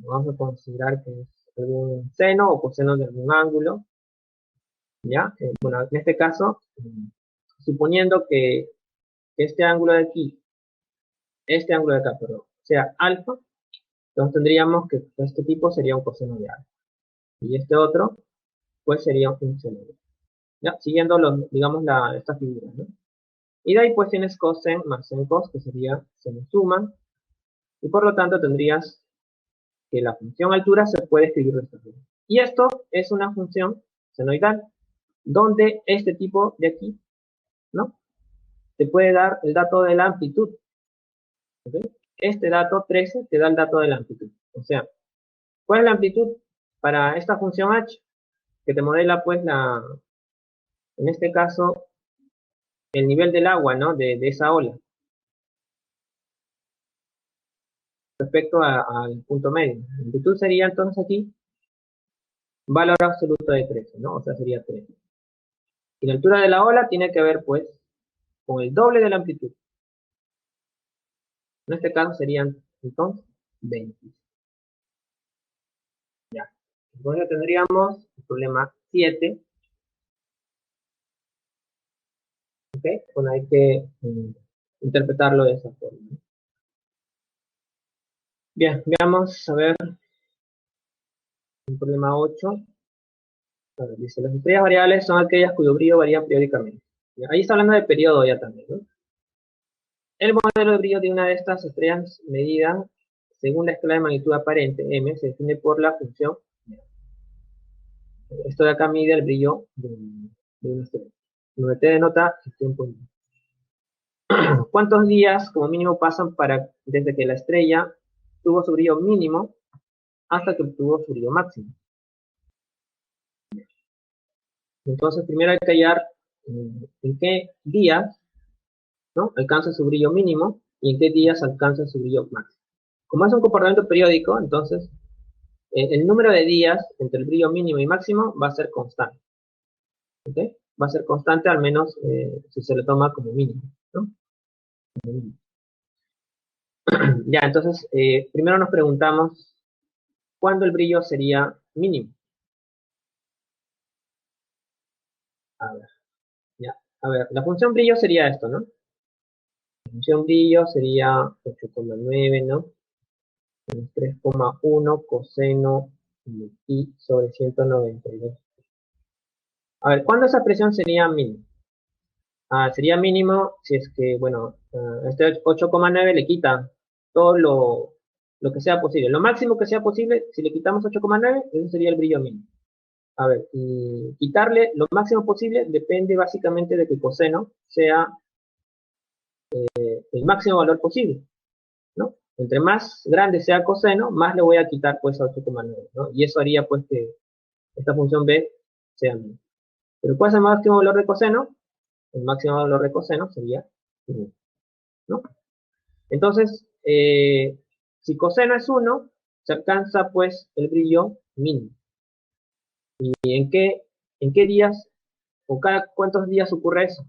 vamos a considerar que es algún seno o coseno de algún ángulo, ¿ya? Bueno, en este caso, suponiendo que este ángulo de aquí, perdón, sea alfa, entonces tendríamos que este tipo sería un coseno de alfa. Y este otro, pues sería un seno de alfa. ¿Ya? Siguiendo, digamos, esta figura, ¿no? Y de ahí pues tienes cosen más sen cos, que sería seno suma, y por lo tanto tendrías que la función altura se puede escribir de esta forma. Y esto es una función senoidal, donde este tipo de aquí, ¿no? Te puede dar el dato de la amplitud. ¿Okay? este dato 13 te da el dato de la amplitud. O sea, ¿cuál es la amplitud para esta función h? Que te modela, pues, en este caso, el nivel del agua, ¿no? De esa ola, respecto al punto medio. La amplitud sería, entonces, aquí, valor absoluto de 13, ¿no? O sea, sería 13. Y la altura de la ola tiene que ver, pues, con el doble de la amplitud. En este caso serían, entonces, 20. Ya. Entonces tendríamos el problema 7. ¿Ok? Bueno, hay que interpretarlo de esa forma. Bien, veamos, a ver, el problema 8. A ver, dice, las estrellas variables son aquellas cuyo brillo varía periódicamente. Ya, ahí está hablando de periodo ya también, ¿no? El modelo de brillo de una de estas estrellas medida según la escala de magnitud aparente, m, se define por la función. Esto de acá mide el brillo de una estrella. Donde te denota el tiempo. ¿Cuántos días como mínimo pasan desde que la estrella tuvo su brillo mínimo hasta que obtuvo su brillo máximo? Entonces, primero hay que hallar en qué días, ¿no?, alcanza su brillo mínimo y en qué días alcanza su brillo máximo. Como es un comportamiento periódico, entonces el número de días entre el brillo mínimo y máximo va a ser constante. ¿Ok? Va a ser constante, al menos si se lo toma como mínimo, ¿no? Ya, entonces, primero nos preguntamos cuándo el brillo sería mínimo. A ver, ya. A ver, la función brillo sería esto, ¿no? La función brillo sería 8,9, ¿no? 3,1 coseno de pi sobre 192. A ver, ¿cuándo esa expresión sería mínima? Sería mínimo si es que, bueno, este 8,9 le quita todo lo que sea posible. Lo máximo que sea posible, si le quitamos 8,9, ese sería el brillo mínimo. A ver, y quitarle lo máximo posible depende básicamente de que coseno sea el máximo valor posible, ¿no? Entre más grande sea coseno, más le voy a quitar, pues, a 8,9, ¿no? Y eso haría, pues, que esta función b sea mínima. Pero ¿cuál es el máximo valor de coseno? El máximo valor de coseno sería 1, ¿no? Entonces, si coseno es 1, se alcanza, pues, el brillo mínimo. ¿Y en qué días o cada cuántos días ocurre eso?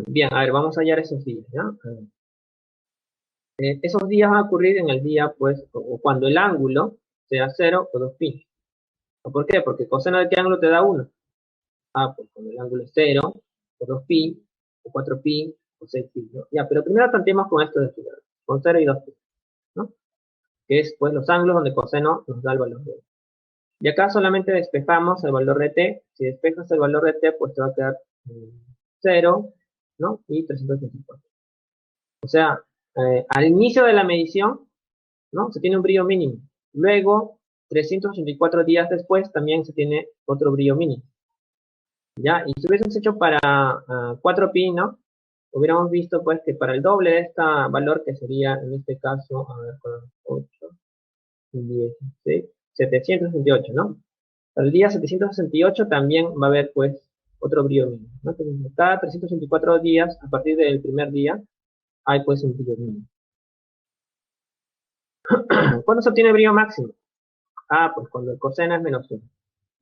Bien, a ver, vamos a hallar esos días, ¿ya? Esos días van a ocurrir en el día, pues, o cuando el ángulo sea 0 o 2pi. ¿Por qué? Porque coseno de qué ángulo te da 1. Pues cuando el ángulo es 0, o 2pi, o 4pi, o 6pi, ¿no? Ya, pero primero tanteemos con esto de aquí, con 0 y 2pi, ¿no? Que es, pues, los ángulos donde coseno nos da el valor de. Y acá solamente despejamos el valor de t. Si despejas el valor de t, pues te va a quedar 0, ¿no? Y 384. O sea, al inicio de la medición, ¿no?, se tiene un brillo mínimo. Luego, 384 días después, también se tiene otro brillo mínimo. ¿Ya? Y si hubiésemos hecho para 4pi, ¿no?, hubiéramos visto, pues, que para el doble de este valor, que sería, en este caso, a ver, 8, 16, 768, ¿no? Para el día 768 también va a haber, pues, otro brillo mínimo, ¿no? Entonces, cada 364 días, a partir del primer día, hay, pues, un brillo mínimo. ¿Cuándo se obtiene brillo máximo? Pues cuando el coseno es menos 1.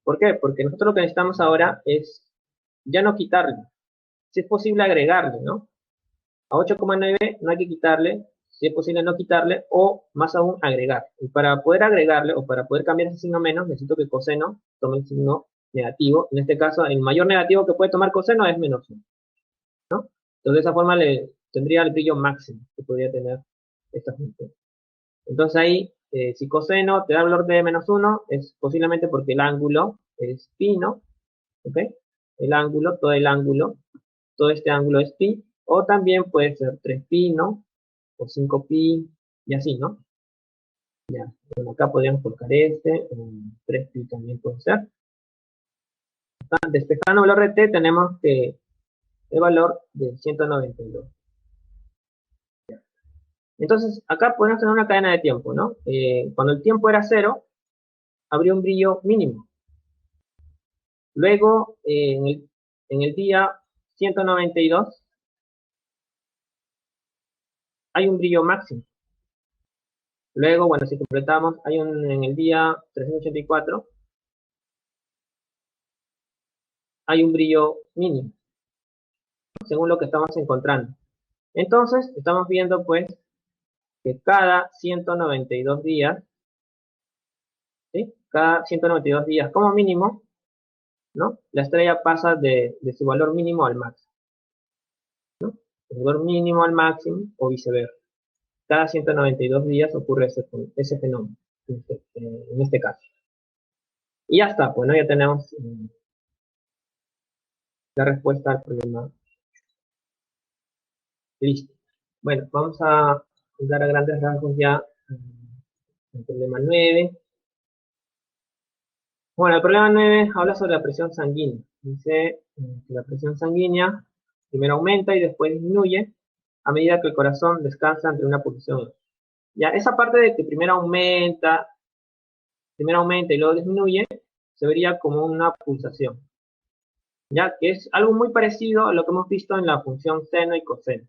¿Por qué? Porque nosotros lo que necesitamos ahora es ya no quitarle. Si es posible agregarle, ¿no? A 8,9 no hay que quitarle, si es posible no quitarle, o más aún agregar. Y para poder agregarle o para poder cambiar ese signo menos, necesito que coseno tome el signo negativo. En este caso, el mayor negativo que puede tomar coseno es menos 1, ¿no? Entonces, de esa forma le tendría el brillo máximo que podría tener esta función. Entonces ahí, si coseno te da el valor de menos 1, es posiblemente porque el ángulo es pi, ¿no? ¿Ok? El ángulo, todo este ángulo es pi, o también puede ser 3pi, ¿no? O 5pi, y así, ¿no? Ya, bueno, acá podríamos colocar 3pi también puede ser. Despejando el valor de t, tenemos que el valor de 192. Entonces, acá podemos tener una cadena de tiempo, ¿no? Cuando el tiempo era 0, habría un brillo mínimo. Luego, en el día 192, hay un brillo máximo. Luego, bueno, si completamos, en el día 384, hay un brillo mínimo, según lo que estamos encontrando. Entonces, estamos viendo, pues, que cada 192 días, ¿sí? Cada 192 días como mínimo, ¿no? La estrella pasa de su valor mínimo al máximo, ¿no? El valor mínimo al máximo o viceversa. Cada 192 días ocurre ese fenómeno, en este caso. Y ya está, pues, ¿no? Ya tenemos la respuesta al problema. Listo. Bueno, vamos a dar a grandes rasgos ya el problema 9. Bueno, el problema 9 habla sobre la presión sanguínea. Dice que la presión sanguínea primero aumenta y después disminuye a medida que el corazón descansa entre una posición y otra. Ya, esa parte de que primero aumenta y luego disminuye, se vería como una pulsación. Ya, que es algo muy parecido a lo que hemos visto en la función seno y coseno.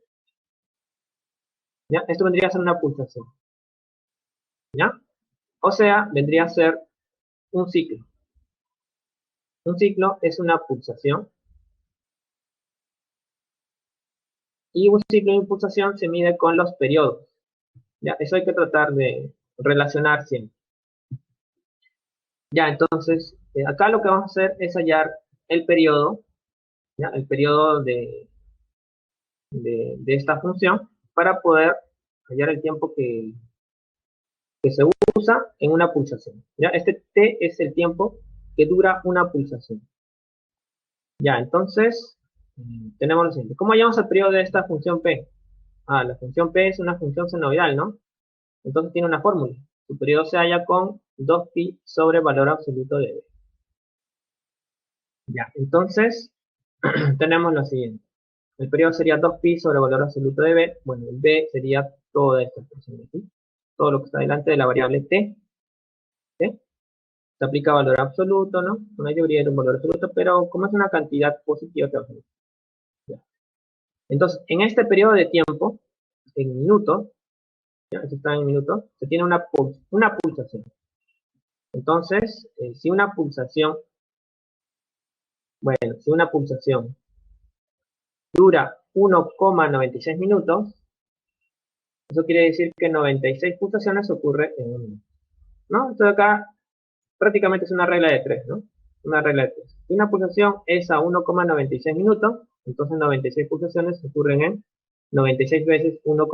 ¿Ya? Esto vendría a ser una pulsación. ¿Ya? O sea, vendría a ser un ciclo. Un ciclo es una pulsación y un ciclo de pulsación se mide con los periodos. ¿Ya? Eso hay que tratar de relacionar siempre. Ya, entonces, acá lo que vamos a hacer es hallar el periodo, ¿ya? El periodo de esta función para poder hallar el tiempo que se usa en una pulsación. ¿Ya? Este t es el tiempo que dura una pulsación. Ya, entonces, tenemos lo siguiente. ¿Cómo hallamos el periodo de esta función p? Ah, la función p es una función senoidal, ¿no? Entonces tiene una fórmula. Su periodo se halla con 2pi sobre valor absoluto de b. Ya, entonces, tenemos lo siguiente. El periodo sería 2pi sobre valor absoluto de b. Bueno, el b sería toda esta expresión de aquí. Todo lo que está delante de la variable t. ¿Sí? Se aplica valor absoluto, ¿no? No hay debería ir un valor absoluto, pero como es una cantidad positiva, te va a salir. Ya. Entonces, en este periodo de tiempo, en minutos, ¿ya? Esto está en minutos, se tiene una pulsación. Entonces, si una pulsación dura 1,96 minutos, eso quiere decir que 96 pulsaciones ocurre en un minuto, ¿no? Entonces acá prácticamente es una regla de 3, ¿no? Una regla de 3. Si una pulsación es a 1,96 minutos, entonces 96 pulsaciones ocurren en 96 veces 1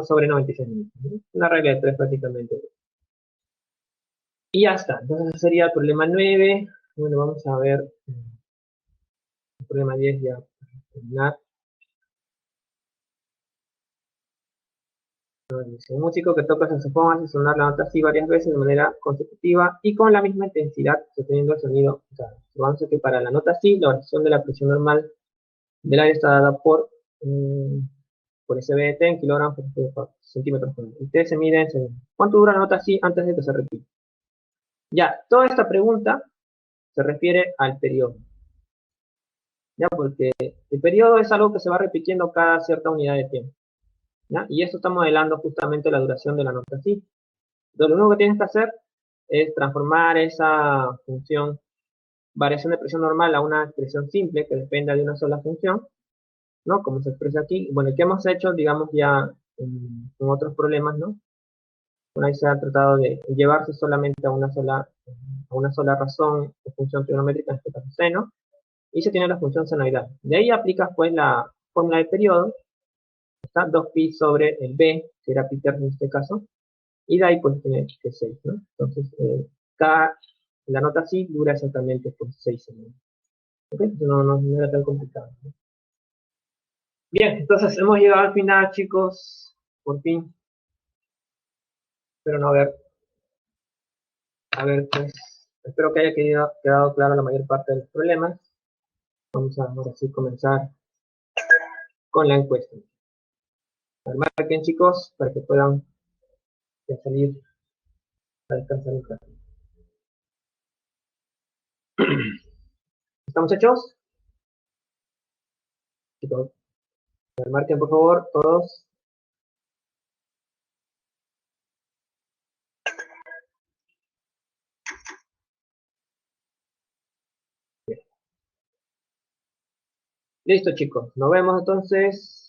sobre 96 minutos, ¿no? Una regla de 3 prácticamente. Y ya está. Entonces ese sería el problema 9. Bueno, vamos a ver el problema 10 ya para terminar. Dice, un músico que toca saxofón hace sonar la nota así varias veces de manera consecutiva y con la misma intensidad, sosteniendo el sonido. O sea, observamos que para la nota así, la variación de la presión normal del aire está dada por SBT en kilogramos por centímetros cúbicos. Ustedes se miden en segundos. ¿Cuánto dura la nota así antes de que se repita? Ya, toda esta pregunta se refiere al periodo. Ya, porque el periodo es algo que se va repitiendo cada cierta unidad de tiempo. ¿Ya? Y esto está modelando justamente la duración de la nota así. Entonces, lo único que tienes que hacer es transformar esa función variación de presión normal a una expresión simple que dependa de una sola función, ¿no? Como se expresa aquí. Bueno, ¿qué hemos hecho, digamos, ya en otros problemas, ¿no? Una vez se ha tratado de llevarse solamente a una sola razón o función trigonométrica, en este caso seno, y se tiene la función senoidal. De ahí aplicas, pues, la fórmula de periodo, está 2pi sobre el b, que era pi tercio en este caso, y de ahí pues tiene que 6, ¿no? Entonces, la nota así dura exactamente pues 6 segundos. ¿Ok? No era tan complicado, ¿no? Bien, entonces hemos llegado al final, chicos, por fin. Espero no haber, pues, espero que haya quedado claro la mayor parte de los problemas. Vamos a ahora sí comenzar con la encuesta. A ver, marquen, chicos, para que puedan ya salir a descansar un rato. ¿Estamos hechos? Chicos, a ver, marquen, por favor, todos. Bien. Listo, chicos. Nos vemos entonces.